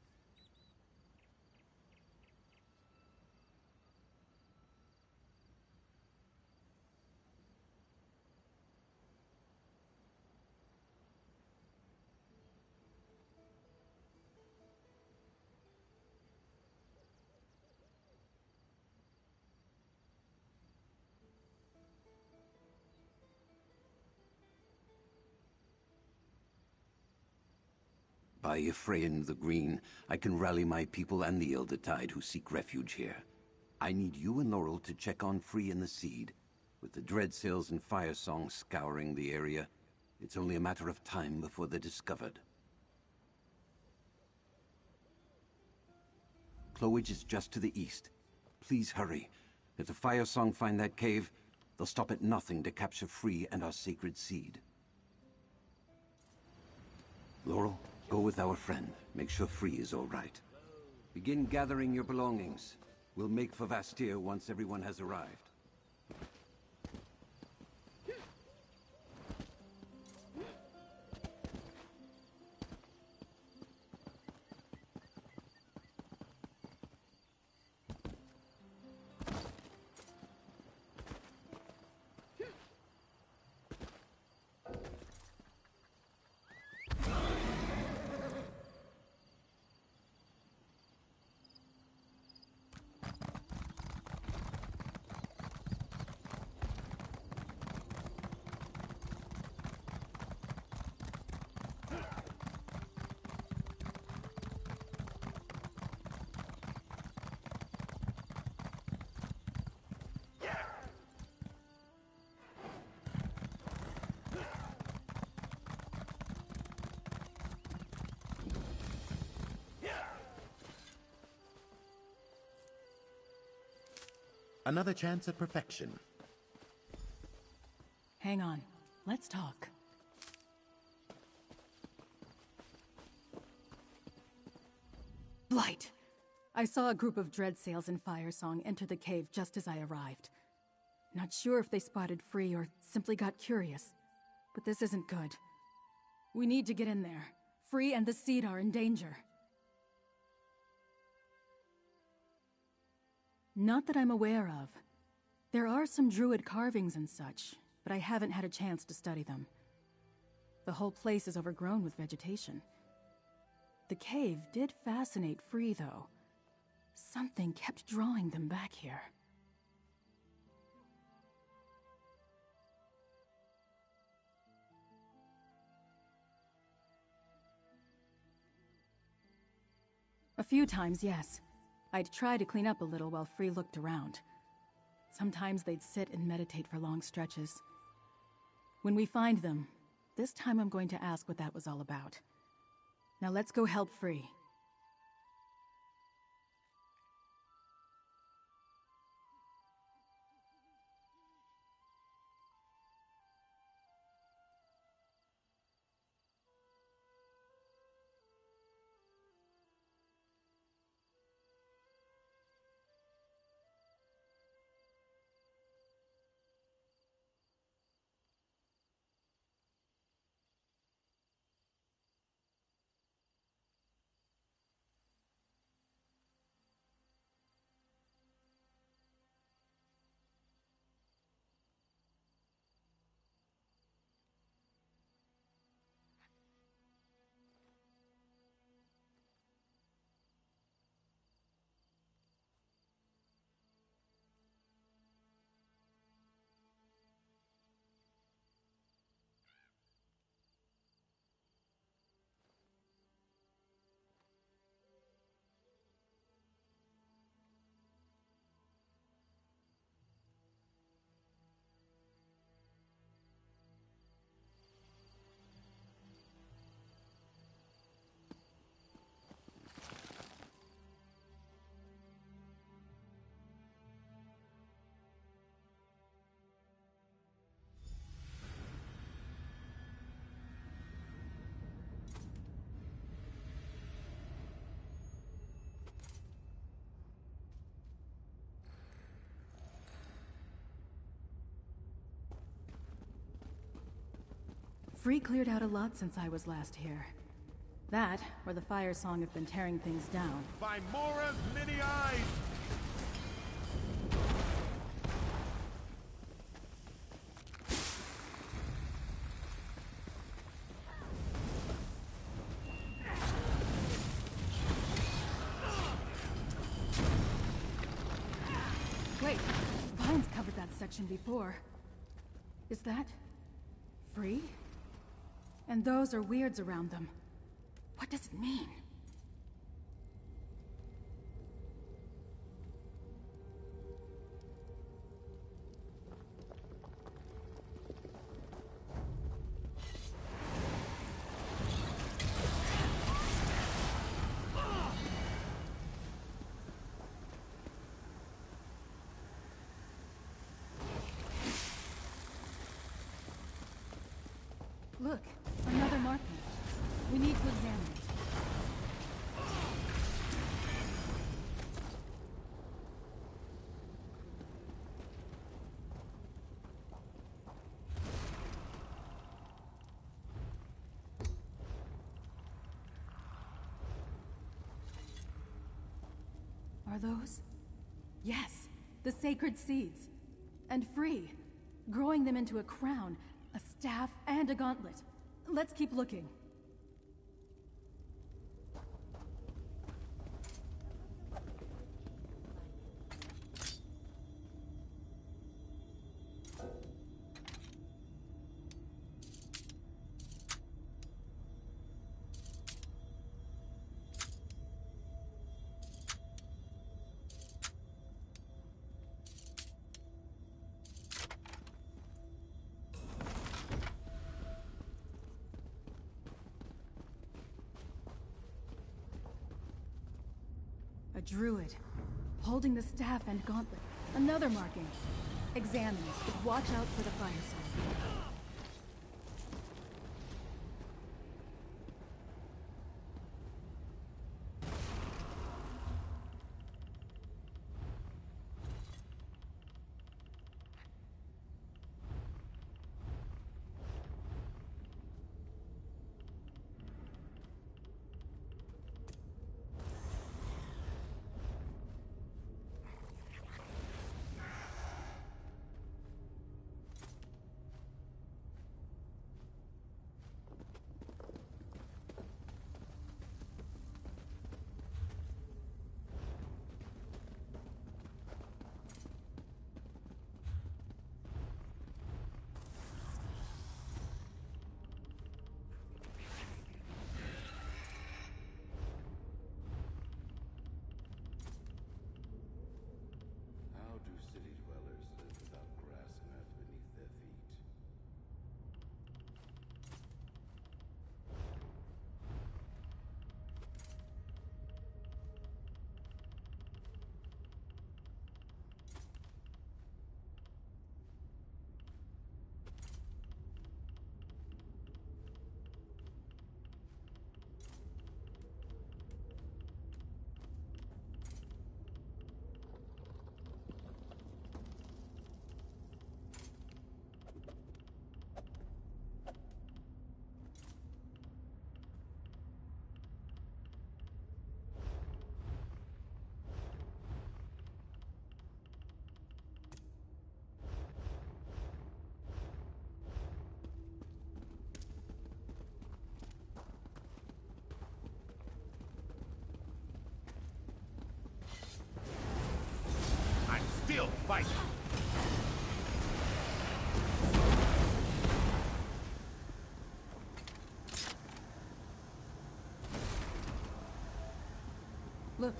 [SPEAKER 14] By Ephraim the Green, I can rally my people and the Eldertide who seek refuge here. I need you and Laurel to check on Free and the Seed. With the Dreadsails and Firesong scouring the area, it's only a matter of time before they're discovered. Cloage is just to the east. Please hurry. If the Firesong find that cave, they'll stop at nothing to capture Free and our sacred seed. Laurel, go with our friend. Make sure Free is all right. Begin gathering your belongings. We'll make for Vastir once everyone has arrived.
[SPEAKER 18] Another chance at perfection.
[SPEAKER 16] Hang on. Let's talk. Blight! I saw a group of Dreadsails and Firesong enter the cave just as I arrived. Not sure if they spotted Free or simply got curious. But this isn't good. We need to get in there. Free and the Seed are in danger. Not that I'm aware of. There are some druid carvings and such, but I haven't had a chance to study them. The whole place is overgrown with vegetation. The cave did fascinate Free, though. Something kept drawing them back here. A few times, yes. I'd try to clean up a little while Free looked around. Sometimes they'd sit and meditate for long stretches. When we find them, this time I'm going to ask what that was all about. Now let's go help Free. Free cleared out a lot since I was last here. That, or the Fire Song have been tearing things down.
[SPEAKER 2] By Mora's many eyes!
[SPEAKER 16] Wait, Vines covered that section before. Is that... Free? And those are weirds around them. What does it mean? Look, another marking. We need to examine it. Are those? Yes, the sacred seeds. And Free, growing them into a crown, a staff, and a gauntlet. Let's keep looking. A druid, holding the staff and gauntlet. Another marking. Examine it, but watch out for the fire sign.
[SPEAKER 20] How do city dwellers live without grass and earth beneath their feet?
[SPEAKER 2] I'm still fighting!
[SPEAKER 16] Look,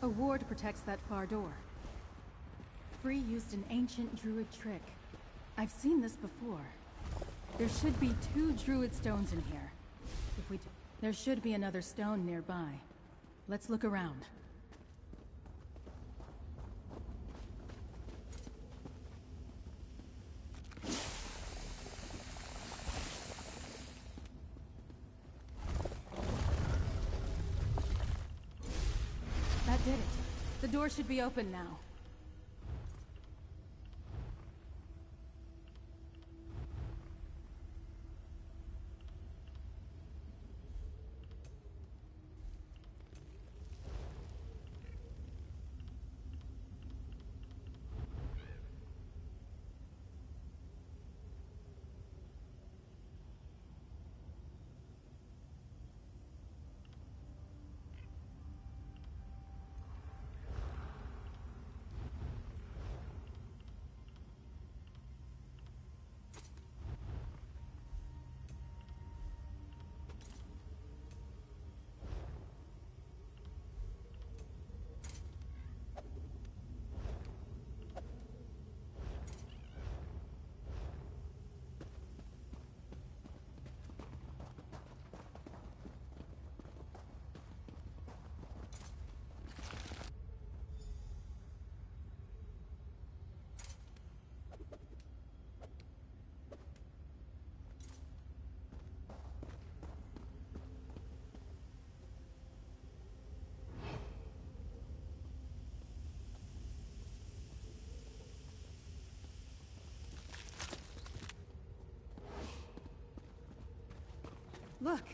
[SPEAKER 16] a ward protects that far door. Free used an ancient druid trick. I've seen this before. There should be 2 druid stones in here. There should be another stone nearby. Let's look around. That did it. The door should be open now. Look,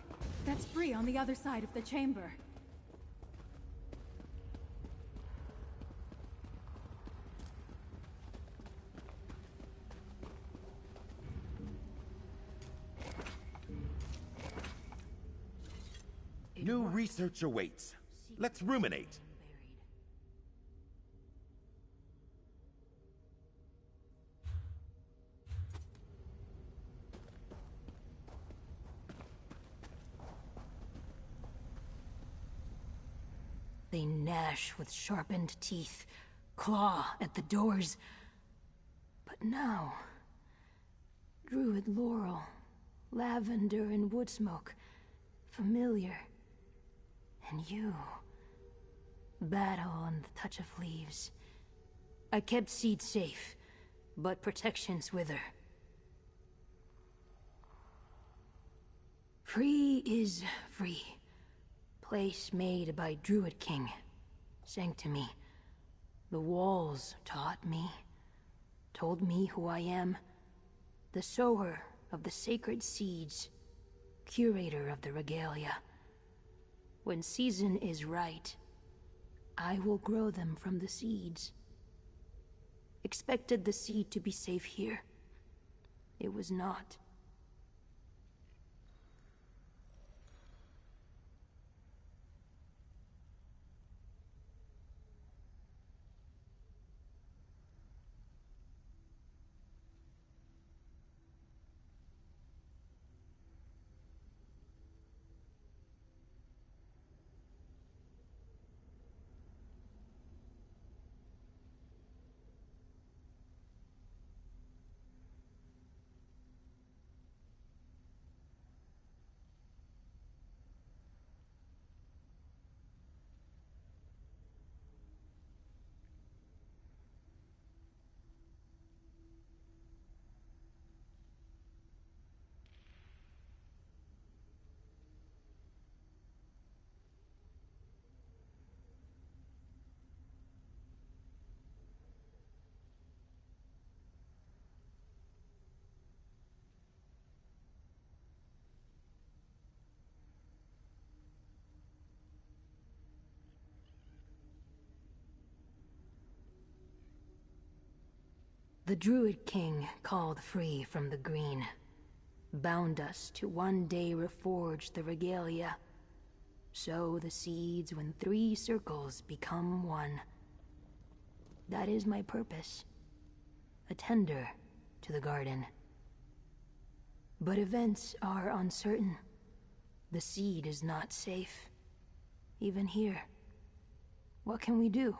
[SPEAKER 16] that's Free on the other side of the chamber.
[SPEAKER 18] New research awaits. Let's ruminate.
[SPEAKER 10] They gnash with sharpened teeth, claw at the doors. But now, Druid laurel, lavender and wood smoke, familiar. And you, battle and the touch of leaves. I kept seed safe, but protections wither. Free is free. Place made by Druid King. Sanctity. The walls taught me. Told me who I am. The sower of the sacred seeds. Curator of the regalia. When season is right, I will grow them from the seeds. Expected the seed to be safe here. It was not. The Druid King called free from the green, bound us to one day reforge the regalia, sow the seeds when 3 circles become one. That is my purpose, a tender to the garden. But events are uncertain. The seed is not safe, even here. What can we do?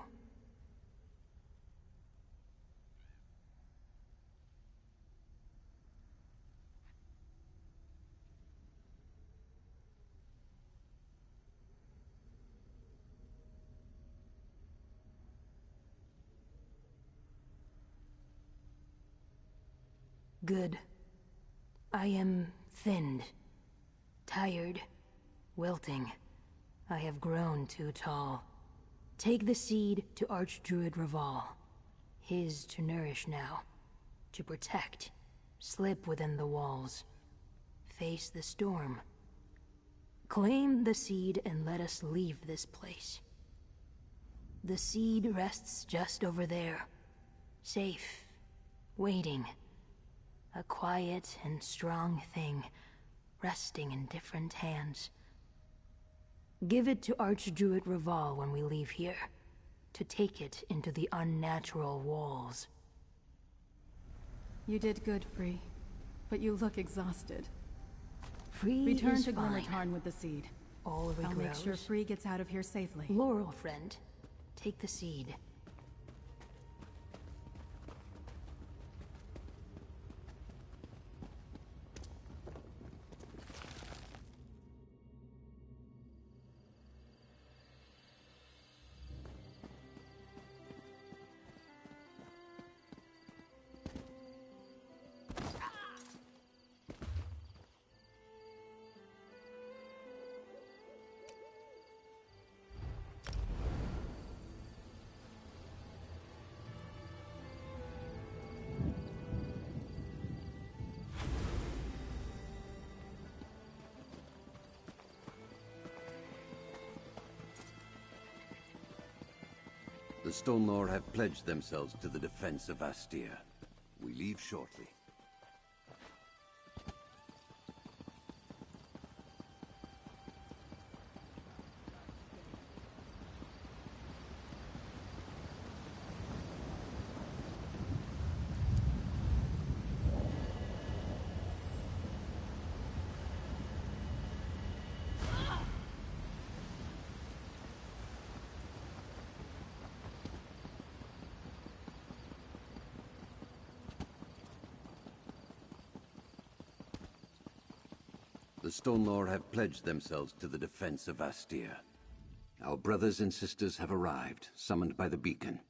[SPEAKER 10] Good. I am thinned, tired, wilting. I have grown too tall. Take the seed to Archdruid Raval. His to nourish now. To protect. Slip within the walls. Face the storm. Claim the seed and let us leave this place. The seed rests just over there. Safe. Waiting. A quiet and strong thing, resting in different hands. Give it to Archdruid Raval when we leave here, to take it into the unnatural walls.
[SPEAKER 16] You did good, Free, but you look exhausted.
[SPEAKER 10] Free
[SPEAKER 16] Return
[SPEAKER 10] is
[SPEAKER 16] to
[SPEAKER 10] fine.
[SPEAKER 16] Glimmertarn with the seed.
[SPEAKER 10] All regrows.
[SPEAKER 16] I'll make sure Free gets out of here safely.
[SPEAKER 10] Laurel, friend, take the seed.
[SPEAKER 14] The Stone Lord have pledged themselves to the defense of Astir. We leave shortly. The Stone Lord have pledged themselves to the defense of Astir. Our brothers and sisters have arrived, summoned by the beacon.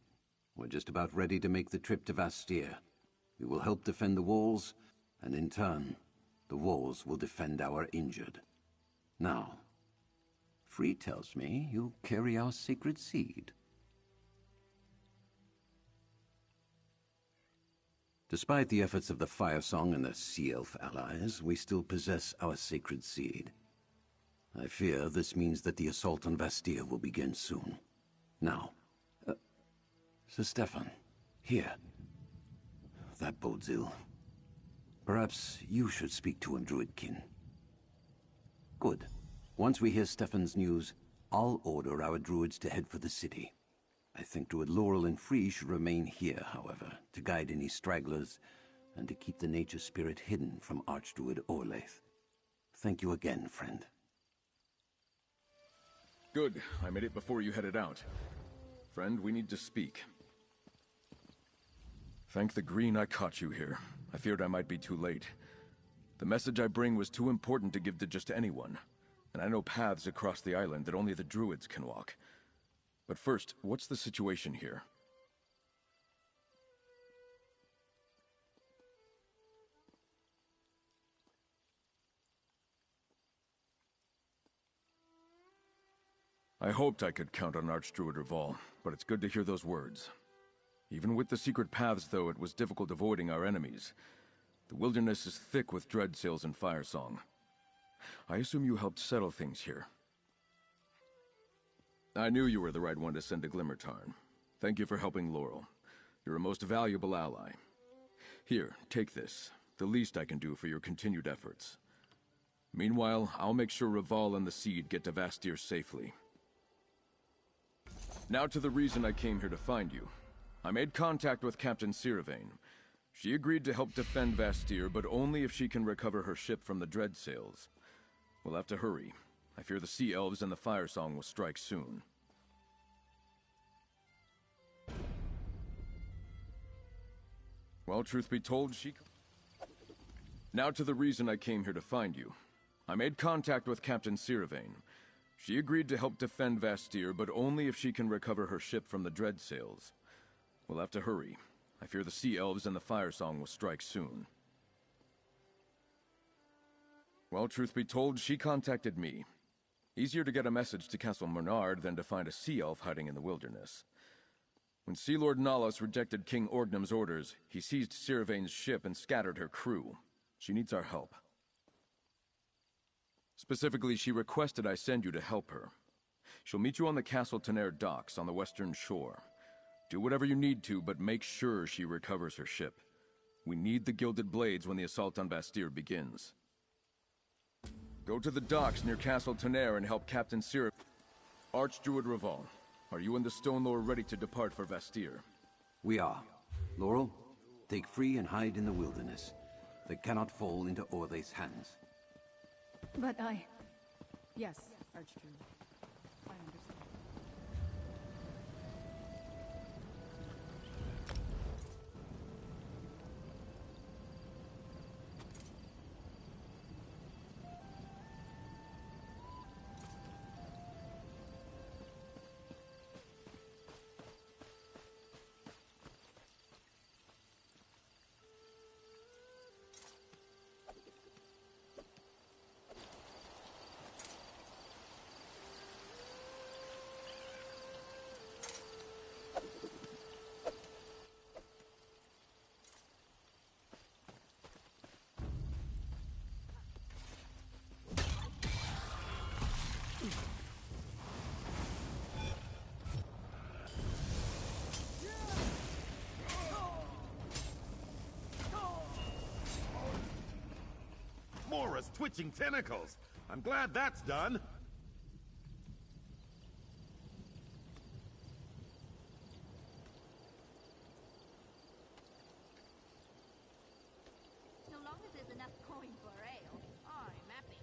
[SPEAKER 14] We're just about ready to make the trip to Astir. We will help defend the walls, and in turn, the walls will defend our injured. Now, Free tells me you carry our sacred seed. Despite the efforts of the Fire Song and the Sea Elf allies, we still possess our sacred seed. I fear this means that the assault on Astir will begin soon. Now, Sir Stefan, here. That bodes ill. Perhaps you should speak to him, Druidkin. Good. Once we hear Stefan's news, I'll order our druids to head for the city. I think Druid Laurel and Free should remain here, however, to guide any stragglers and to keep the nature spirit hidden from Archdruid Orlaith. Thank you again, friend.
[SPEAKER 8] Good. I made it before you headed out. Friend, we need to speak. Thank the Green I caught you here. I feared I might be too late. The message I bring was too important to give to just anyone, and I know paths across the island that only the druids can walk. But first, what's the situation here? I hoped I could count on Archdruid Reval, but it's good to hear those words. Even with the secret paths, though, it was difficult avoiding our enemies. The wilderness is thick with dreadsails and Firesong. I assume you helped settle things here. I knew you were the right one to send to Glimmertarn. Thank you for helping Laurel. You're a most valuable ally. Here, take this. The least I can do for your continued efforts. Meanwhile, I'll make sure Reval and the Seed get to Astir safely. Now to the reason I came here to find you. I made contact with Captain Siravain. She agreed to help defend Astir, but only if she can recover her ship from the Dreadsails. We'll have to hurry. I fear the Sea Elves and the Firesong will strike soon. Well, truth be told, Now to the reason I came here to find you. I made contact with Captain Siravain. She agreed to help defend Astir, but only if she can recover her ship from the Dreadsails. We'll have to hurry. I fear the Sea Elves and the Firesong will strike soon. Well, truth be told, she contacted me. Easier to get a message to Castle Mernard than to find a Sea Elf hiding in the wilderness. When Sea Lord Nalos rejected King Orgnum's orders, he seized Siravain's ship and scattered her crew. She needs our help. Specifically, she requested I send you to help her. She'll meet you on the Castle Tenair docks on the western shore. Do whatever you need to, but make sure she recovers her ship. We need the Gilded Blades when the assault on Astir begins. Go to the docks near Castle Tenair and help Captain Siravain. Archdruid Reval, are you and the Stone Lord ready to depart for Astir?
[SPEAKER 14] We are. Laurel, take Free and hide in the wilderness. They cannot fall into Orlaith's hands.
[SPEAKER 16] But Yes, Archdruid. I understand.
[SPEAKER 2] as twitching tentacles. I'm glad that's done.
[SPEAKER 9] So long as there's enough coin for ale, I'm happy.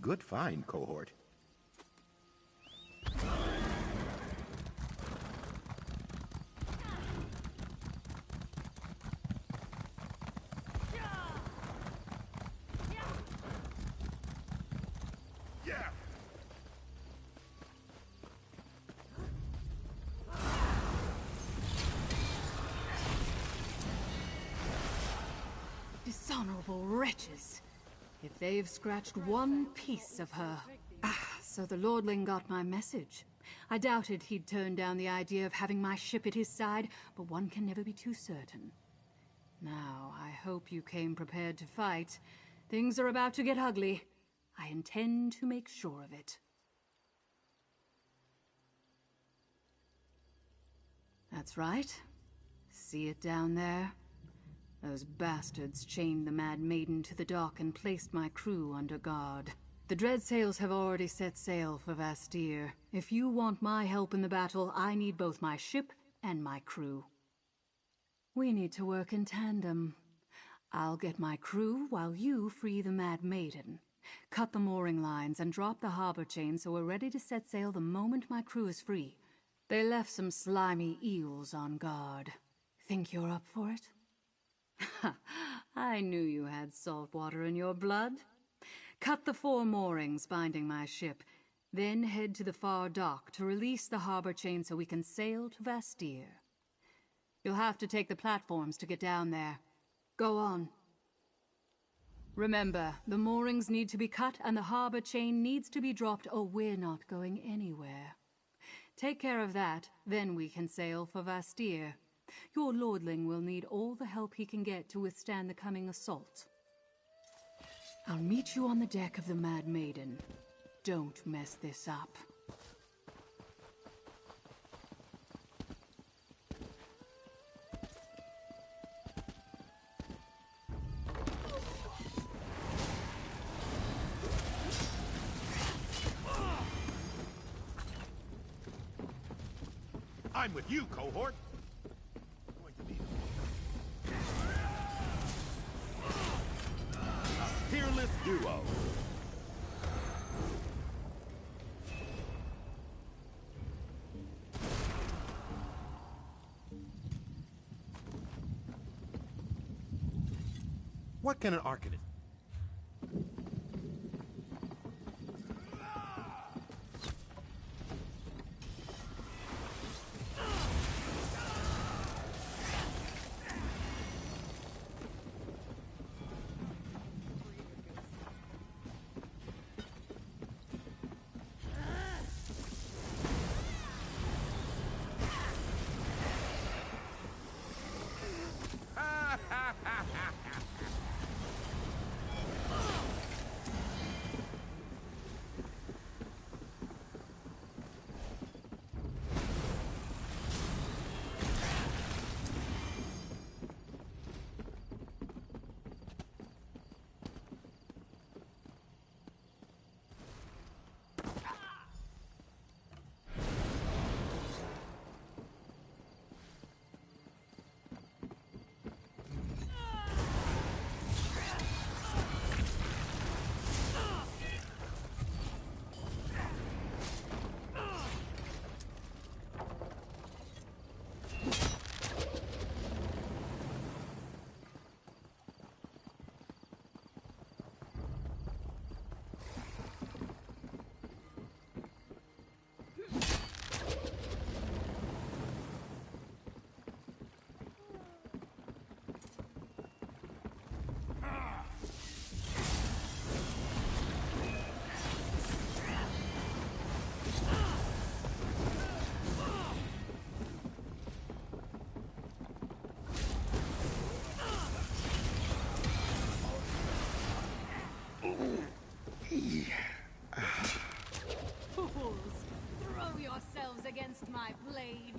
[SPEAKER 18] Good find, cohort.
[SPEAKER 2] Yeah!
[SPEAKER 16] Dishonorable wretches. If they've scratched one piece of her. Ah, so the lordling got my message. I doubted he'd turn down the idea of having my ship at his side, but one can never be too certain. Now, I hope you came prepared to fight. Things are about to get ugly. I intend to make sure of it. That's right. See it down there? Those bastards chained the Mad Maiden to the dock and placed my crew under guard. The Dreadsails have already set sail for Vastir. If you want my help in the battle, I need both my ship and my crew. We need to work in tandem. I'll get my crew while you free the Mad Maiden. Cut the mooring lines and drop the harbor chain so we're ready to set sail the moment my crew is free. They left some slimy eels on guard. Think you're up for it? I knew you had salt water in your blood. Cut the 4 moorings binding my ship, then head to the far dock to release the harbor chain so we can sail to Vastir. You'll have to take the platforms to get down there. Go on. Remember, the moorings need to be cut and the harbor chain needs to be dropped or we're not going anywhere. Take care of that, then we can sail for Vastir. Your lordling will need all the help he can get to withstand the coming assault. I'll meet you on the deck of the Mad Maiden. Don't mess this up.
[SPEAKER 2] I'm with you, cohort. Peerless duo.
[SPEAKER 19] What can an arcanist?
[SPEAKER 4] against my blade.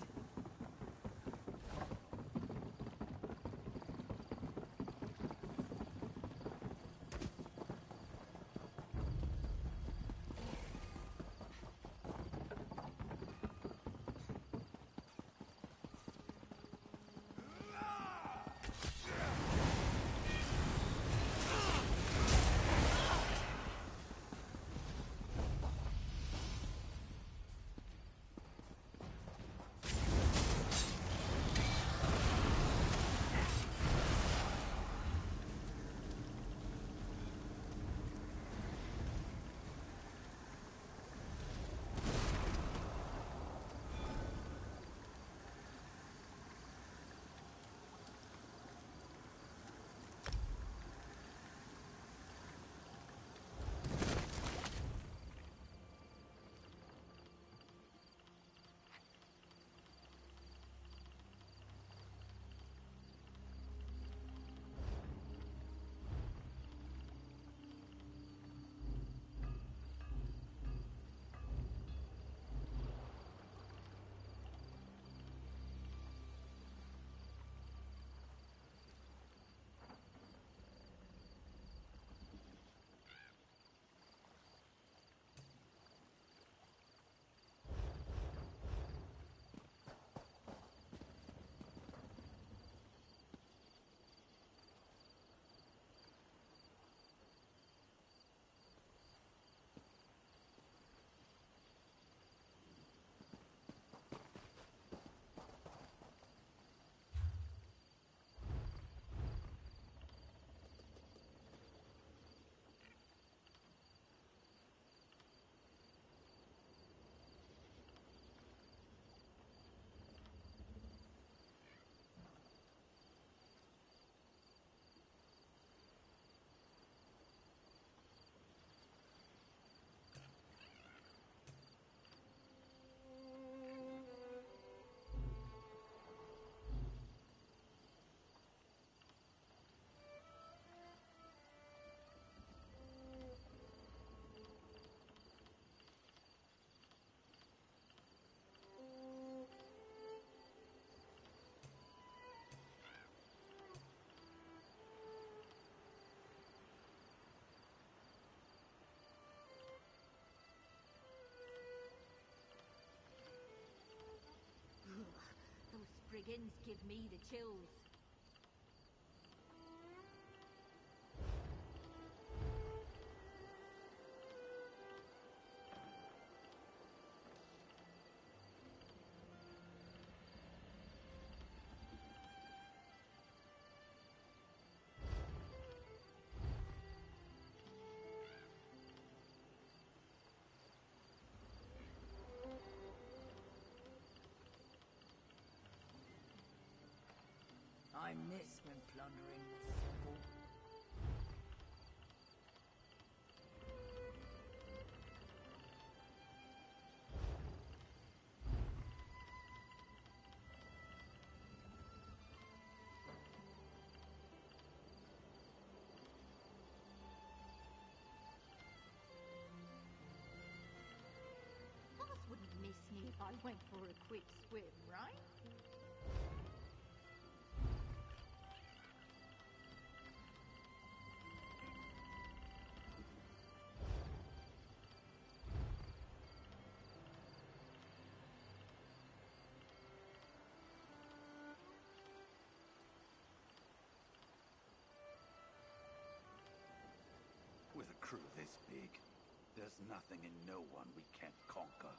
[SPEAKER 7] Those brigands give me the chills.
[SPEAKER 21] I miss when plundering was simple.
[SPEAKER 7] Boss wouldn't miss me if I went for a quick swim, right?
[SPEAKER 5] With a crew this big, there's nothing and no one we can't conquer.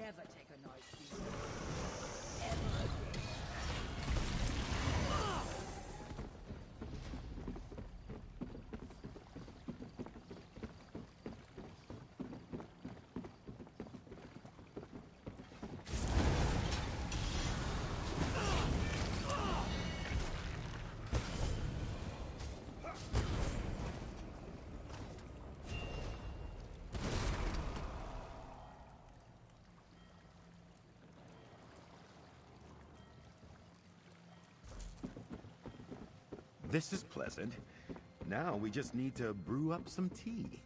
[SPEAKER 21] never take a nice beat. Ever again.
[SPEAKER 18] This is pleasant. Now we just need to brew up some tea.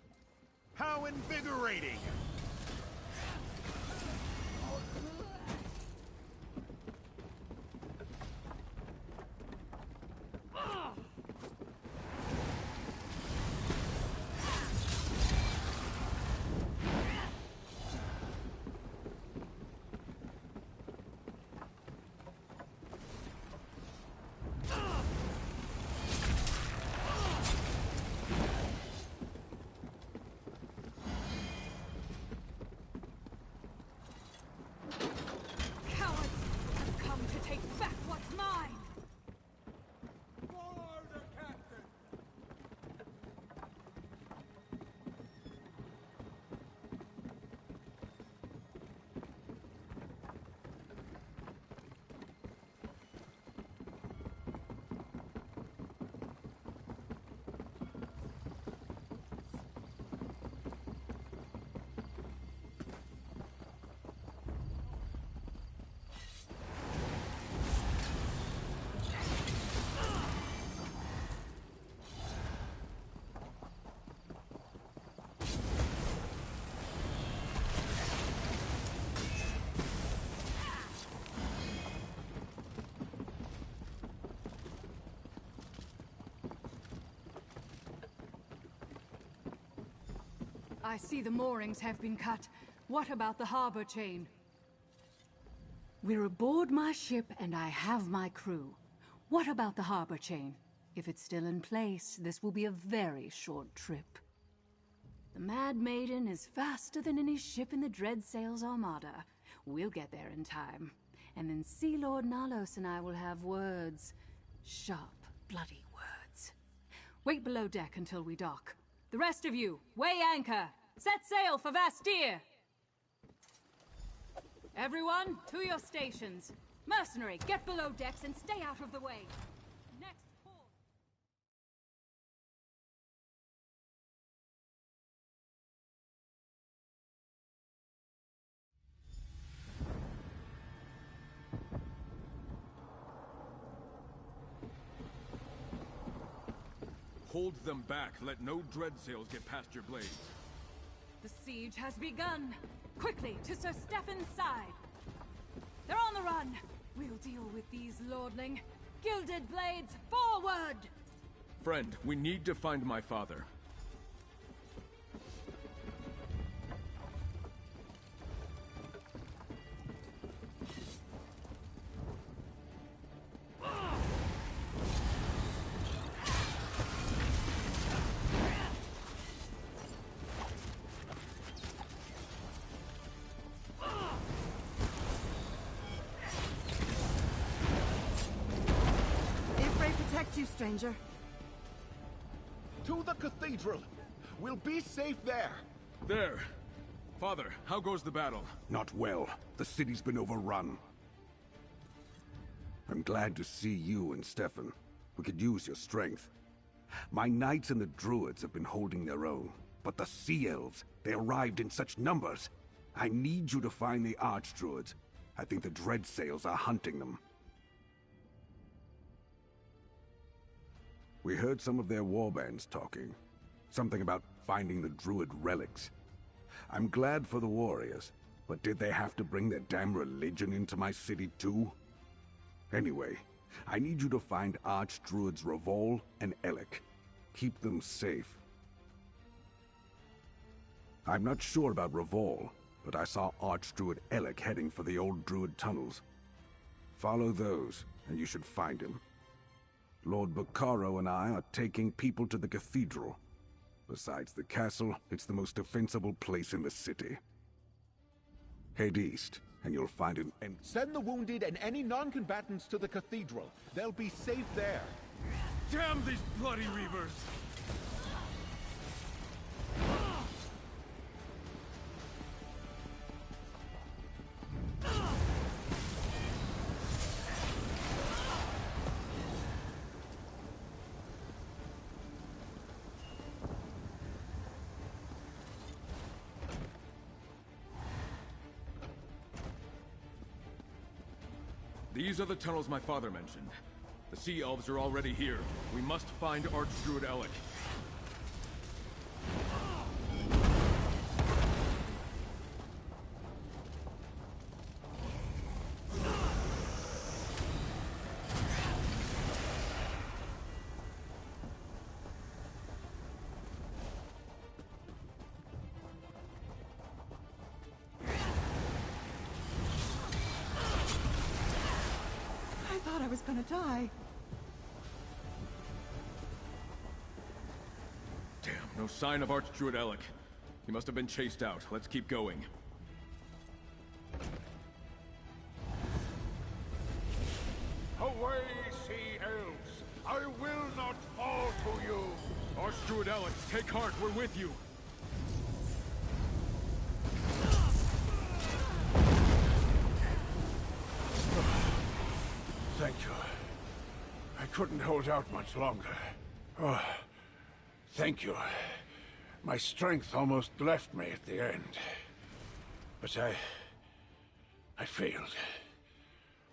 [SPEAKER 13] How invigorating!
[SPEAKER 4] I see the moorings have been cut. What about the harbor chain? We're aboard my ship and I have my crew. What about the harbor chain? If it's still in place, this will be a very short trip. The Mad Maiden is faster than any ship in the Dreadsails Armada. We'll get there in time. And then Sea Lord Nalos and I will have words. Sharp, bloody words. Wait below deck until we dock. The rest of you, weigh anchor! Set sail for Vastir! Everyone, to your stations. Mercenary, get below decks and stay out of the way. Next port.
[SPEAKER 8] Hold them back. Let no dreadsails get past your blades.
[SPEAKER 4] The siege has begun. Quickly, to Sir Stefan's side. They're on the run. We'll deal with these lordling. Gilded blades, forward!
[SPEAKER 8] Friend, we need to find my father.
[SPEAKER 11] Stranger.
[SPEAKER 13] To the cathedral! We'll be safe there!
[SPEAKER 8] There! Father, how goes the battle?
[SPEAKER 12] Not well. The city's been overrun. I'm glad to see you and Stefan. We could use your strength. My knights and the druids have been holding their own. But the sea elves, they arrived in such numbers. I need you to find the archdruids. I think the Dreadsails are hunting them. We heard some of their warbands talking. Something about finding the druid relics. I'm glad for the warriors, but did they have to bring their damn religion into my city too? Anyway, I need you to find archdruids Revol and Elec. Keep them safe. I'm not sure about Revol, but I saw Archdruid Elec heading for the old druid tunnels. Follow those, and you should find him. Lord Bacaro and I are taking people to the cathedral. Besides the castle, it's the most defensible place in the city. Head east, and you'll find an empty...
[SPEAKER 18] Send the wounded and any non-combatants to the cathedral. They'll be safe there.
[SPEAKER 8] Damn these bloody reavers! These are the tunnels my father mentioned. The Sea Elves are already here. We must find Archdruid Alec.
[SPEAKER 3] I thought I was gonna die.
[SPEAKER 8] Damn, no sign of Archdruid Alec. He must have been chased out. Let's keep going.
[SPEAKER 13] Away, sea elves! I will not fall to you!
[SPEAKER 8] Archdruid Alec, take heart, we're with you!
[SPEAKER 13] Thank you. I couldn't hold out much longer. Oh, thank you. My strength almost left me at the end. But I failed.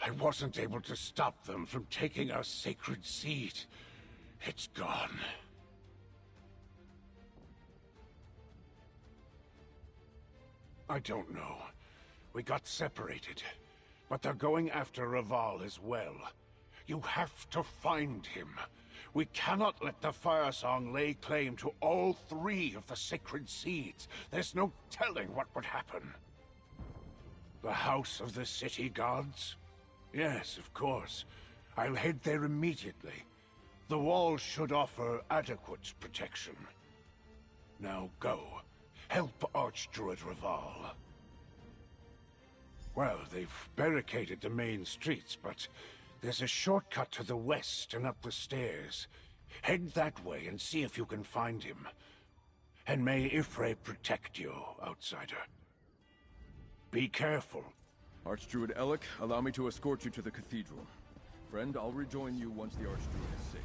[SPEAKER 13] I wasn't able to stop them from taking our sacred seed. It's gone. I don't know. We got separated. But they're going after Raval as well. You have to find him. We cannot let the Firesong lay claim to all 3 of the sacred seeds. There's no telling what would happen. The House of the City Gods? Yes, of course. I'll head there immediately. The wall should offer adequate protection. Now go. Help Archdruid Raval. Well, they've barricaded the main streets, but there's a shortcut to the west and up the stairs. Head that way and see if you can find him. And may Ifrei protect you, outsider. Be careful.
[SPEAKER 8] Archdruid Alec, allow me to escort you to the cathedral. Friend, I'll rejoin you once the Archdruid is safe.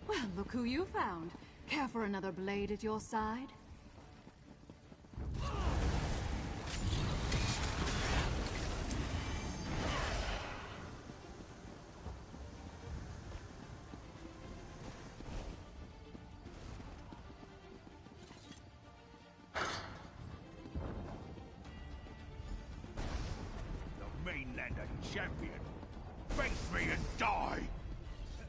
[SPEAKER 16] Well, look who you found. Care for another blade at your side?
[SPEAKER 13] The Mainlander champion. Face me and die!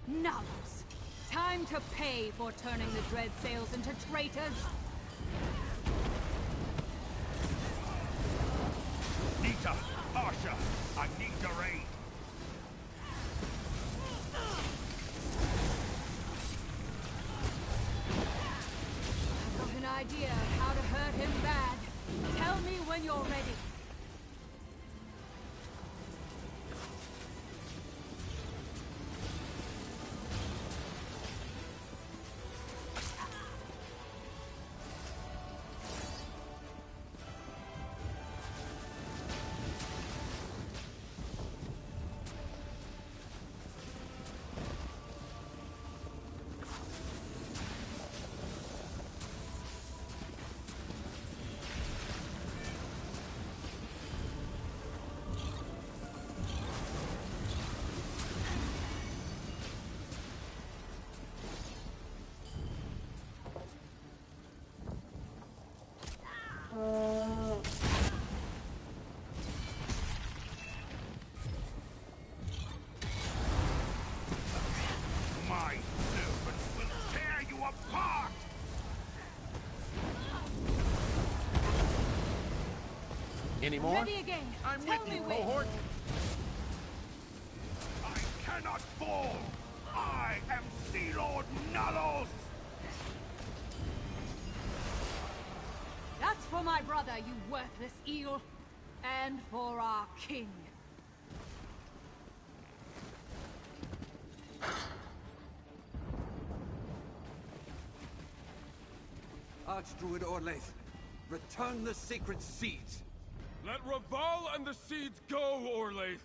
[SPEAKER 4] Nalos! Time to pay for turning the Dread Sails into traitors!
[SPEAKER 13] Nita! Asha! I need your aid!
[SPEAKER 4] I've got an idea of how to hurt him bad. Tell me when you're ready.
[SPEAKER 13] My servant will tear you apart!
[SPEAKER 18] Any more?
[SPEAKER 4] Ready again.
[SPEAKER 18] I'm
[SPEAKER 4] Tell
[SPEAKER 18] with
[SPEAKER 4] me
[SPEAKER 18] you,
[SPEAKER 4] when.
[SPEAKER 18] cohort.
[SPEAKER 13] I cannot fall! I am Sea Lord Nalos!
[SPEAKER 4] That's for my brother, you worthless eel. And for our king.
[SPEAKER 19] Archdruid Orlaith, return the sacred seeds.
[SPEAKER 8] Let Raval and the seeds go, Orlaith!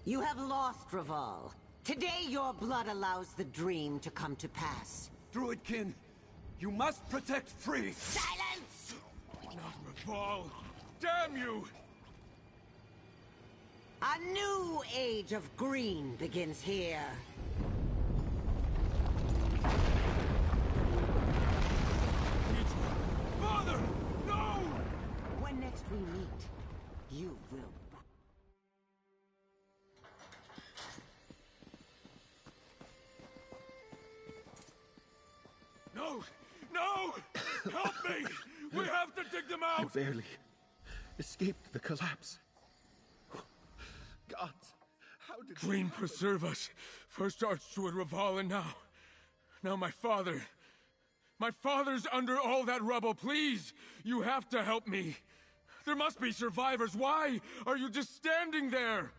[SPEAKER 15] You have lost, Raval. Today your blood allows the dream to come to pass.
[SPEAKER 19] Druidkin, you must protect free.
[SPEAKER 15] Silence!
[SPEAKER 8] Not Raval! Damn you!
[SPEAKER 15] A new age of green begins here.
[SPEAKER 8] Father! No!
[SPEAKER 15] When next we meet, you will.
[SPEAKER 8] No! No! Help me! We have to dig them out!
[SPEAKER 18] You barely escaped the collapse. Gods, how did...
[SPEAKER 8] Green preserve us. First Archdruid Raval and now my father. My father's under all that rubble. Please, you have to help me. There must be survivors. Why are you just standing there?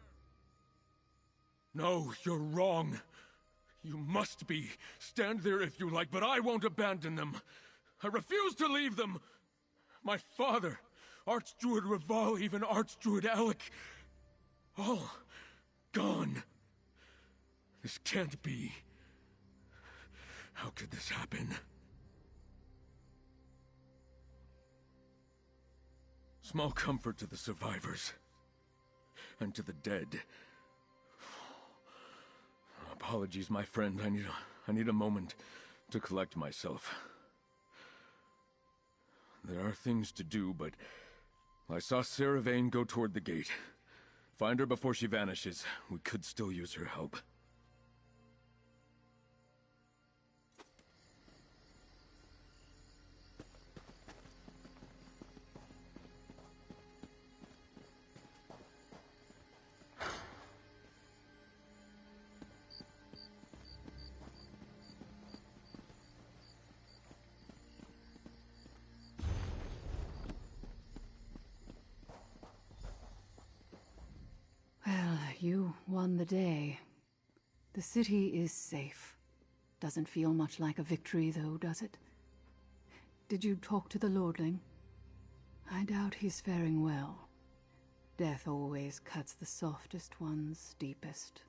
[SPEAKER 8] No, you're wrong. You must be. Stand there if you like, but I won't abandon them. I refuse to leave them. My father, Archdruid Raval, even Archdruid Alec, all gone. This can't be. How could this happen? Small comfort to the survivors. And to the dead. Apologies, my friend. I need a moment to collect myself. There are things to do, but I saw Sarah Vane go toward the gate. Find her before she vanishes. We could still use her help.
[SPEAKER 4] Well, you won the day. The city is safe. Doesn't feel much like a victory, though, does it? Did you talk to the Lordling? I doubt he's faring well. Death always cuts the softest ones deepest.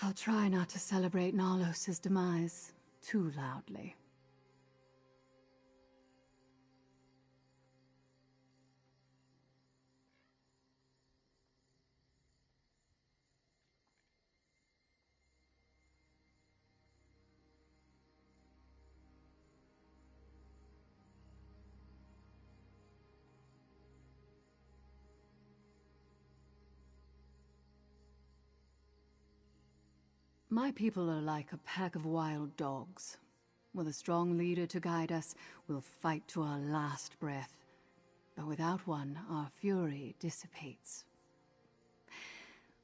[SPEAKER 4] I'll try not to celebrate Nalos' demise too loudly. My people are like a pack of wild dogs. With a strong leader to guide us, we'll fight to our last breath. But without one, our fury dissipates.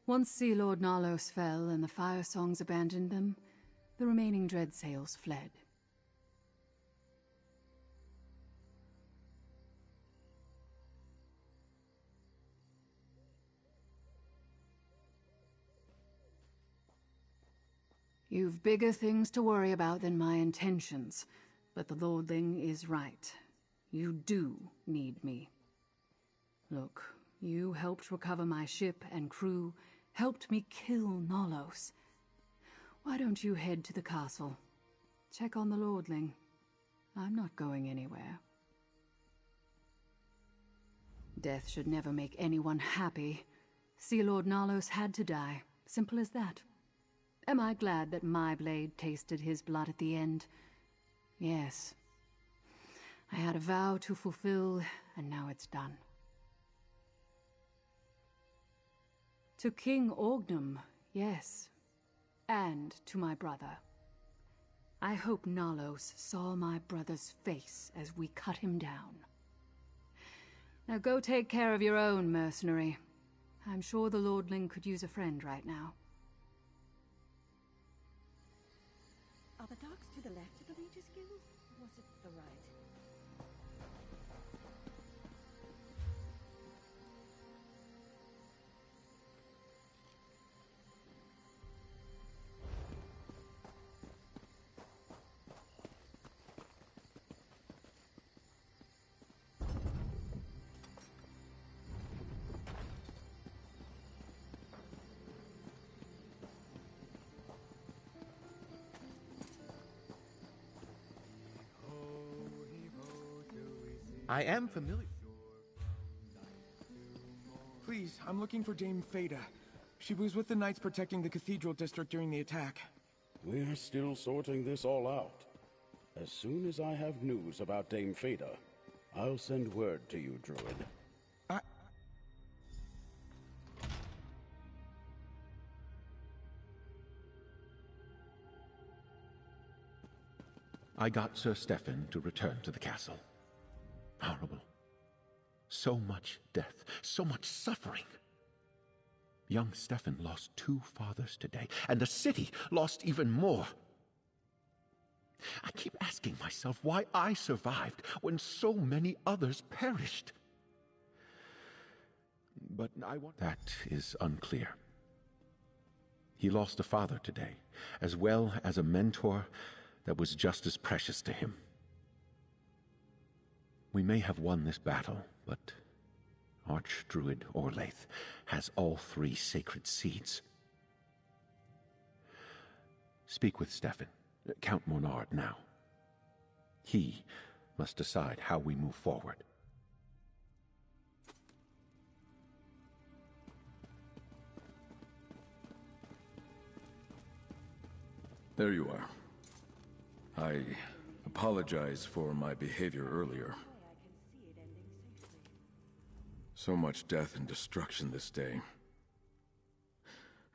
[SPEAKER 4] Once Sea Lord Nalos fell and the Fire Songs abandoned them, the remaining Dreadsails fled. You've bigger things to worry about than my intentions, but the Lordling is right. You do need me. Look, you helped recover my ship and crew, helped me kill Nalos. Why don't you head to the castle? Check on the Lordling. I'm not going anywhere. Death should never make anyone happy. Sea Lord Nalos had to die. Simple as that. Am I glad that my blade tasted his blood at the end? Yes. I had a vow to fulfill, and now it's done. To King Orgnum, yes. And to my brother. I hope Nalos saw my brother's face as we cut him down. Now go take care of your own, mercenary. I'm sure the Lordling could use a friend right now.
[SPEAKER 7] Are the docks to the left of the Mages Guild? Or was it the right?
[SPEAKER 18] I am familiar.
[SPEAKER 1] Please, I'm looking for Dame Fada. She was with the knights protecting the cathedral district during the attack.
[SPEAKER 20] We're still sorting this all out. As soon as I have news about Dame Fada, I'll send word to you, Druid.
[SPEAKER 18] I got Sir Stefan to return to the castle. Horrible. So much death, so much suffering. Young Stefan lost 2 fathers today, and the city lost even more. I keep asking myself why I survived when so many others perished. But that is unclear. He lost a father today, as well as a mentor that was just as precious to him. We may have won this battle, but Archdruid Orlaith has all 3 sacred seeds. Speak with Stefan, Count Monard now. He must decide how we move forward.
[SPEAKER 8] There you are. I apologize for my behavior earlier. So much death and destruction this day.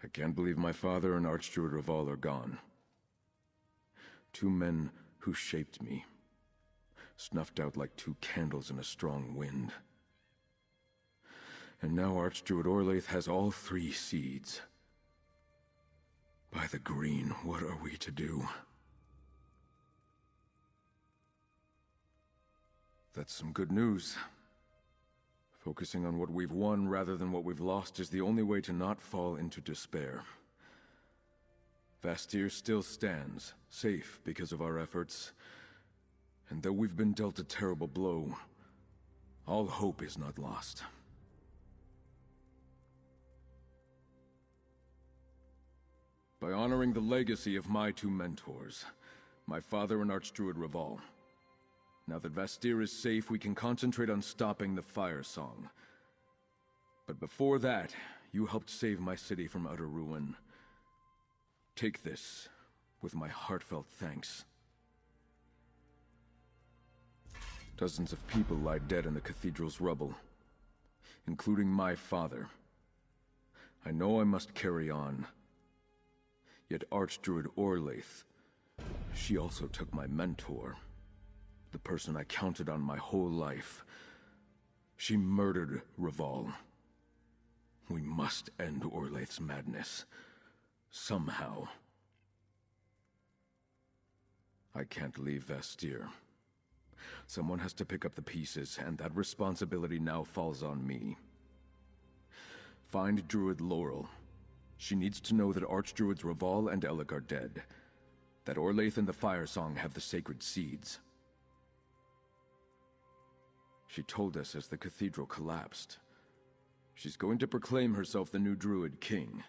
[SPEAKER 8] I can't believe my father and Archdruid Raval are gone. 2 men who shaped me, snuffed out like 2 candles in a strong wind. And now Archdruid Orlaith has all 3 seeds. By the green, what are we to do? That's some good news. Focusing on what we've won rather than what we've lost is the only way to not fall into despair. Vastir still stands, safe because of our efforts. And though we've been dealt a terrible blow, all hope is not lost. By honoring the legacy of my 2 mentors, my father and Archdruid Raval, now that Vastir is safe, we can concentrate on stopping the Fire Song. But before that, you helped save my city from utter ruin. Take this with my heartfelt thanks. Dozens of people lie dead in the cathedral's rubble, including my father. I know I must carry on. Yet Archdruid Orlaith, she also took my mentor. The person I counted on my whole life. She murdered Raval. We must end Orlaith's madness. Somehow. I can't leave Vastir. Someone has to pick up the pieces, and that responsibility now falls on me. Find Druid Laurel. She needs to know that Archdruids Raval and Elec are dead. That Orlaith and the Fire Song have the sacred seeds. She told us as the cathedral collapsed. She's going to proclaim herself the new Druid King.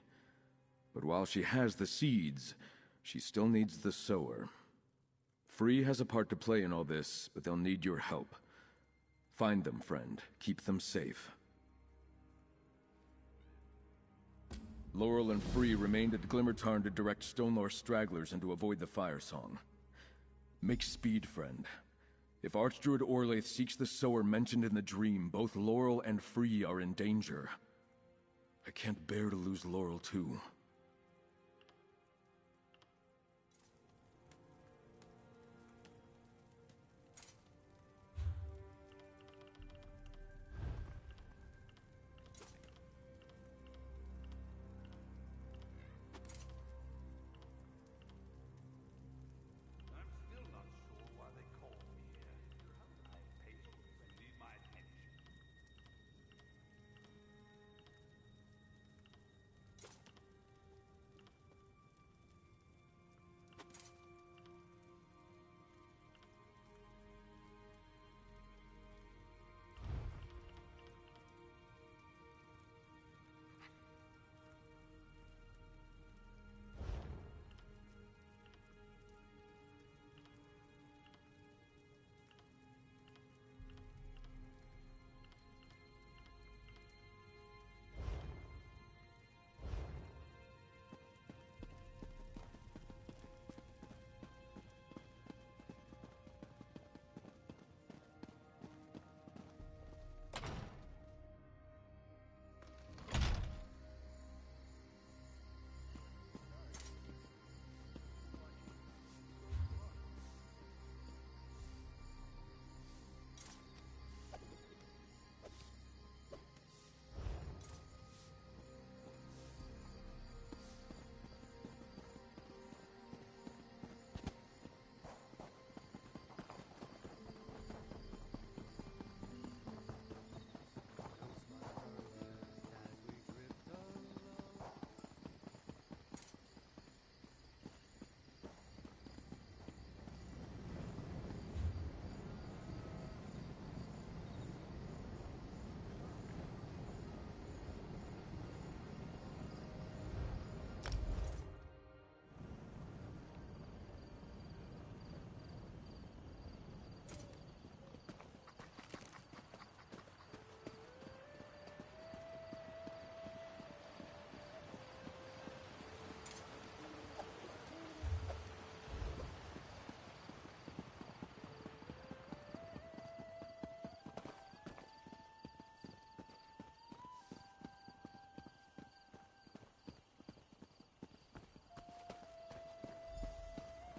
[SPEAKER 8] But while she has the seeds, she still needs the sower. Free has a part to play in all this, but they'll need your help. Find them, friend. Keep them safe. Laurel and Free remained at Glimmertarn to direct Stonelore stragglers and to avoid the Fire Song. Make speed, friend. If Archdruid Orlaith seeks the sower mentioned in the dream, both Laurel and Free are in danger. I can't bear to lose Laurel, too.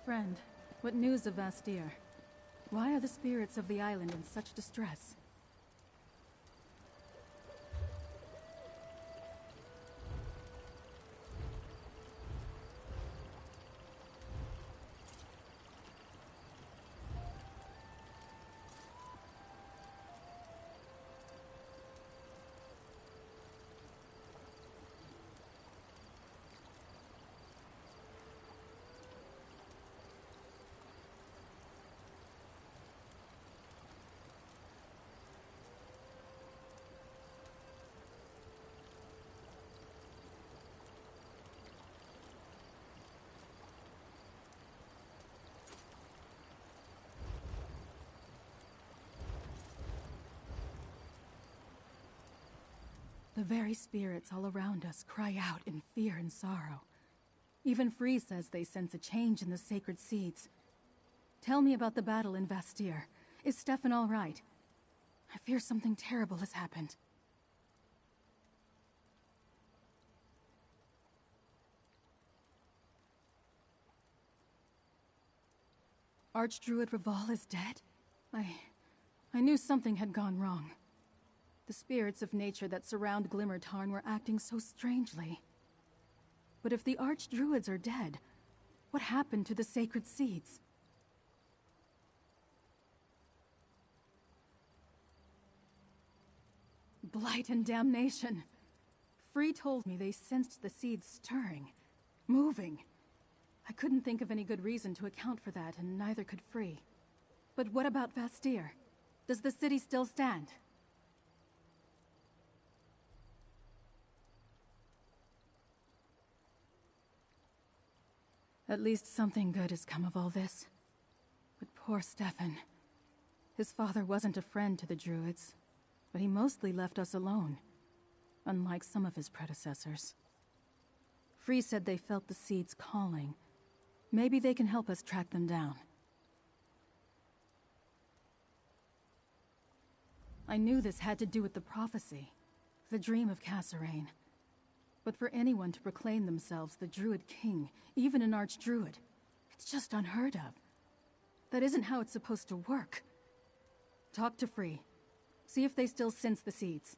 [SPEAKER 16] Friend, what news of Vastir? Why are the spirits of the island in such distress? The very spirits all around us cry out in fear and sorrow. Even Free says they sense a change in the sacred seeds. Tell me about the battle in Vastir. Is Stefan all right? I fear something terrible has happened. Archdruid Raval is dead? I knew something had gone wrong. The spirits of nature that surround Glimmer Tarn were acting so strangely. But if the Archdruids are dead, what happened to the sacred seeds? Blight and damnation. Free told me they sensed the seeds stirring, moving. I couldn't think of any good reason to account for that, and neither could Free. But what about Vastir? Does the city still stand? At least something good has come of all this. But poor Stefan. His father wasn't a friend to the Druids, but he mostly left us alone, unlike some of his predecessors. Free said they felt the seeds calling. Maybe they can help us track them down. I knew this had to do with the prophecy, the dream of Kasserine. But for anyone to proclaim themselves the Druid King, even an Archdruid, it's just unheard of. That isn't how it's supposed to work. Talk to Free. See if they still sense the seeds.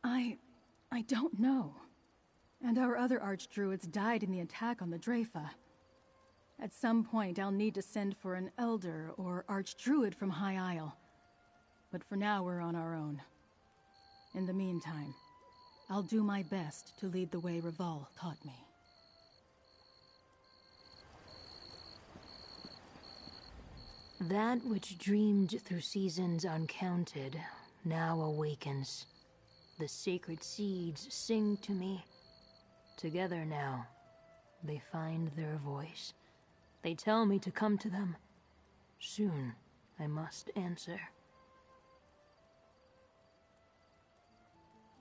[SPEAKER 16] I don't know. And our other Archdruids died in the attack on the Dreyfa. At some point, I'll need to send for an Elder or Archdruid from High Isle. But for now, we're on our own. In the meantime, I'll do my best to lead the way Raval taught me.
[SPEAKER 10] That which dreamed through seasons uncounted now awakens. The sacred seeds sing to me. Together now, they find their voice. They tell me to come to them. Soon, I must answer.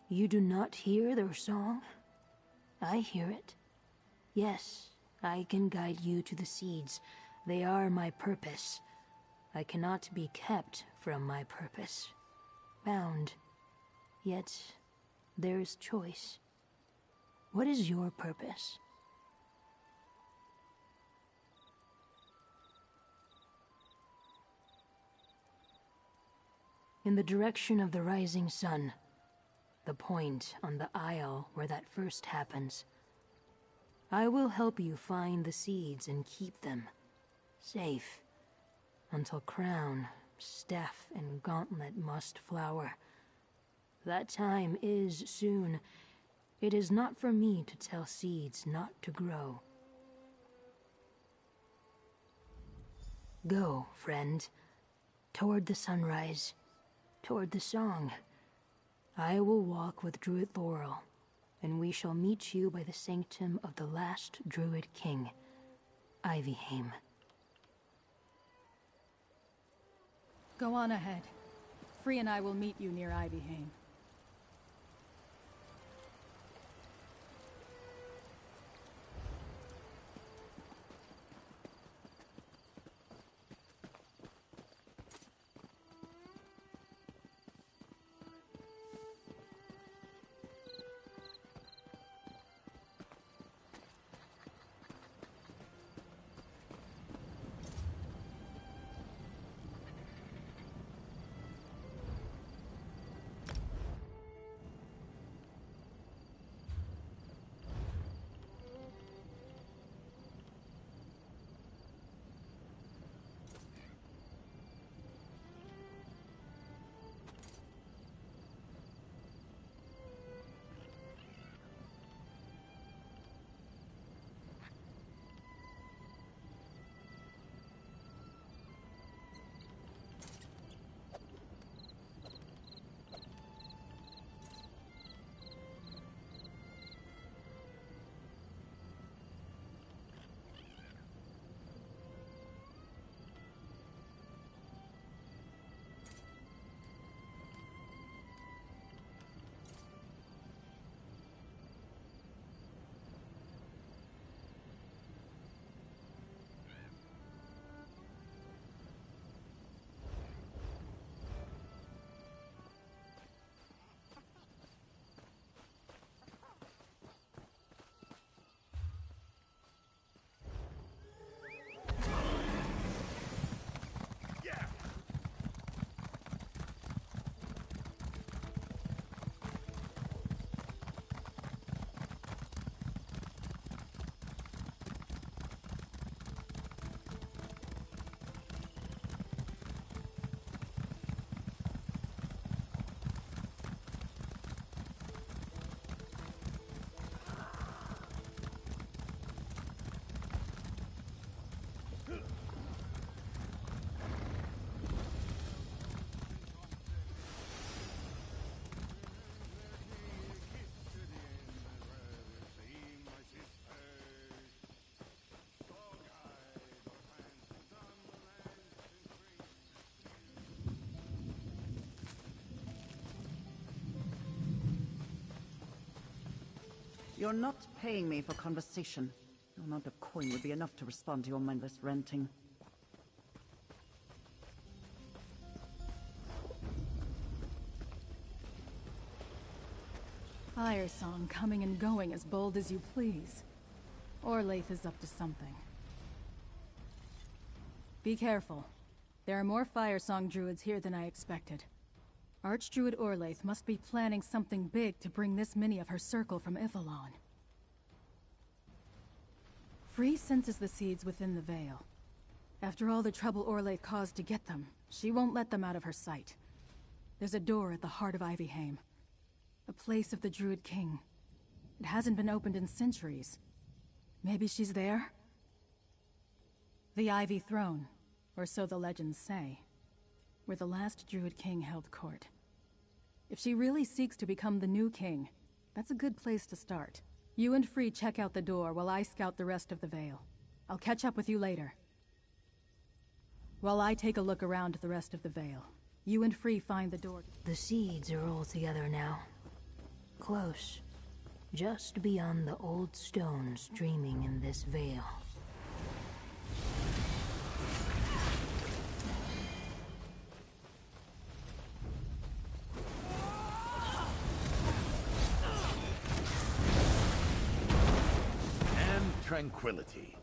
[SPEAKER 10] You do not hear their song? I hear it. Yes, I can guide you to the seeds. They are my purpose. I cannot be kept from my purpose. Bound. Yet, there's choice. What is your purpose? In the direction of the rising sun. The point on the isle where that first happens. I will help you find the seeds and keep them safe until crown, staff, and gauntlet must flower. That time is soon. It is not for me to tell seeds not to grow. Go, friend, toward the sunrise, toward the song. I will walk with Druid Laurel, and we shall meet you by the sanctum of the last Druid King, Ivyheim.
[SPEAKER 16] Go on ahead. Free and I will meet you near Ivyheim.
[SPEAKER 11] You're not paying me for conversation. No amount of coin would be enough to respond to your mindless ranting.
[SPEAKER 16] Fire Song coming and going as bold as you please. Orlaith is up to something. Be careful. There are more Fire Song druids here than I expected. Archdruid Orlaith must be planning something big to bring this many of her circle from Ivalon. Free senses the seeds within the Veil. After all the trouble Orlaith caused to get them, she won't let them out of her sight. There's a door at the heart of Ivyheim. A place of the Druid King. It hasn't been opened in centuries. Maybe she's there? The Ivy Throne, or so the legends say, where the last Druid King held court. If she really seeks to become the new king, that's a good place to start. You and Free check out the door while I scout the rest of the Vale. I'll catch up with you later. While I take a look around the rest of the Vale, you and Free find the door.
[SPEAKER 10] The seeds are all together now. Close. Just beyond the old stones dreaming in this Vale.
[SPEAKER 18] And tranquility.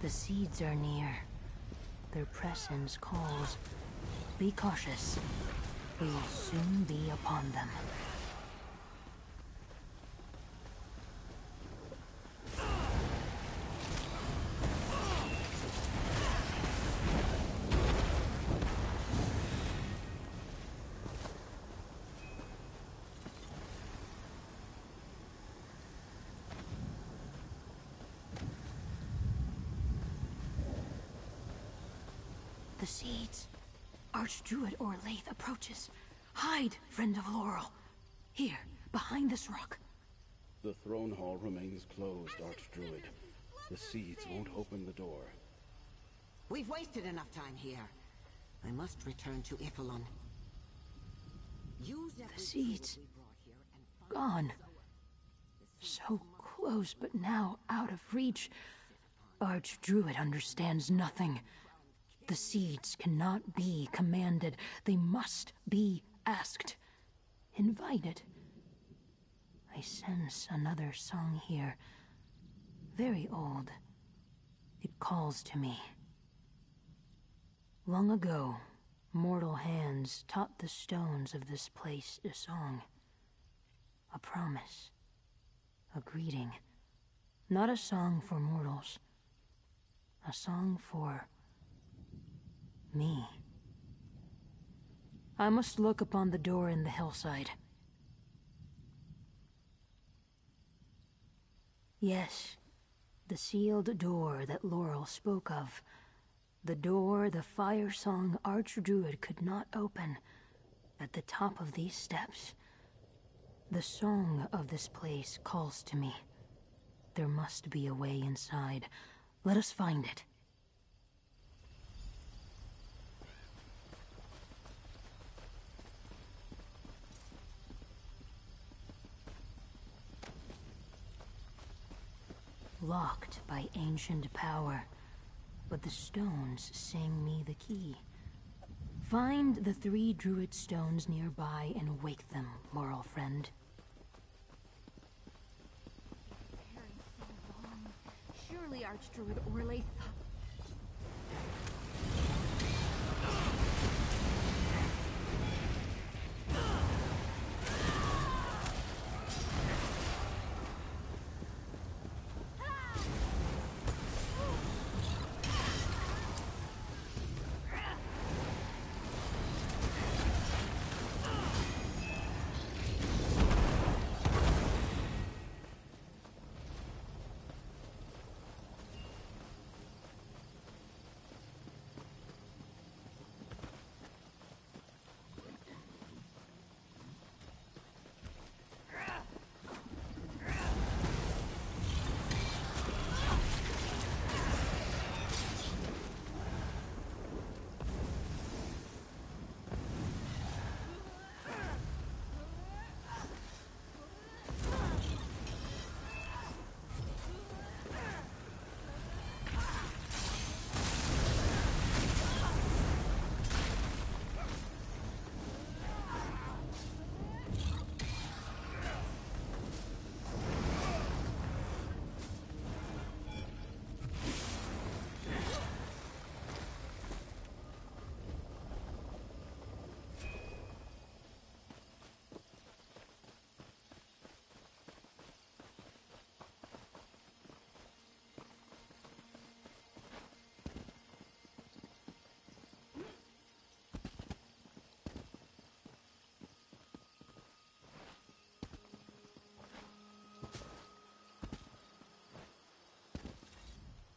[SPEAKER 10] The seeds are near. Their presence calls. Be cautious. We will soon be upon them. The seeds. Archdruid Orlaith approaches. Hide, friend of Laurel. Here, behind this rock.
[SPEAKER 20] The throne hall remains closed, Archdruid. The seeds won't open the door.
[SPEAKER 15] We've wasted enough time here. I must return to Ivalon. Use
[SPEAKER 10] The seeds. Gone. So close, but now out of reach. Archdruid understands nothing. The seeds cannot be commanded. They must be asked. Invited. I sense another song here. Very old. It calls to me. Long ago, mortal hands taught the stones of this place a song. A promise. A greeting. Not a song for mortals. A song for me. I must look upon the door in the hillside. Yes, the sealed door that Laurel spoke of. The door the Fire Song Archdruid could not open. At the top of these steps. The song of this place calls to me. There must be a way inside. Let us find it. locked by ancient power, but the stones sing me the key. Find the 3 druid stones nearby and wake them, moral friend.
[SPEAKER 9] Surely Archdruid Orlaith.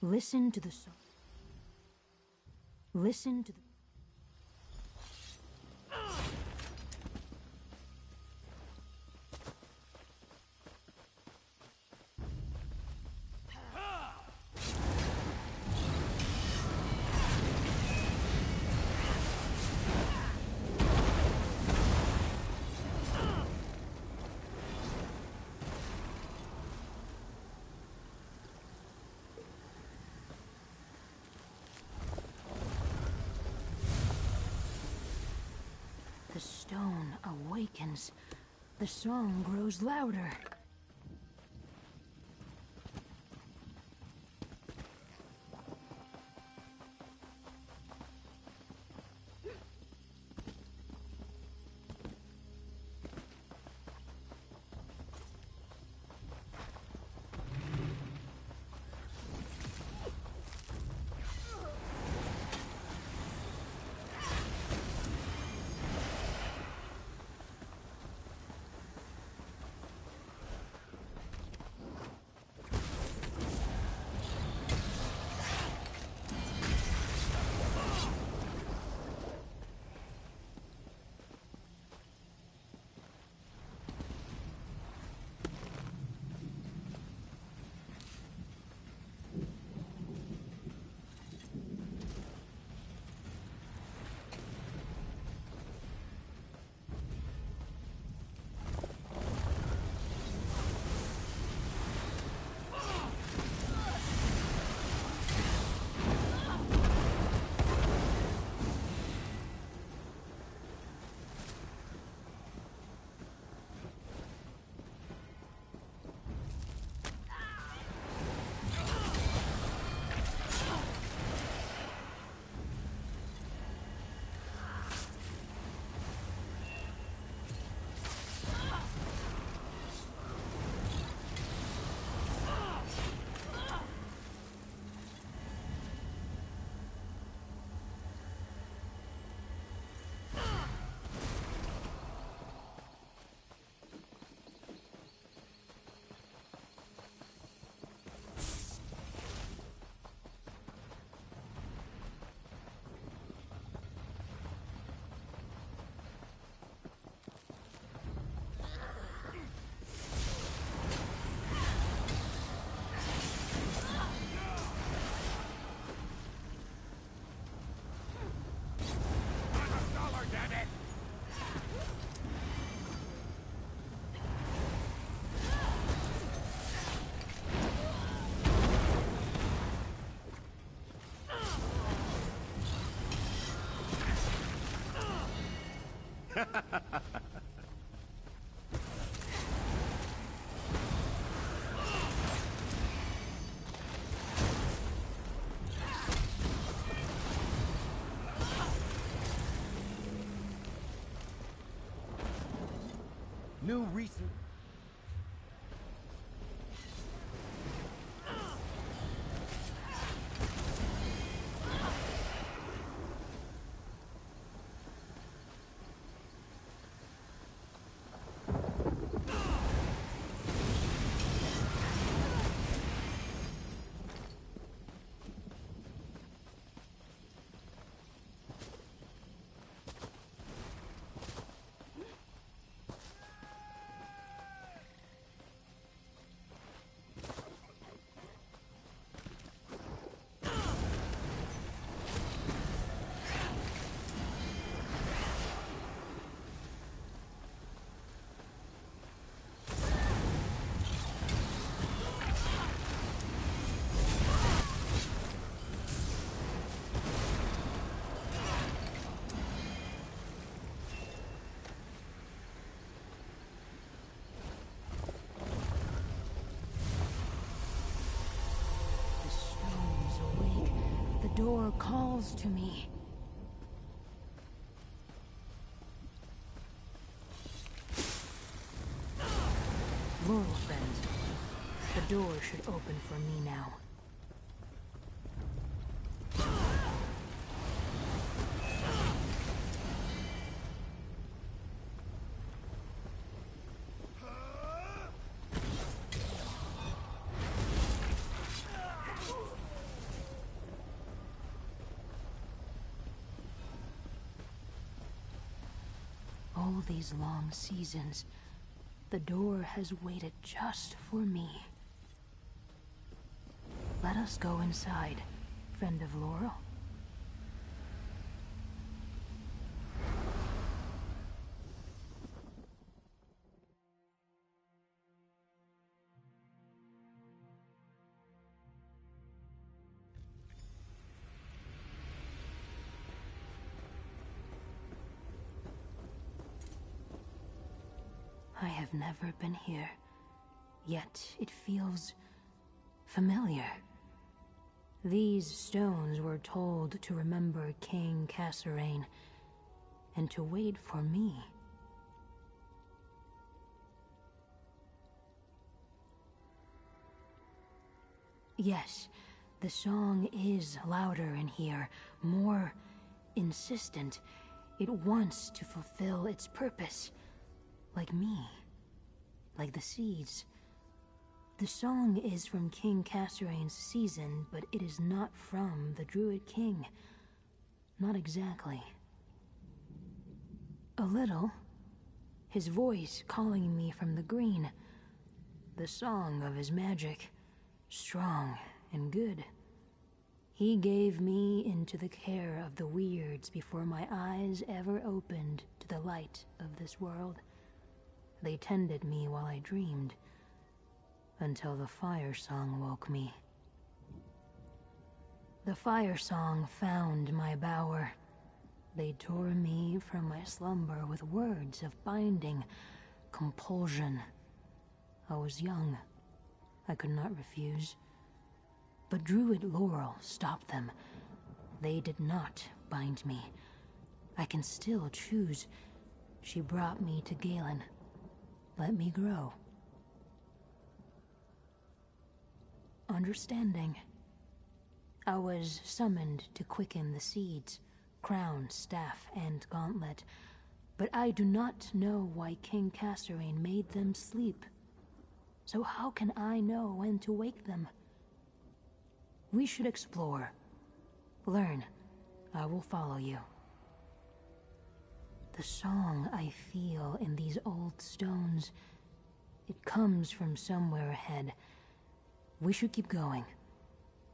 [SPEAKER 10] Listen to the song. Listen to the... The stone awakens. The song grows louder.
[SPEAKER 19] New recent...
[SPEAKER 10] The door calls to me. Laurel friend, the door should open for me now. All these long seasons, the door has waited just for me. Let us go inside, friend of Laurel. I have never been here, yet it feels familiar. These stones were told to remember King Kasserine and to wait for me. Yes, the song is louder in here, more insistent. It wants to fulfill its purpose. Like me. Like the seeds. The song is from King Kasserine's season, but it is not from the Druid King. Not exactly. A little. His voice calling me from the green. The song of his magic. Strong and good. He gave me into the care of the weirds before my eyes ever opened to the light of this world. They tended me while I dreamed, until the fire song woke me. The fire song found my bower. They tore me from my slumber with words of binding, compulsion. I was young. I could not refuse. But Druid Laurel stopped them. They did not bind me. I can still choose. She brought me to Galen. Let me grow. Understanding. I was summoned to quicken the seeds, crown, staff, and gauntlet, but I do not know why King Kasserine made them sleep. So how can I know when to wake them? We should explore. Learn. I will follow you. The song I feel in these old stones, it comes from somewhere ahead. We should keep going.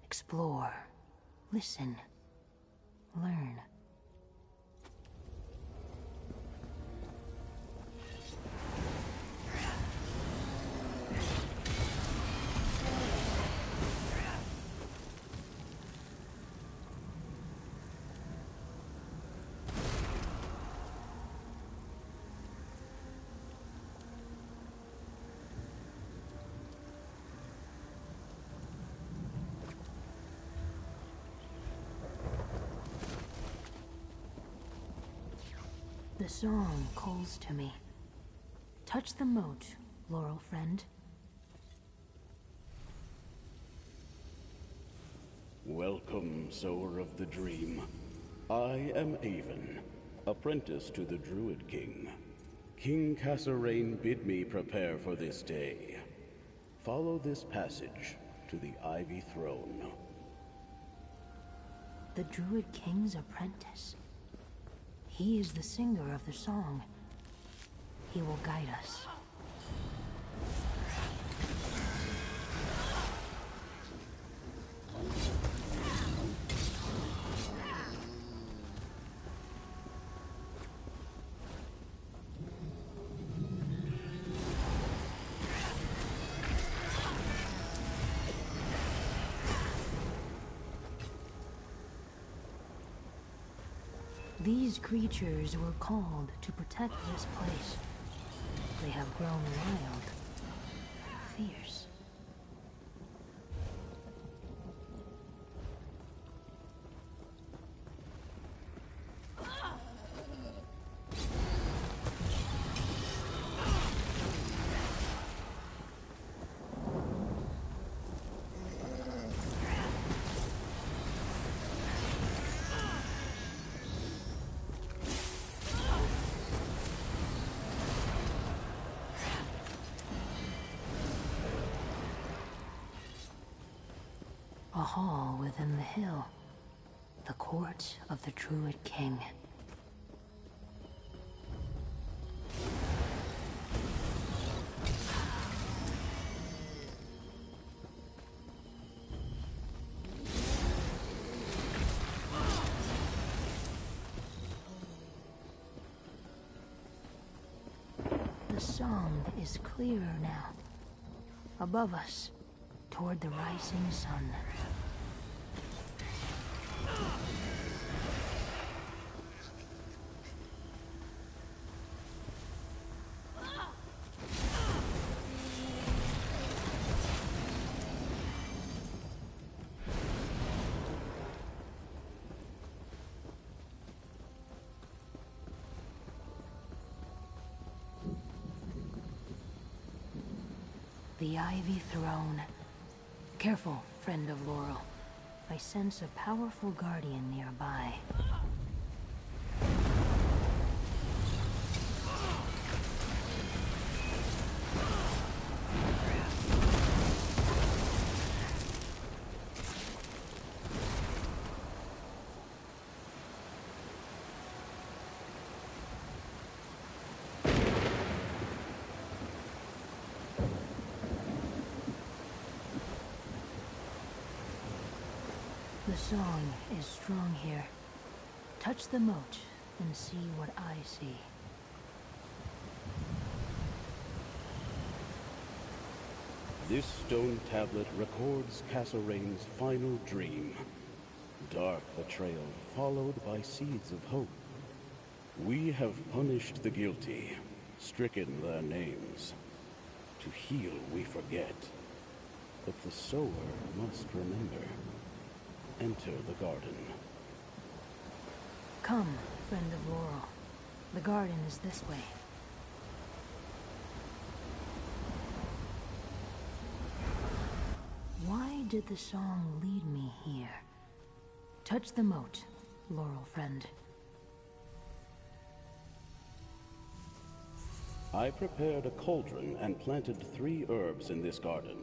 [SPEAKER 10] Explore. Listen. Learn. The song calls to me. Touch the moat, Laurel friend.
[SPEAKER 20] Welcome, sower of the dream. I am Avon, apprentice to the Druid King. King Cassarain bid me prepare for this day. Follow this passage to the Ivy Throne.
[SPEAKER 10] The Druid King's apprentice. He is the singer of the song. He will guide us. These creatures were called to protect this place. They have grown wild, fierce. A hall within the hill. The court of the Druid King. The song is clearer now. Above us, toward the rising sun. The Ivy Throne. Careful, friend of Laurel. I sense a powerful guardian nearby. The song is strong here. Touch the moat and see what I see.
[SPEAKER 20] This stone tablet records Cassarain's final dream. Dark betrayal followed by seeds of hope. We have punished the guilty, stricken their names. To heal we forget, but the sower must remember. Enter the garden.
[SPEAKER 10] Come, friend of Laurel. The garden is this way. Why did the song lead me here? Touch the moat, Laurel friend.
[SPEAKER 20] I prepared a cauldron and planted 3 herbs in this garden.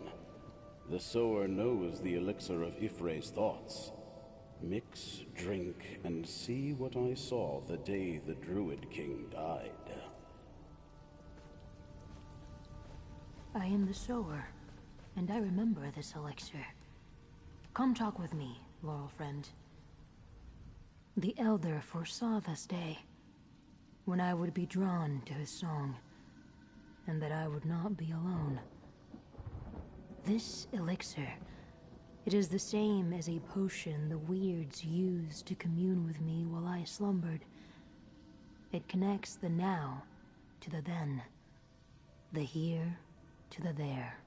[SPEAKER 20] The sower knows the elixir of Ifre's thoughts. Mix, drink, and see what I saw the day the Druid King died.
[SPEAKER 10] I am the sower, and I remember this elixir. Come talk with me, Laurel friend. The Elder foresaw this day, when I would be drawn to his song, and that I would not be alone. This elixir, it is the same as a potion the weirds used to commune with me while I slumbered. It connects the now to the then, the here to the there.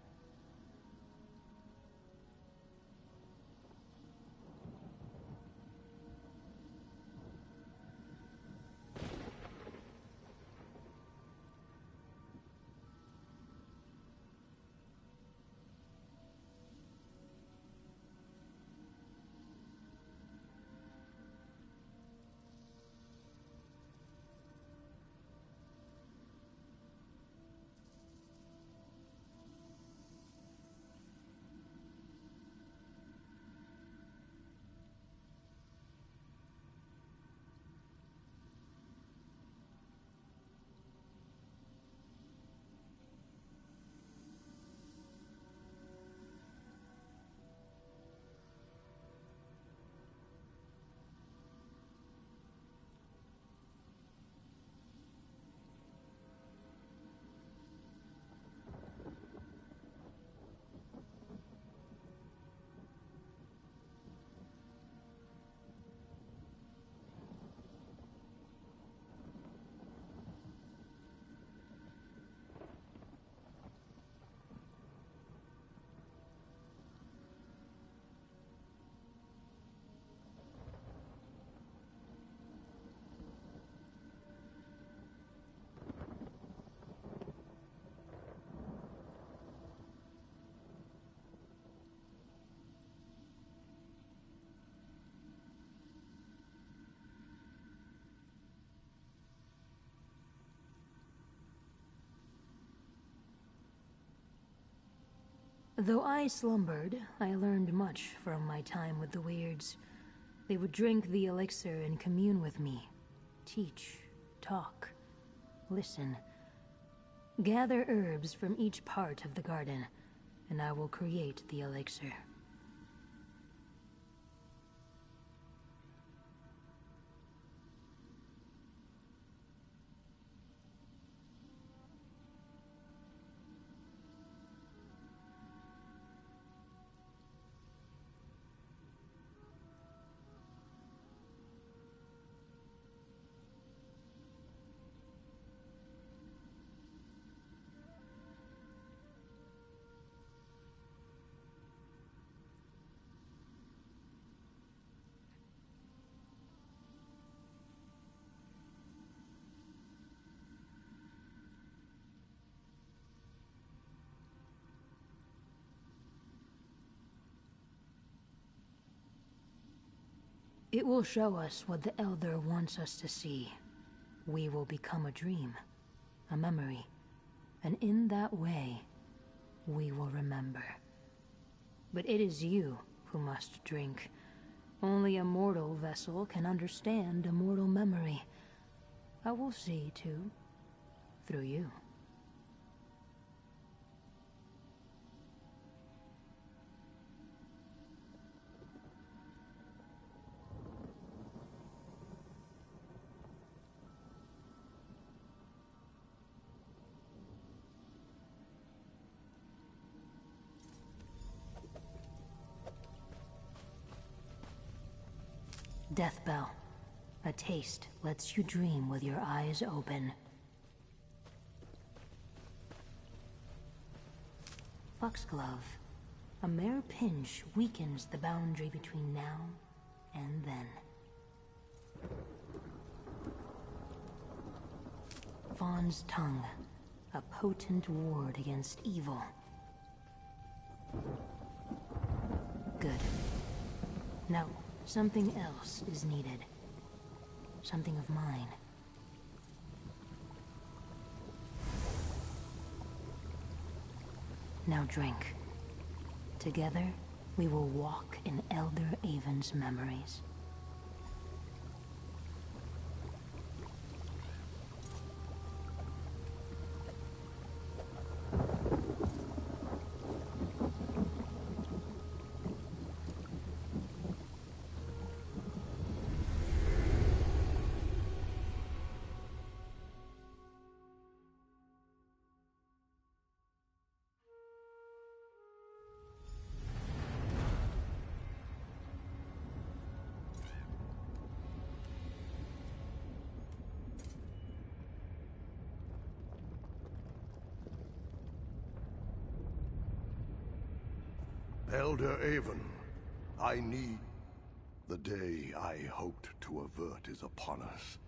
[SPEAKER 10] Though I slumbered, I learned much from my time with the Weirds. They would drink the elixir and commune with me. Teach, talk, listen. Gather herbs from each part of the garden, and I will create the elixir. It will show us what the Elder wants us to see. We will become a dream, a memory, and in that way, we will remember. But it is you who must drink. Only a mortal vessel can understand a mortal memory. I will see, too, through you. Death Bell. A taste lets you dream with your eyes open. Foxglove. A mere pinch weakens the boundary between now and then. Fawn's Tongue. A potent ward against evil. Good. No. Something else is needed. Something of mine. Now drink. Together, we will walk in Elder Avon's memories.
[SPEAKER 17] Elder Avon, I need... The day I hoped to avert is upon us.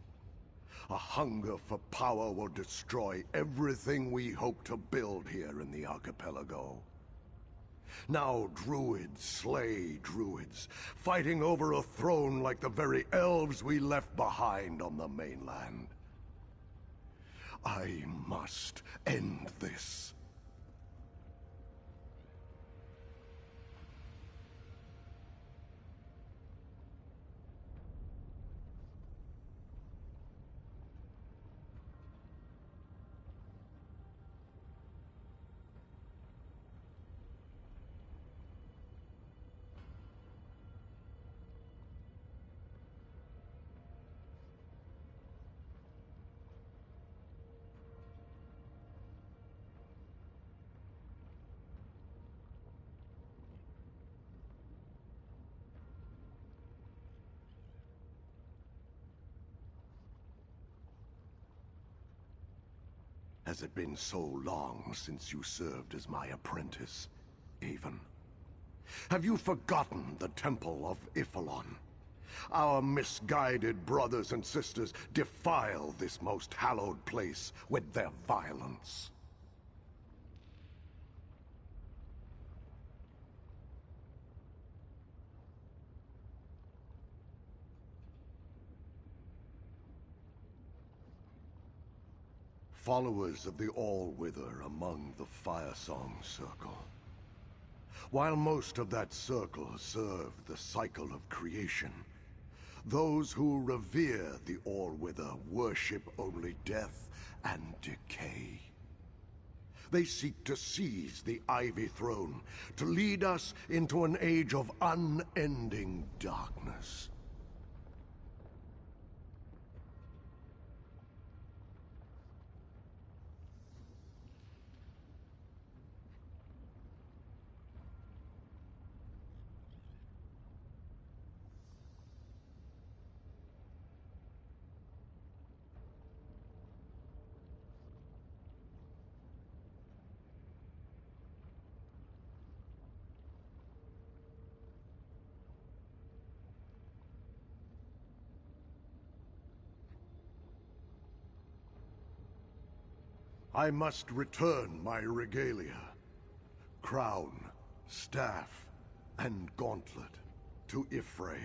[SPEAKER 17] A hunger for power will destroy everything we hope to build here in the archipelago. Now druids slay druids, fighting over a throne like the very elves we left behind on the mainland. I must end this. Has it been so long since you served as my apprentice, Avon? Have you forgotten the Temple of Iphalon? Our misguided brothers and sisters defile this most hallowed place with their violence. Followers of the All-Wither among the Firesong Circle. While most of that circle serve the cycle of creation, those who revere the All-Wither worship only death and decay. They seek to seize the Ivy Throne, to lead us into an age of unending darkness. I must return my regalia. Crown, staff, and gauntlet to Ifray.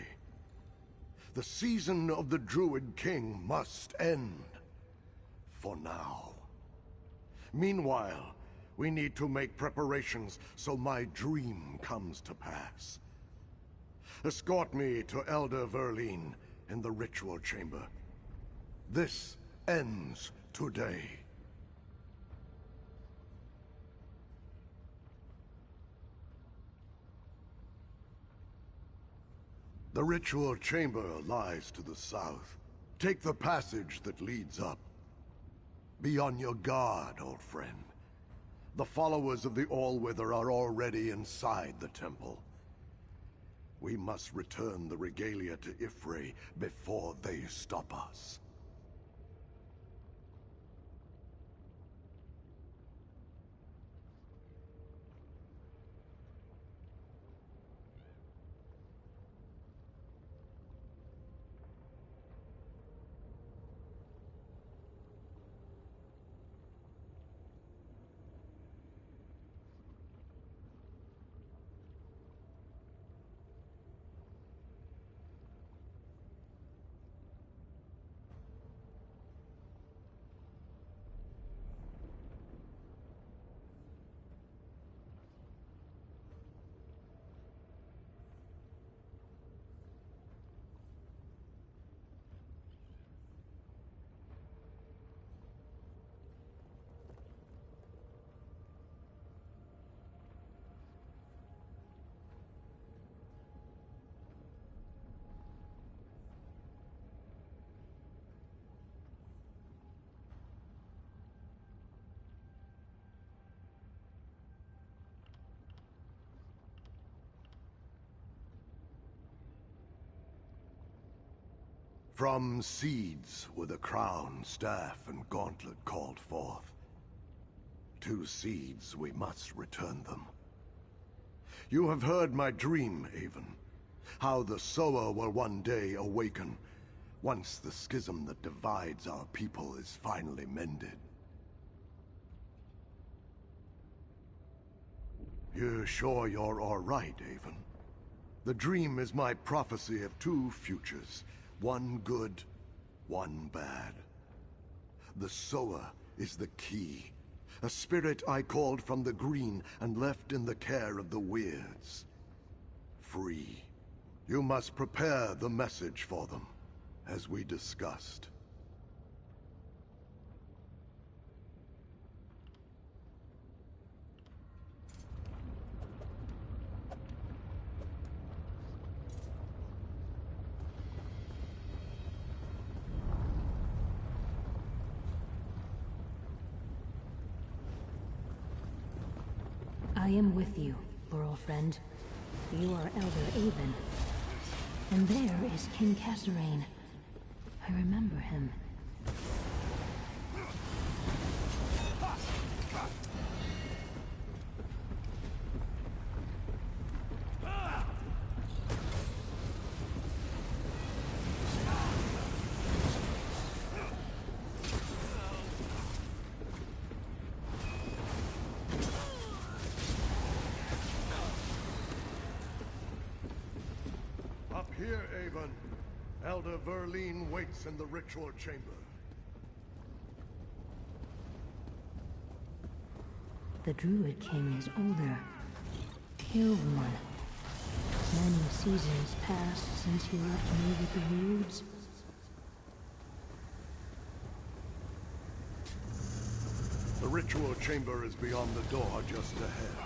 [SPEAKER 17] The season of the Druid King must end. For now. Meanwhile, we need to make preparations so my dream comes to pass. Escort me to Elder Verleen in the ritual chamber. This ends today. The ritual chamber lies to the south. Take the passage that leads up. Be on your guard, old friend. The followers of the All-Wither are already inside the temple. We must return the regalia to Ifray before they stop us. From seeds were the crown, staff, and gauntlet called forth. To seeds we must return them. You have heard my dream, Avon. How the sower will one day awaken, once the schism that divides our people is finally mended. You're sure you're all right, Avon? The dream is my prophecy of two futures. One good, one bad. The sower is the key. A spirit I called from the green and left in the care of the weirds. Free. You must prepare the message for them, as we discussed.
[SPEAKER 10] I am with you, Laurel friend. You are Elder Avon. And there is King Kasserine. I remember him.
[SPEAKER 17] Here, Avon. Elder Verleen waits in the ritual chamber.
[SPEAKER 10] The Druid King is older. killed one. Many seasons passed since you left me with the weirds.
[SPEAKER 17] The ritual chamber is beyond the door just ahead.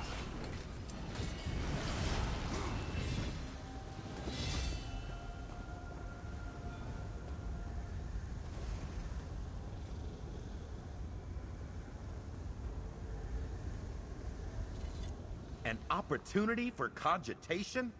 [SPEAKER 2] An opportunity for cogitation?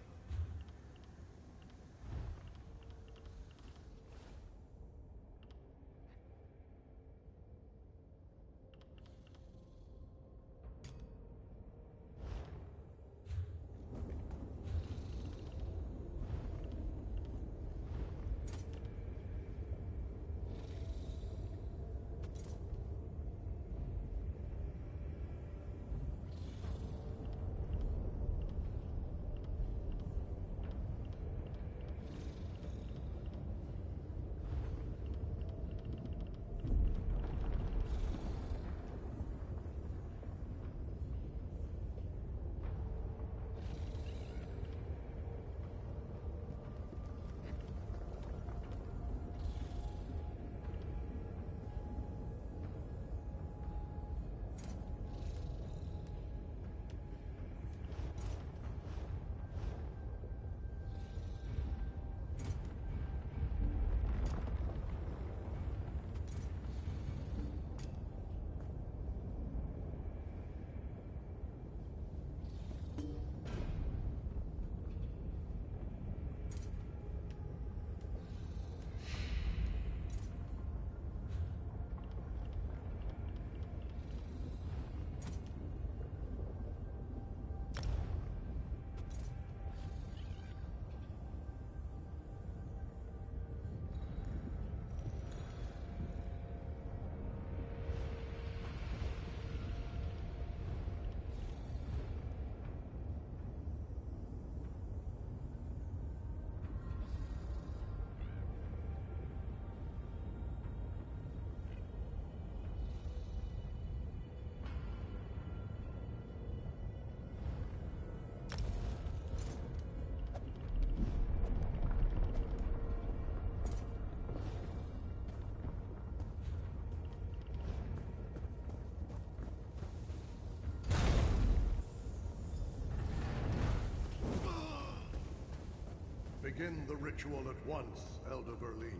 [SPEAKER 17] Begin the ritual at once, Elder Verlene.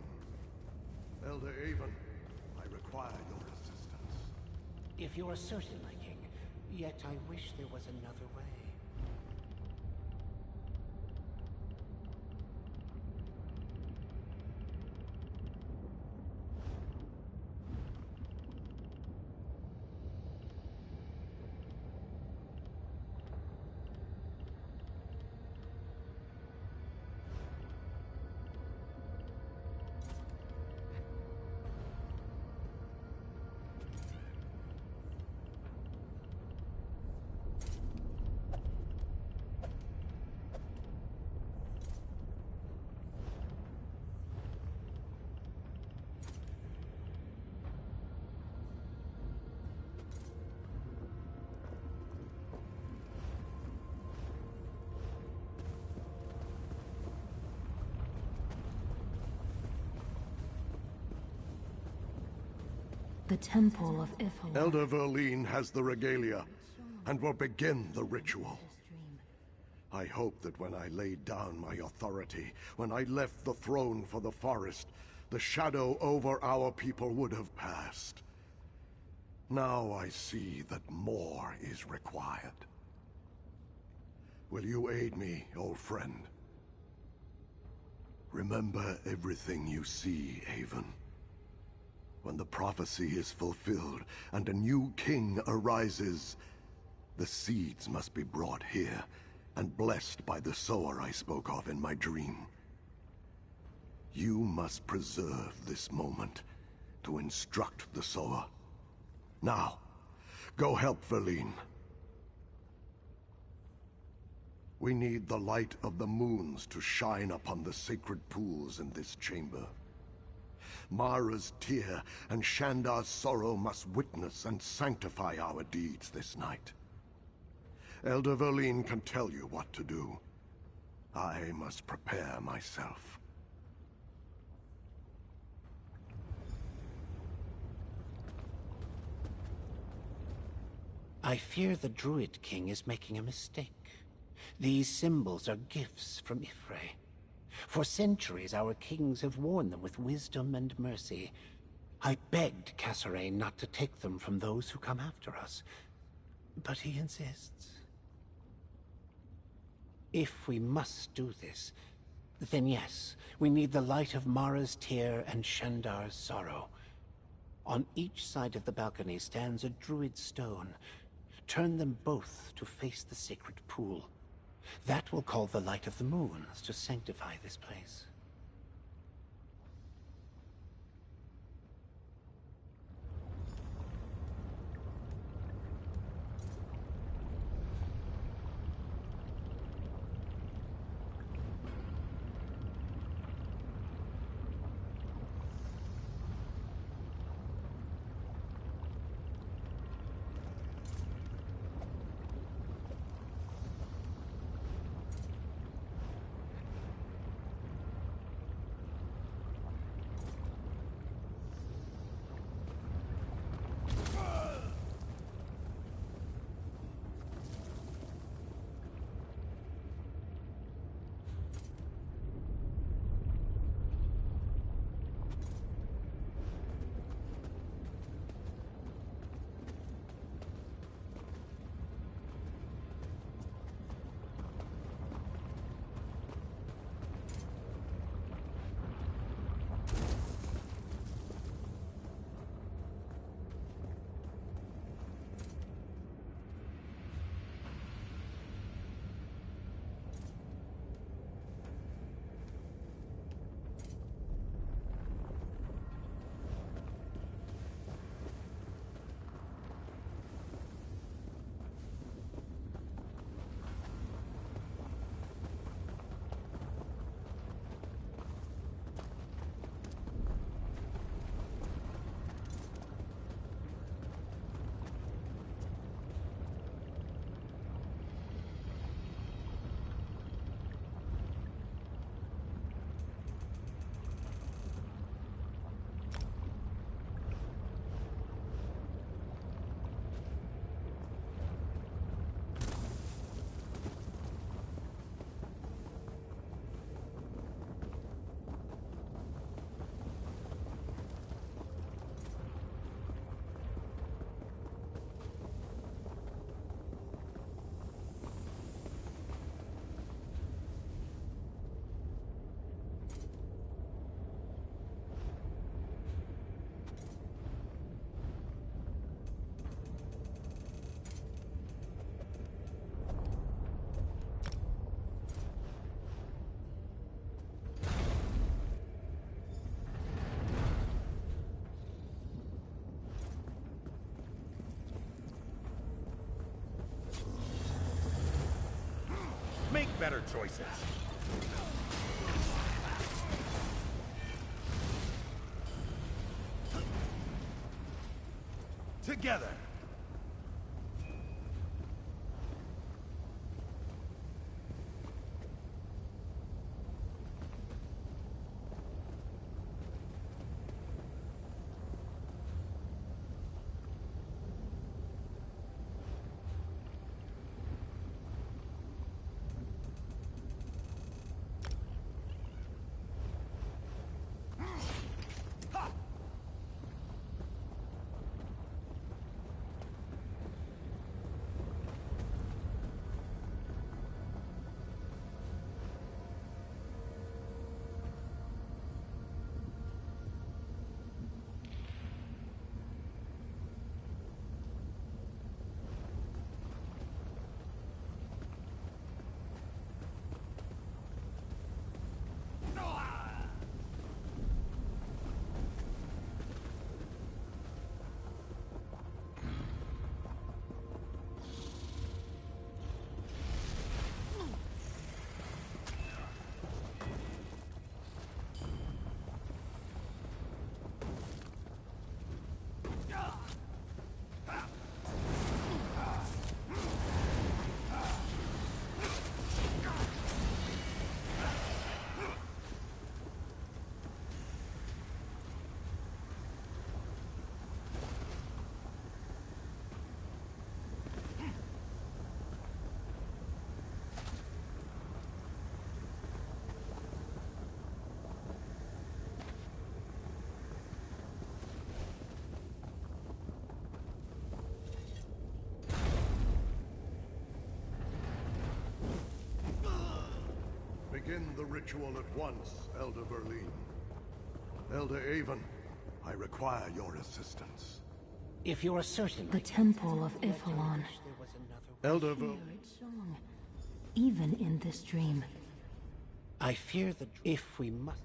[SPEAKER 17] Elder Avon, I require your assistance.
[SPEAKER 6] If you are certain, my king, yet I wish there was another way.
[SPEAKER 10] The Temple of Ifala.
[SPEAKER 17] Elder Verlene has the regalia, and will begin the ritual. I hope that when I laid down my authority, when I left the throne for the forest, the shadow over our people would have passed. Now I see that more is required. Will you aid me, old friend? Remember everything you see, Avon. When the prophecy is fulfilled and a new king arises, the seeds must be brought here and blessed by the sower I spoke of in my dream. You must preserve this moment to instruct the sower. Now, go help Verlene. We need the light of the moons to shine upon the sacred pools in this chamber. Mara's tear and Shandar's sorrow must witness and sanctify our deeds this night. Elder Verlene can tell you what to do. I must prepare myself.
[SPEAKER 6] I fear the Druid King is making a mistake. These symbols are gifts from Ifre. For centuries, our kings have worn them with wisdom and mercy. I begged Cassarain not to take them from those who come after us, but he insists. If we must do this, then yes, we need the light of Mara's tear and Shandar's sorrow. On each side of the balcony stands a druid stone. Turn them both to face the sacred pool. That will call the light of the moons to sanctify this place.
[SPEAKER 2] Make better choices. Together.
[SPEAKER 17] Begin the ritual at once, Elder Berlin. Elder Avon, I require your assistance.
[SPEAKER 6] If you are certain...
[SPEAKER 10] The Temple of Iphalon.
[SPEAKER 17] Elder
[SPEAKER 10] Its song, even in this dream.
[SPEAKER 6] I fear that if we must...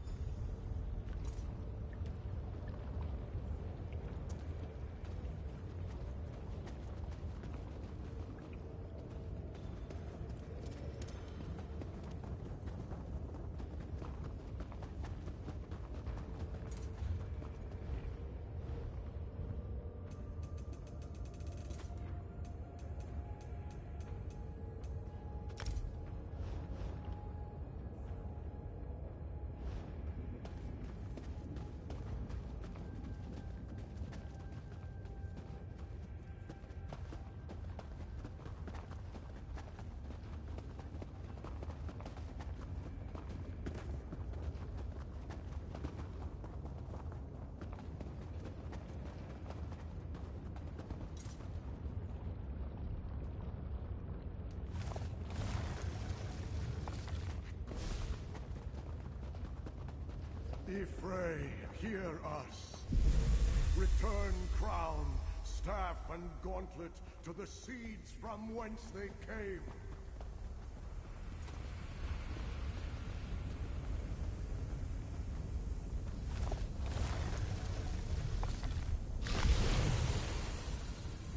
[SPEAKER 17] Ifray, hear us. Return crown, staff, and gauntlet to the seeds from whence they came.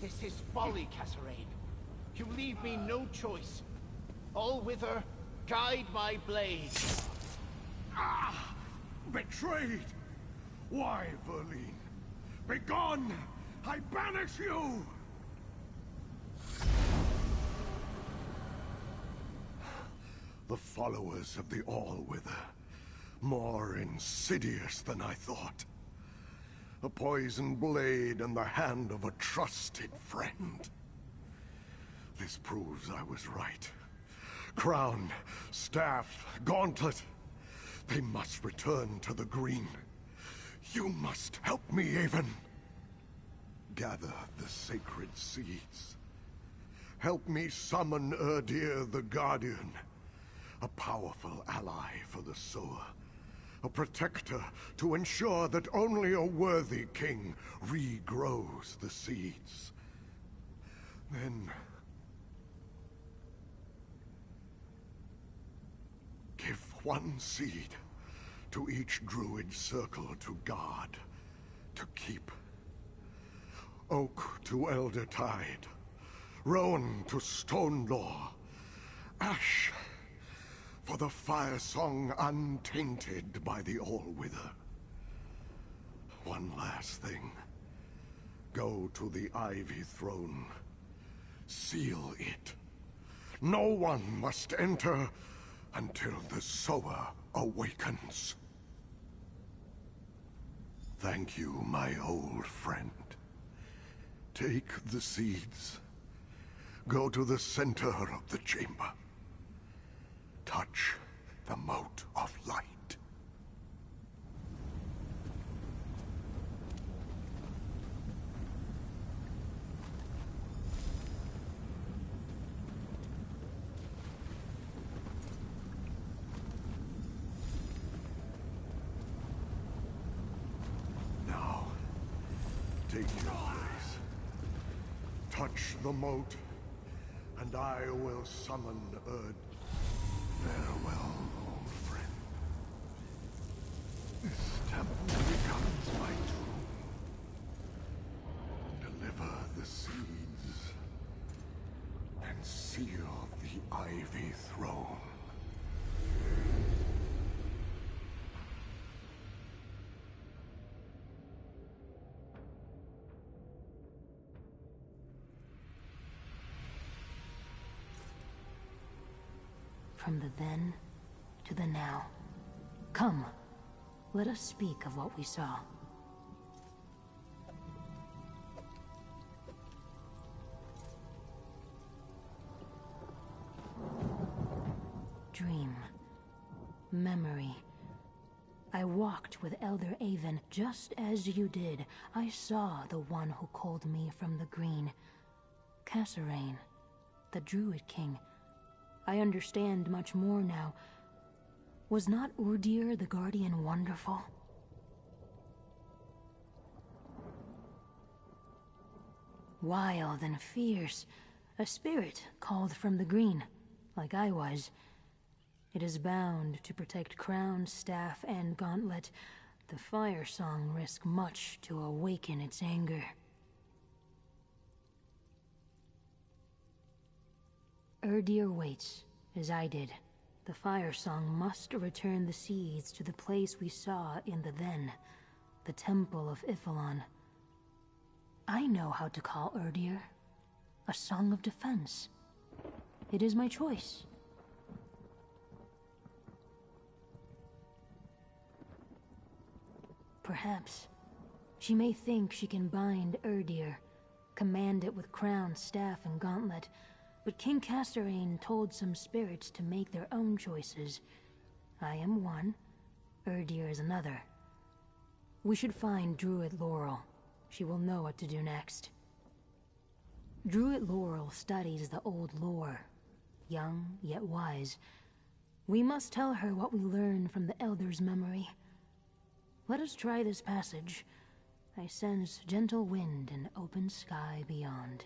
[SPEAKER 6] This is folly, Kasserine. You leave me no choice. All wither, guide my blade.
[SPEAKER 17] Ah! Betrayed! Why, Verlin? Begone! I banish you! The followers of the All-Wither. More insidious than I thought. A poisoned blade in the hand of a trusted friend. This proves I was right. Crown, staff, gauntlet. They must return to the green. You must help me, Avon. Gather the sacred seeds. Help me summon Erdir the Guardian. A powerful ally for the sower. A protector to ensure that only a worthy king regrows the seeds. Then... give one seed to each druid circle to guard, to keep. Oak to Elder Tide, Rowan to Stonelaw, Ash for the fire song untainted by the All-Wither. One last thing. Go to the Ivy Throne. Seal it. No one must enter until the sower awakens. Thank you, my old friend. Take the seeds. Go to the center of the chamber. Touch the mote of light. Now, take your place. Touch the mote, and I will summon Erd. Farewell, old friend. This temple becomes my tomb. Deliver the seeds and seal the Ivy Throne.
[SPEAKER 10] From the then to the now. Come, let us speak of what we saw. Dream. Memory. I walked with Elder Avon just as you did. I saw the one who called me from the green. Kasserine, the Druid King. I understand much more now. Was not Urdir the Guardian wonderful? Wild and fierce, a spirit called from the green, like I was. It is bound to protect crown, staff, and gauntlet. The Fire Song risk much to awaken its anger. Urdir waits, as I did. The Fire Song must return the seeds to the place we saw in the Then, the Temple of Iphalon. I know how to call Urdir a song of defense. It is my choice. Perhaps she may think she can bind Urdir, command it with crown, staff, and gauntlet, but King Castarain told some spirits to make their own choices. I am one, Urdir is another. We should find Druid Laurel. She will know what to do next. Druid Laurel studies the old lore, young yet wise. We must tell her what we learned from the Elder's memory. Let us try this passage. I sense gentle wind and open sky beyond.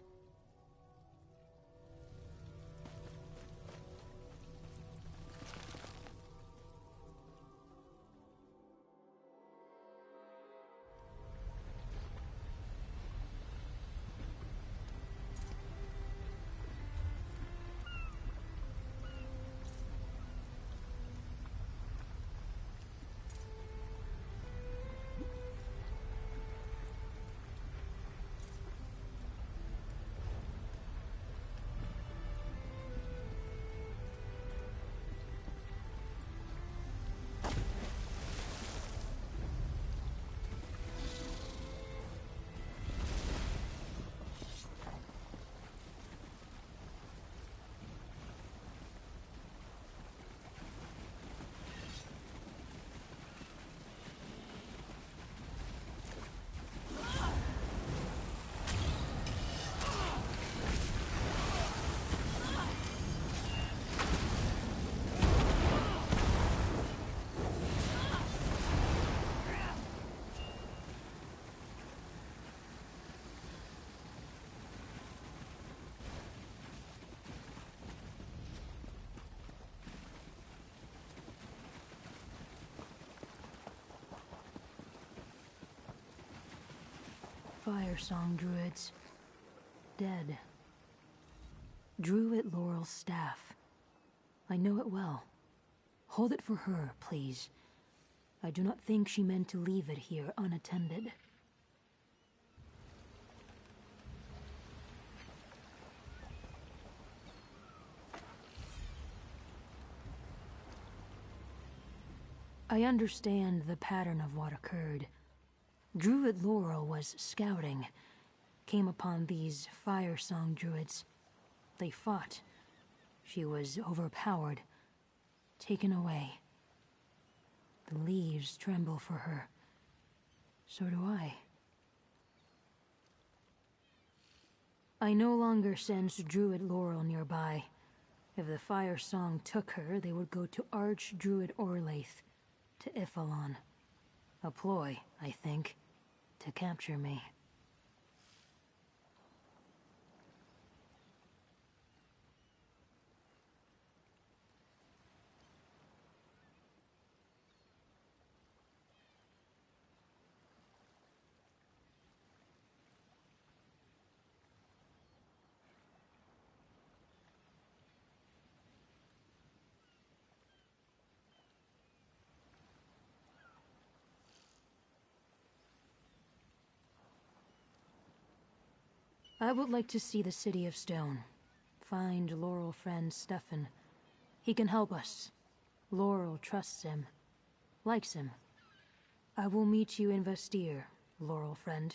[SPEAKER 10] Fire Song Druids. Dead. Druid Laurel's staff. I know it well. Hold it for her, please. I do not think she meant to leave it here unattended. I understand the pattern of what occurred. Druid Laurel was scouting, came upon these Fire Song Druids. They fought. She was overpowered, taken away. The leaves tremble for her. So do I. I no longer sense Druid Laurel nearby. If the Fire Song took her, they would go to Archdruid Orlaith, to Iphalon. A ploy, I think, to capture me. I would like to see the City of Stone. Find Laurel friend Stefan. He can help us. Laurel trusts him. Likes him. I will meet you in Vestir, Laurel friend.